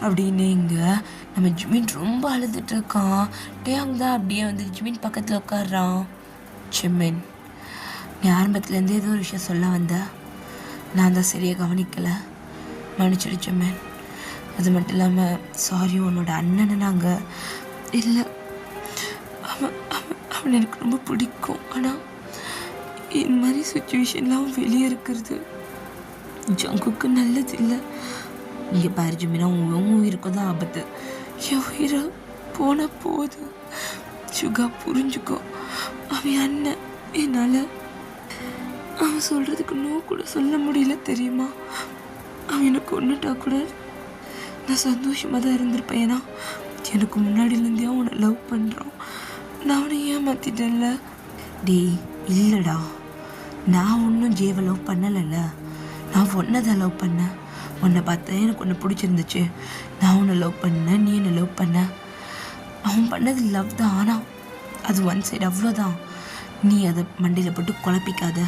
அப்படின்னு. இங்கே நம்ம ஜிமின் ரொம்ப அழுதுட்டு இருக்கான். டேங் தான் அப்படியே வந்து ஜிமின் பக்கத்தில் உட்காடுறான். ஜிமின், நீ ஆரம்பத்துலேருந்து ஏதோ ஒரு விஷயம் சொல்ல வந்த, நான் தான் சரியாக கவனிக்கலை, மன்னிச்சிடுச்சு மேன். அது மட்டும் இல்லாமல் சாரி, உன்னோட அண்ணனை நாங்கள் இல்லை, அவன் எனக்கு ரொம்ப பிடிக்கும். ஆனால் இந்த மாதிரி சுச்சுவேஷன்லாம் வெளியே இருக்கிறது ஜங்குக்கு நல்லது இல்லை. இங்கே பாரு ஜிமினா, உன் உயிருக்கும் தான் ஆபத்து. என் உயிரை போனால் போகுது சுகா, புரிஞ்சுக்கோ. அவன் அண்ணன், என்னால் அவன் சொல்கிறதுக்கு நோ கூட சொல்ல முடியல தெரியுமா. அவன் எனக்கு ஒன்றுட்டா கூட நான் சந்தோஷமாக தான் இருந்திருப்பேன். ஏன்னா எனக்கு முன்னாடியிலேருந்தே அவனை லவ் பண்ணுறான். நான் அவனை ஏமாற்றிட்டேன்ல. டேய் இல்லைடா, நான் ஒன்றும் ஜேவை லவ் பண்ணலைல்ல, நான் ஒன்றை தான் லவ் பண்ணேன். உன்னை பார்த்தேன், எனக்கு ஒன்று பிடிச்சிருந்துச்சு, நான் உன்னை லவ் பண்ணேன், நீ என்னை லவ் பண்ண. அவன் பண்ணது லவ் தான், ஆனால் அது ஒன் சைடு, அவ்வளோதான். நீ அதை மண்டையில் போட்டு குழப்பிக்காத.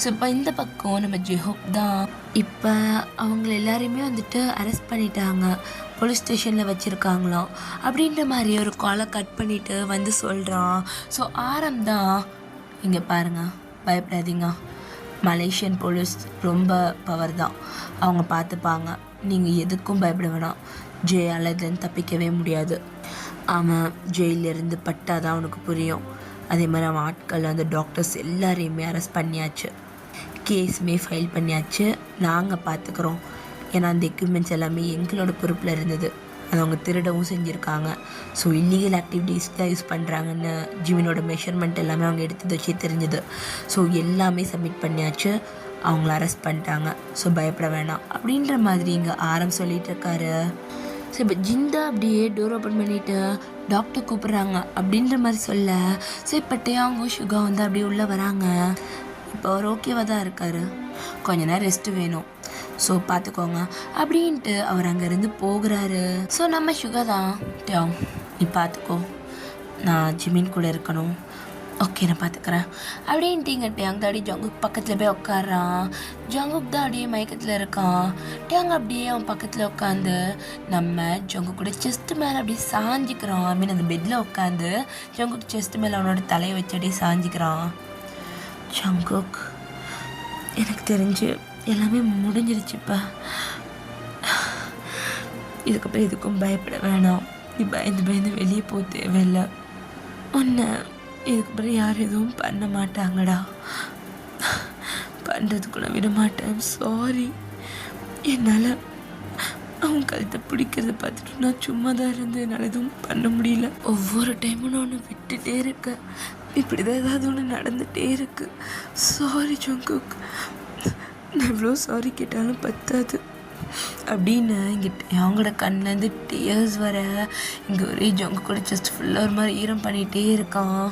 ஸோ இப்போ இந்த பக்கம் நம்ம ஜெஹோப் தான் இப்போ அவங்கள எல்லாரையுமே வந்துட்டு அரெஸ்ட் பண்ணிட்டாங்க, போலீஸ் ஸ்டேஷனில் வச்சுருக்காங்களாம் அப்படின்ற மாதிரி ஒரு காலை கட் பண்ணிவிட்டு வந்து சொல்கிறான். ஸோ ஆரம் தான், இங்கே பாருங்கள், பயப்படாதீங்க, மலேசியன் போலீஸ் ரொம்ப பவர் தான், அவங்க பார்த்துப்பாங்க, நீங்கள் எதுக்கும் பயப்பட வேணாம், ஜெயால் இதுலேருந்து தப்பிக்கவே முடியாது. அவன் ஜெயிலிருந்து பட்டால் தான் அவனுக்கு புரியும். அதே மாதிரி அவன் ஆட்கள் அந்த டாக்டர்ஸ் எல்லாரையுமே அரெஸ்ட் பண்ணியாச்சு, கேஸுமே ஃபைல் பண்ணியாச்சு, நாங்கள் பார்த்துக்குறோம். ஏன்னா அந்த எக்யூப்மெண்ட்ஸ் எல்லாமே எங்களோட பொறுப்பில் இருந்தது, அதை அவங்க திருடவும் செஞ்சுருக்காங்க. ஸோ இல்லீகல் ஆக்டிவிட்டீஸ் தான் யூஸ் பண்ணுறாங்கன்னு ஜிமினோட மெஷர்மெண்ட் எல்லாமே அவங்க எடுத்தது வச்சே தெரிஞ்சுது. ஸோ எல்லாமே சப்மிட் பண்ணியாச்சு, அவங்கள அரெஸ்ட் பண்ணிட்டாங்க. ஸோ பயப்பட வேணாம் அப்படின்ற மாதிரி இங்கே ஆரம் சொல்லிகிட்டு இருக்காரு. ஸோ இப்போ ஜிந்தா அப்படியே டோர் ஓப்பன் பண்ணிவிட்டு டாக்டர் கூப்பிட்றாங்க அப்படின்ற மாதிரி சொல்ல. ஸோ இப்போ டேயாங்கோ சுகா வந்து அப்படியே உள்ளே வராங்க. இப்போ அவர் ஓகேவாக தான் இருக்கார், கொஞ்ச நேரம் ரெஸ்ட்டு வேணும், ஸோ பார்த்துக்கோங்க அப்படின்ட்டு அவர் அங்கேருந்து போகிறாரு. ஸோ நம்ம சுகா தான், டேயாங் நீ பார்த்துக்கோ, நான் ஜிமின் கூட இருக்கணும், ஓகே நான் பார்த்துக்கிறேன் அப்படின்ட்டு. இங்கே டேயாங் தாடி ஜங்குக் பக்கத்தில் போய் உட்காடுறான். ஜங்குக் தான் அப்படியே மயக்கத்தில் இருக்கான். டேயாங் அப்படியே அவன் பக்கத்தில் உட்காந்து நம்ம ஜங்குக் கூட செஸ்ட்டு மேலே அப்படியே சாஞ்சிக்கிறான். ஐ மீன் அந்த பெட்டில் உட்காந்து ஜங்குக் செஸ்ட்டு மேலே அவனோட தலையை வச்சு அப்படியே சாஞ்சிக்கிறான். ஜங்குக், எனக்கு தெரிஞ்சு எல்லாமே முடிஞ்சிருச்சுப்பா, இதுக்கப்புறம் எதுக்கும் பயப்பட வேணாம், நீ பயந்து பயந்து வெளியே போக தேவையில்லை, உன்னை இதுக்கப்புறம் யாரும் எதுவும் பண்ண மாட்டாங்கடா, பண்ணுறதுக்குள்ள விட மாட்டேன், சாரி. என்னால் அவங்க கழுத்தை பிடிக்கிறத பார்த்துட்டு நான் சும்மா தான் இருந்து என்னால் எதுவும் பண்ண முடியல. ஒவ்வொரு டைமும் நான் ஒன்று விட்டுட்டே இருக்கேன், இப்படி தான் ஏதாவது ஒன்று நடந்துகிட்டே இருக்கு. சாரி ஜங்குக், நான் இவ்வளோ சாரி கேட்டாலும் பத்தாது அப்படின்னு. இங்கே அவங்களோட கண்ணிலேருந்து டியர்ஸ் வர. இங்கே ஒரே ஜங்குக்கோட ஜஸ்ட் ஃபுல்லாக ஒரு மாதிரி ஈரம் பண்ணிகிட்டே இருக்கான்.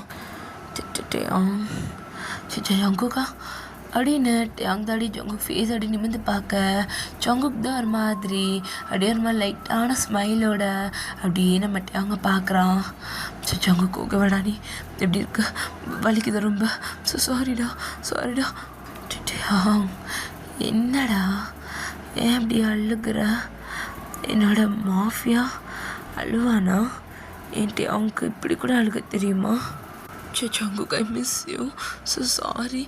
ஜங்குக்கா அப்படின்னு டேயாங் தாடி ஜங்குக் ஃபேஸ் அப்படி நிமிர்ந்து பார்க்க, ஜங்குக் தான் ஒரு மாதிரி அப்படியே ஒரு மாதிரி லைட்டான ஸ்மைலோட அப்படியே நம்ம டேயாங்க பார்க்குறான். ஜங்குக் ஓகே வேடா, நீ எப்படி இருக்கு, வலிக்குது ரொம்ப, ஸோ சாரிடா சாரிடா. டேயாங் என்னடா ஏன் அப்படி அழுகுற, என்னோட மாஃபியா அழுவானா, என் டேயாங்க்கு இப்படி கூட அழுக தெரியுமா. Jungkook, I miss you. So sorry.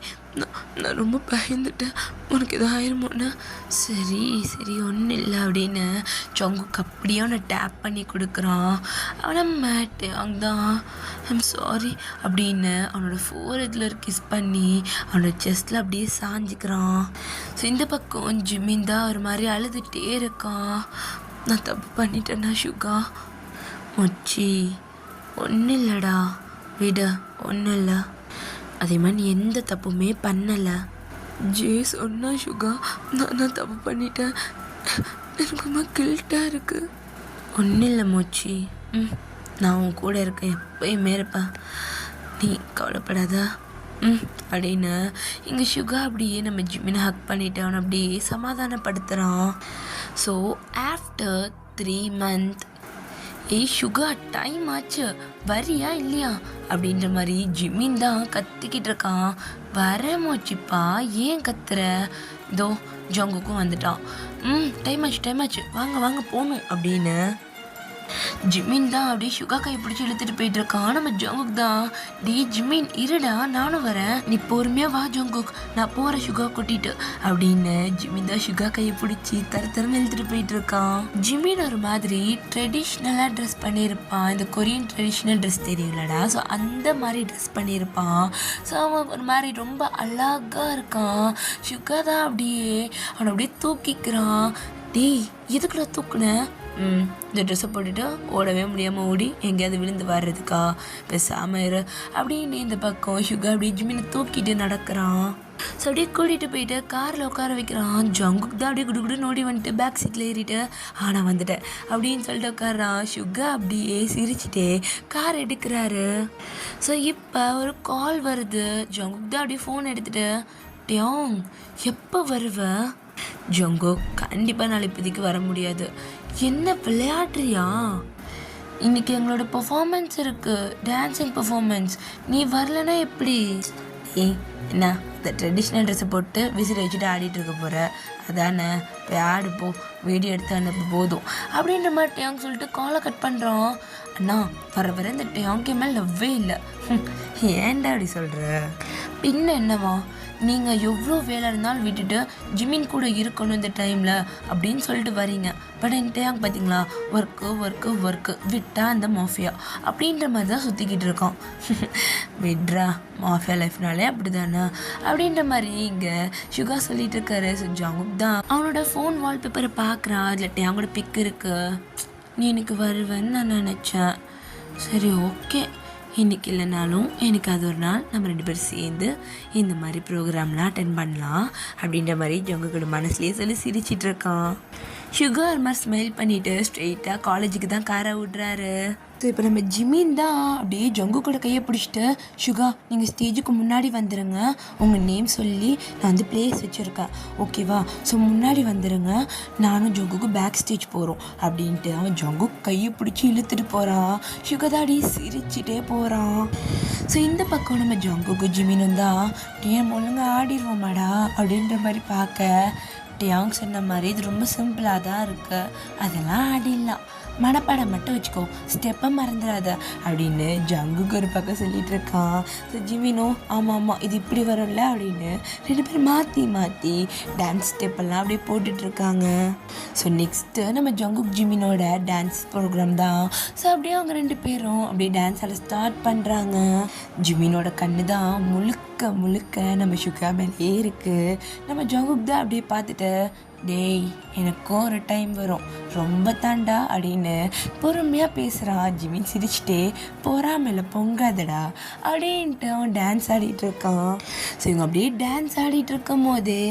நான் ரொம்ப பயந்துட்டேன், உனக்கு எதாவது ஆயிருமோன்னு. சரி சரி ஒன்றும் இல்லை அப்படின்னு ஜங்குக் அப்படியே அவனை டேப் பண்ணி கொடுக்குறான். அவனை மேட்டேன் தான் ஐம் சாரி அப்படின்னு அவனோட ஃபோர்ஹெட்டில் கிஸ் பண்ணி அவனோட செஸ்ட்டில் அப்படியே சாஞ்சிக்கிறான். ஸோ இந்த பக்கம் ஜிமின் தான் ஒரு மாதிரி அழுதுகிட்டே இருக்கான். நான் தப்பு பண்ணிட்டேன்னா சுகா. மச்சி ஒன்றும் இல்லைடா, விட ஒன்றும் இல்லை. அதே மாதிரி நீ எந்த தப்புமே பண்ணலை. ஜே சொன்னா சுகா, நான் தப்பு பண்ணிட்டேன், எனக்கு ரொம்ப கில்ட்டாக இருக்குது. ஒன்றும் இல்லை மோச்சி, நான் உன் கூட இருக்கேன், எப்பயுமே இருப்பேன், நீ கவலைப்படாத அப்படின்னு இங்கே சுகா அப்படியே நம்ம ஜிமினை ஹக் பண்ணிட்டு அவனை அப்படியே சமாதானப்படுத்துகிறான். ஸோ ஆஃப்டர் 3 months, ஏய் சுகா டைம் ஆச்சு வரியா இல்லையா அப்படின்ற மாதிரி ஜிமின் தான் கத்திக்கிட்டு இருக்கான். வர மோச்சிப்பா, ஏன் கத்துற? இதோ ஜங்குக்கும் வந்துட்டான். டைம் ஆச்சு வாங்க வாங்க போகணும் அப்படின்னு ஜிமின் தான் அப்படியே சுகா கையை பிடிச்சி இழுத்துட்டு போயிட்டு இருக்கான். நம்ம ஜங்குக் தான், டே ஜிமின் இருடா நானும் வரேன், நீ பொறுமையா வா ஜங்குக், நான் போறேன் சுகா கூட்டிட்டு அப்படின்னு ஜிமின் தான் சுகா கையை பிடிச்சி தரன்னு இழுத்துட்டு போயிட்டு இருக்கான். ஜிமின் ஒரு மாதிரி ட்ரெடிஷ்னலாக ட்ரெஸ் பண்ணியிருப்பான். இந்த கொரியன் ட்ரெடிஷ்னல் ட்ரெஸ் தெரியும்லடா, ஸோ அந்த மாதிரி ட்ரெஸ் பண்ணியிருப்பான். ஸோ அவன் ஒரு மாதிரி ரொம்ப அழகாக இருக்கான். சுகா தான் அப்படியே அவனை அப்படியே தூக்கிக்கிறான். டேய் எதுக்குள்ள தூக்குனேன்? இந்த ட்ரெஸ்ஸை போட்டுட்டு ஓடவே முடியாமல் ஓடி எங்கேயாவது விழுந்து வர்றதுக்கா, பேசாமல் இரு அப்படின்னு இந்த பக்கம் சுகா அப்படியே ஜிமினை தூக்கிட்டு நடக்கிறான். ஸோ அப்படியே கூட்டிகிட்டு போயிட்டு காரில் உட்கார வைக்கிறான். ஜங்குக் தான் அப்படியே குடுகுடுன்னு ஓடி வந்துட்டு பேக் சீட்டில் ஏறிட்டு நான் வந்துட்டேன் அப்படின்னு சொல்லிட்டு உட்காரான். சுகா அப்படியே சிரிச்சுட்டே கார் எடுக்கிறாரு. ஸோ இப்போ ஒரு கால் வருது. ஜங்குக் தான் அப்படியே ஃபோன் எடுத்துகிட்டு, டியோங் எப்போ வருவேன்? ஜங்குக் கண்டிப்பாக நாளை இப்போதைக்கு வர முடியாது. என்ன விளையாடுறியா? இன்னைக்கு எங்களோட பெர்ஃபார்மன்ஸ் இருக்குது, டான்ஸிங் பெர்ஃபார்மன்ஸ், நீ வரலன்னா எப்படி? என்ன இந்த ட்ரெடிஷ்னல் ட்ரெஸ்ஸை போட்டு விசில் வச்சுட்டு ஆடிட்டு இருக்க போகிற அதானே? போய் ஆடு போ, வீடியோ எடுத்து அனுப்பு போதும் அப்படின்ற மாதிரி டேங் சொல்லிட்டு காலை கட் பண்ணுறான். அண்ணா வர இந்த டேங்கே மேலே லவ்வே இல்லை. ஏன்டா அப்படி சொல்கிற? பின்ன என்னவா, நீங்கள் எவ்வளோ வேலை இருந்தாலும் விட்டுட்டு ஜிமின் கூட இருக்கணும் இந்த டைமில் அப்படின்னு சொல்லிட்டு வரீங்க. பட் இந்த டைம் பார்த்தீங்களா, ஒர்க்கு விட்டா அந்த மாஃபியா அப்படின்ற மாதிரி தான் சுற்றிக்கிட்டு இருக்கோம். விட்ரா, மாஃபியா லைஃப்னாலே அப்படி தானே அப்படின்ற மாதிரி இங்கே சுகா சொல்லிட்டு இருக்காரு. ஸோ ஜங்குக் தான் அவனோட ஃபோன் வால்பேப்பரை பார்க்குறான். அதில் டேங்கோட பிக் இருக்கு. நீ எனக்கு வருவேன்னு நான் நினச்சேன். சரி ஓகே, இன்றைக்கி இல்லைனாலும் எனக்கு அது ஒரு நாள் நம்ம 2 பேரும் சேர்ந்து இந்த மாதிரி ப்ரோக்ராம்லாம் அட்டென்ட் பண்ணலாம் அப்படின்ற மாதிரி ஜங்குக்கோட மனசுலேயே சொல்லி சிரிச்சிட்டு இருக்கான். சுகர் மாதிரி ஸ்மைல் பண்ணிவிட்டு ஸ்ட்ரெயிட்டாக காலேஜுக்கு தான் காரை விட்றாரு. ஸோ இப்போ நம்ம ஜிமின் தான் அப்படியே ஜங்குக்கோட கையை பிடிச்சிட்டு, சுகா நீங்கள் ஸ்டேஜுக்கு முன்னாடி வந்துடுங்க, உங்கள் நேம் சொல்லி நான் வந்து பிளேஸ் வச்சுருக்கேன் ஓகேவா, ஸோ முன்னாடி வந்துடுங்க, நானும் ஜங்குக்கு பேக் ஸ்டேஜ் போகிறோம் அப்படின்ட்டு அவன் ஜங்குக் கையை பிடிச்சி இழுத்துட்டு போகிறான். சுகா தான் அப்படியே சிரிச்சிட்டே போகிறான். ஸோ இந்த பக்கம் நம்ம ஜங்குக்கு ஜிமினும் தான், ஏன் ஒழுங்காக ஆடிடுவோமாடா அப்படின்ற மாதிரி பார்க்க, டியாங் சொன்ன மாதிரி இது ரொம்ப சிம்பிளாக தான் இருக்குது, அதெல்லாம் ஆடிடலாம், மனப்பாடம் மட்டும் வச்சுக்கோ, ஸ்டெப்பை மறந்துடாத அப்படின்னு ஜங்குக்கு ஒரு பக்கம் சொல்லிகிட்டு இருக்கான். ஸோ ஜிமினும் ஆமாம் இது இப்படி வரும்ல அப்படின்னு 2 பேரும் மாற்றி டான்ஸ் ஸ்டெப்பெல்லாம் அப்படியே போட்டுட்ருக்காங்க. ஸோ நெக்ஸ்ட்டு நம்ம ஜங்குக் ஜிமினோட டான்ஸ் ப்ரோக்ராம் தான். ஸோ அப்படியே அவங்க 2 பேரும் அப்படியே டான்ஸ் ஆட ஸ்டார்ட் பண்ணுறாங்க. ஜிமினோட கண்ணு தான் முழுக்க நம்ம சுகா மேலே இருக்குது. நம்ம ஜங்குக் தான் அப்படியே பார்த்துட்டு, டேய் எனக்கும் ஒரு டைம் வரும், ரொம்ப தாண்டா அப்படின்னு பொறுமையாக பேசுகிறான். ஜிமின் சிரிச்சுட்டே பொறாமையில பொங்காதடா அப்படின்ட்டு அவன் டான்ஸ் ஆடிட்டு இருக்கான். ஸோ இவங்க அப்படியே டான்ஸ் ஆடிட்டு இருக்கும் போதே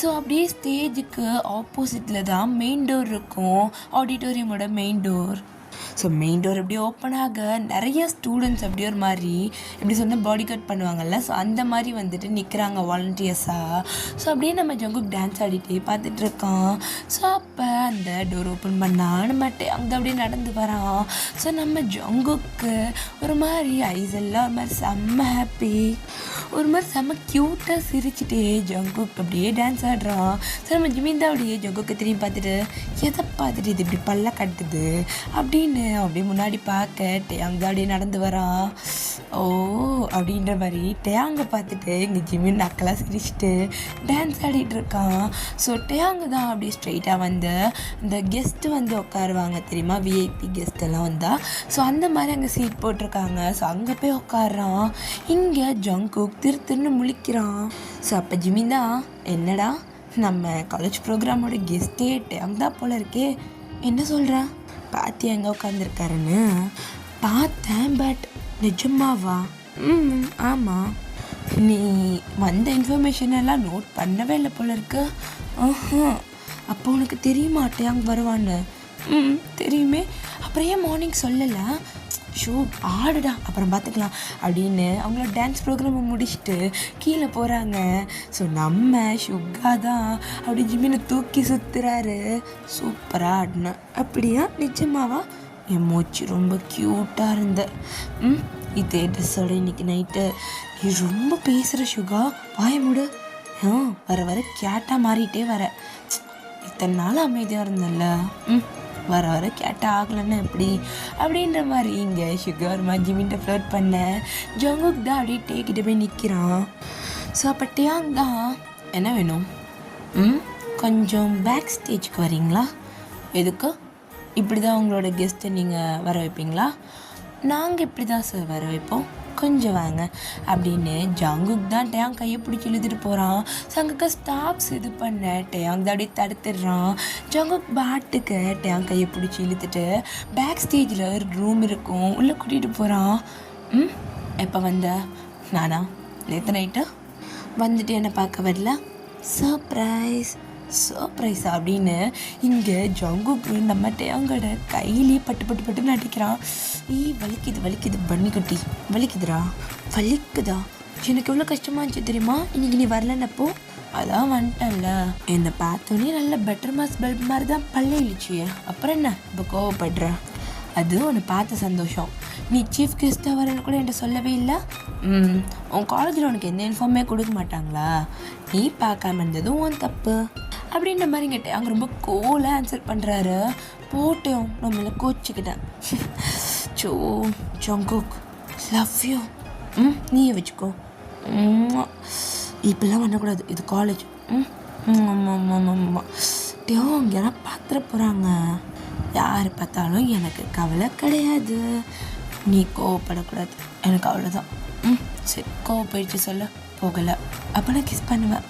ஸோ அப்படியே ஸ்டேஜுக்கு ஆப்போசிட்டில் தான் மெயின் டோர் இருக்கும், ஆடிட்டோரியமோட main door. So main door அப்படியே ஓப்பன் ஆக நிறைய ஸ்டூடெண்ட்ஸ் அப்படியே ஒரு மாதிரி எப்படி சொன்னால் பாடி கட் பண்ணுவாங்கல்ல, ஸோ அந்த மாதிரி வந்துட்டு நிற்கிறாங்க வாலண்டியர்ஸாக. ஸோ அப்படியே நம்ம ஜங்குக் டான்ஸ் ஆடிட்டே பார்த்துட்ருக்கான். ஸோ அப்போ அந்த டோர் ஓப்பன் பண்ணான்னு மட்டும் அங்கே அப்படியே நடந்து வரான். ஸோ நம்ம ஜங்குக்கு ஒரு மாதிரி ஐஸ் எல்லாம் ஒரு மாதிரி செம்ம ஹாப்பி. ஒரு மாதிரி செம்ம க்யூட்டாக சிரிச்சுட்டே ஜங்குக் அப்படியே டான்ஸ் ஆடுறான். ஸோ நம்ம ஜிமின் தான் அப்படியே ஜங்குக்கு திரும்பி பார்த்துட்டு எதை பார்த்துட்டு இது இப்படி பல்ல கட்டுது அப்படின்னு அப்படியே முன்னாடி பார்க்க டேயாங் தான் அப்படியே நடந்து வரான். ஓ அப்படின்ற மாதிரி டேயாங்கை பார்த்துட்டு இங்கே ஜிமின் நக்கலாக சிரிச்சுட்டு டான்ஸ் ஆடிட்டு இருக்கான். ஸோ டேயாங்கு தான் அப்படியே ஸ்ட்ரெயிட்டாக வந்து இந்த கெஸ்ட்டு வந்து உட்காருவாங்க தெரியுமா, விஐபி கெஸ்ட் எல்லாம் வந்தால். ஸோ அந்த மாதிரி அங்கே சீட் போட்டிருக்காங்க. ஸோ அங்கே போய் உட்காடுறான். இங்கே ஜங்குக் திருன்னு முழிக்கிறான். ஸோ அப்போ ஜிமின் தான் என்னடா நம்ம காலேஜ் ப்ரோக்ராமோட கெஸ்ட்டே டேயாங் தான் போல இருக்கே, என்ன சொல்கிறா பாத்தி எங்கே உட்காந்துருக்காருன்னு பார்த்தேன். பட் நிஜமாவா? ஆமாம், நீ வந்த இன்ஃபர்மேஷன் எல்லாம் நோட் பண்ணவே இல்லை போல இருக்கு. அப்போ உனக்கு தெரியுமா டேயாங் வருவான்னு? தெரியுமே, அப்புறம் ஏன் மார்னிங் சொல்லலை? ஷோ ஆடுடா அப்புறம் பார்த்துக்கலாம் அப்படின்னு அவங்களோட டான்ஸ் ப்ரோக்ராமை முடிச்சுட்டு கீழே போகிறாங்க. ஸோ நம்ம ஷுகா தான் அப்படி ஜிமினை தூக்கி சுற்றுறாரு. சூப்பராக ஆடினேன். அப்படியா? நிஜமாவா? என் மூச்சு ரொம்ப க்யூட்டாக இருந்த. இதே ட்ரெஸ்ஸோட இன்னைக்கு நைட்டு நீ ரொம்ப பேசுகிற ஷுகா, வாய மூடு. வர வர கேட்டாக மாறிட்டே வர. இத்தனை நாள் அமைதியாக இருந்தல்ல, வர வர கேட்டால் ஆகலைன்னா எப்படி அப்படின்ற மாதிரி இங்கே ஷுகா ஒரு மாதிரி ஜிமின்ட்ட ஃப்ளோட் பண்ண ஜங்குக் தான் அப்படியே டேக்கிட்ட போய் நிற்கிறான். ஸோ அப்போ டேயாங் தான் என்ன வேணும்? கொஞ்சம் பேக் ஸ்டேஜ்க்கு வரீங்களா? எதுக்கு? இப்படி தான் உங்களோட கெஸ்ட்டை நீங்கள் வர வைப்பீங்களா? நாங்கள் இப்படி தான் சார் வர வைப்போம், கொஞ்சம் வாங்க அப்படின்னு ஜங்குக் தான் டேயாங் கையை பிடிச்சி இழுத்துட்டு போகிறான். ஸோ அங்கே ஸ்டாப்ஸ் இது பண்ண டேயாங் தான் அப்படியே தடுத்துடுறான். ஜங்குக் பாட்டுக்கு டேயாங் கையை பிடிச்சி இழுத்துட்டு பேக் ஸ்டேஜில் ஒரு ரூம் இருக்கும், உள்ளே கூட்டிகிட்டு போகிறான். எப்போ வந்த? நானா நேற்று நைட்டு வந்துட்டு என்னை பார்க்க வரல? சர்ப்ரைஸ் அப்படின்னு இங்கே ஜங்குக்கு நம்ம டேயாங்கோட கையிலே பட்டு நடிக்கிறான். வலிக்குது பன்னிக்குட்டி, வலிக்குதுடா. வலிக்குதா? எனக்கு எவ்வளோ கஷ்டமாக இருந்துச்சு தெரியுமா இன்னைக்கு நீ வரலன்னப்போ? அதான் வந்துட்டேன்ல, என்னை பார்த்தோன்னே நல்ல பெட்டர் மாஸ் பல்ப் மாதிரி தான் பல்ல இழிச்சியே, அப்புறம் என்ன இப்போ கோவப்படுற? அது உன்னை பார்த்த சந்தோஷம். நீ சீஃப் கெஸ்ட்டாக வரேன்னு கூட என்கிட்ட சொல்லவே இல்லை. உன் காலேஜில் உனக்கு எந்த இன்ஃபார்மே கொடுக்க மாட்டாங்களா? நீ பார்க்காம இருந்ததும் உன் தப்பு அப்படின்ற மாதிரி கேட்டேன். அங்கே ரொம்ப கூலாக ஆன்சர் பண்ணுறாரு. போட்டோம் நம்மளை கோச்சிக்கிட்டேன். So Jungkook love you. நீயே வச்சுக்கோ. இப்பெல்லாம் பண்ணக்கூடாது, இது காலேஜ். டேயாங் யாரும் பார்த்துட போகிறாங்க. யார் பார்த்தாலும் எனக்கு கவலை கிடையாது. நீ கோவப்படக்கூடாது, எனக்கு அவ்வளோதான். சரி கோவப்பயிற்சி சொல்ல போகலை, அப்போ நான் கிஸ் பண்ணுவேன்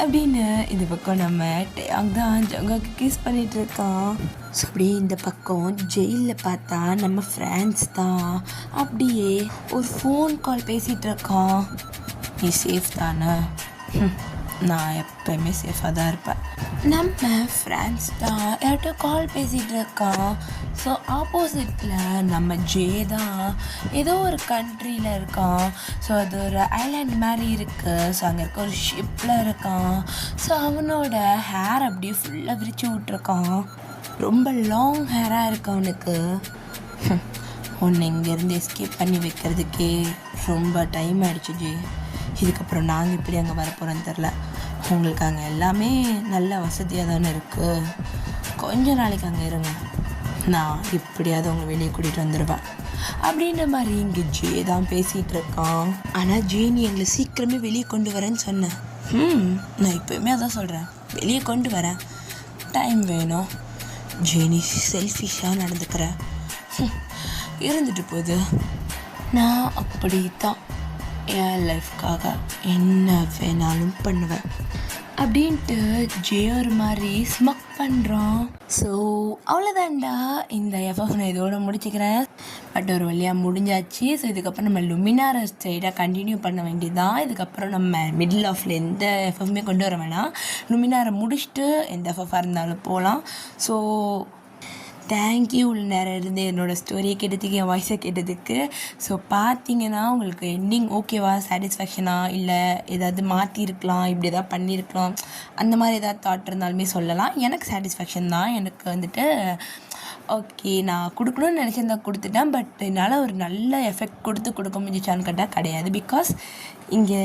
அப்படின்னு இந்த பக்கம் நம்ம டேயாங் தான் ஜங்குக்கு கிஸ் பண்ணிகிட்டு இருக்கான். ஸோ அப்படியே இந்த பக்கம் ஜெயிலில் பார்த்தா நம்ம ஃப்ரெண்ட்ஸ் தான் அப்படியே ஒரு ஃபோன் கால் பேசிகிட்டு இருக்கான். நீ சேஃப் தானே? நான் எப்போயுமே சேஃபாக தான் இருப்பேன். நம்ம ஃப்ரெண்ட்ஸ் தான் யார்கிட்ட கால் பேசிகிட்டு இருக்கான். ஸோ ஆப்போசிட்டில் நம்ம ஜே தான் ஏதோ ஒரு கண்ட்ரியில் இருக்கான். ஸோ அது ஒரு ஐலாண்ட் மாதிரி இருக்குது. ஸோ அங்கே இருக்க ஒரு ஷிப்பில் இருக்கான். ஸோ அவனோட ஹேர் அப்படியே ஃபுல்லாக விரிச்சு விட்ருக்கான். ரொம்ப லாங் ஹேராக இருக்கு அவனுக்கு. ஒன்று இங்கேருந்து எஸ்கேப் பண்ணி வைக்கிறதுக்கே ரொம்ப டைம் ஆகிடுச்சு ஜே. இதுக்கப்புறம் நாங்கள் இப்படி அங்கே வரப்போகிறோன்னு தெரில. உங்களுக்கு அங்கே எல்லாமே நல்ல வசதியாக தானே இருக்குது. கொஞ்ச நாளைக்கு அங்கே இருங்க, நான் இப்படியாவது உங்களை வெளியே கூட்டிகிட்டு வந்துடுவேன் அப்படின்ற மாதிரி இங்கே ஜே தான் பேசிகிட்டு இருக்கான். ஆனால் ஜே நீ எங்களை சீக்கிரமே வெளியே கொண்டு வரேன்னு சொன்னேன். நான் இப்போயுமே அதான் சொல்கிறேன், வெளியே கொண்டு வரேன், டைம் வேணும். ஜே நீ செல்ஃபிஷாக நடந்துக்கிற. இருந்துட்டு போகுது, நான் அப்படி தான் என் லைஃப்காக என்ன வேணாலும் பண்ணுவேன் அப்படின்ட்டு ஜே ஒரு மாதிரி ஸ்மக் பண்ணுறான். ஸோ அவ்வளோதான்டா, இந்த எஃப்எஃப் நான் இதோட முடிச்சுக்கிறேன். பட் ஒரு வழியாக முடிஞ்சாச்சு. ஸோ இதுக்கப்புறம் நம்ம லுமினாரை ஸ்ட்ரைட்டாக கண்டினியூ பண்ண வேண்டியதுதான். இதுக்கப்புறம் நம்ம மிடில் ஆஃபில் எந்த எஃப்எஃப்மே கொண்டு வர வேணாம். லுமினாரை முடிச்சுட்டு எந்த எஃப்எஃபாக இருந்தாலும் போகலாம். ஸோ தேங்க்யூ இவ்வளோ நேரம் இருந்து என்னோடய ஸ்டோரியை கேட்டதுக்கு, என் வாய்ஸை கேட்டதுக்கு. ஸோ பார்த்தீங்கன்னா உங்களுக்கு எண்டிங் ஓகேவா, சாட்டிஸ்ஃபேக்ஷனாக, இல்லை ஏதாவது மாற்றிருக்கலாம், இப்படி எதாவது பண்ணியிருக்கலாம், அந்த மாதிரி ஏதாவது தாட் இருந்தாலுமே சொல்லலாம். எனக்கு சாட்டிஸ்ஃபேக்ஷன் தான். எனக்கு வந்துட்டு ஓகே நான் கொடுக்கணும்னு நினச்சிருந்தா கொடுத்துட்டேன். பட் என்னால் ஒரு நல்ல எஃபெக்ட் கொடுக்க முடிஞ்சிச்சான்னு கேட்டால் கிடையாது. பிகாஸ் இங்கே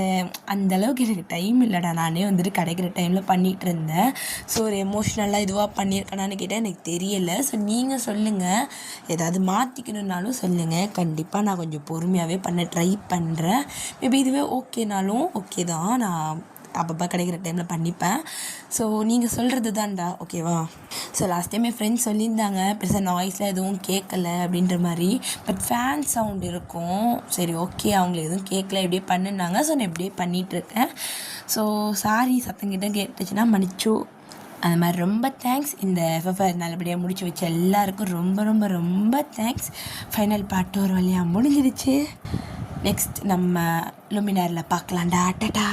அந்தளவுக்கு எனக்கு டைம் இல்லைடா. நானே வந்துட்டு கிடைக்கிற டைமில் பண்ணிகிட்டு இருந்தேன். ஸோ ஒரு எமோஷ்னலாக இதுவாக பண்ணியிருக்கேனான்னு கேட்டால் எனக்கு தெரியலை. ஸோ நீங்கள் சொல்லுங்கள், ஏதாவது மாற்றிக்கணுன்னாலும் சொல்லுங்கள். கண்டிப்பாக நான் கொஞ்சம் பொறுமையாகவே பண்ண ட்ரை பண்ணுறேன். மேபி இதுவே ஓகேனாலும் ஓகே தான், நான் அப்பப்போ கிடைக்கிற டைமில் பண்ணிப்பேன். ஸோ நீங்கள் சொல்கிறது தான்டா ஓகேவா. ஸோ லாஸ்ட் டைம் என் ஃப்ரெண்ட்ஸ் சொல்லியிருந்தாங்க பெருசாக நாய்ஸில் எதுவும் கேட்கல அப்படின்ற மாதிரி. பட் ஃபேன் சவுண்ட் இருக்கும். சரி ஓகே, அவங்களுக்கு எதுவும் கேட்கல இப்படியே பண்ணுனாங்க. ஸோ நான் இப்படியே பண்ணிகிட்ருக்கேன். ஸோ சாரி சத்தங்கிட்ட கேட்டுச்சுன்னா மன்னிச்சு. அந்த மாதிரி ரொம்ப தேங்க்ஸ். இந்த எஃப்எஃப்ஆர் நல்லபடியாக முடிச்சு வச்ச எல்லாருக்கும் ரொம்ப ரொம்ப ரொம்ப தேங்க்ஸ். ஃபைனல் பார்ட் ஒரு வழியாக முடிஞ்சிடுச்சு. நெக்ஸ்ட் நம்ம லுமினாரில் பார்க்கலாம்டா. டாடா.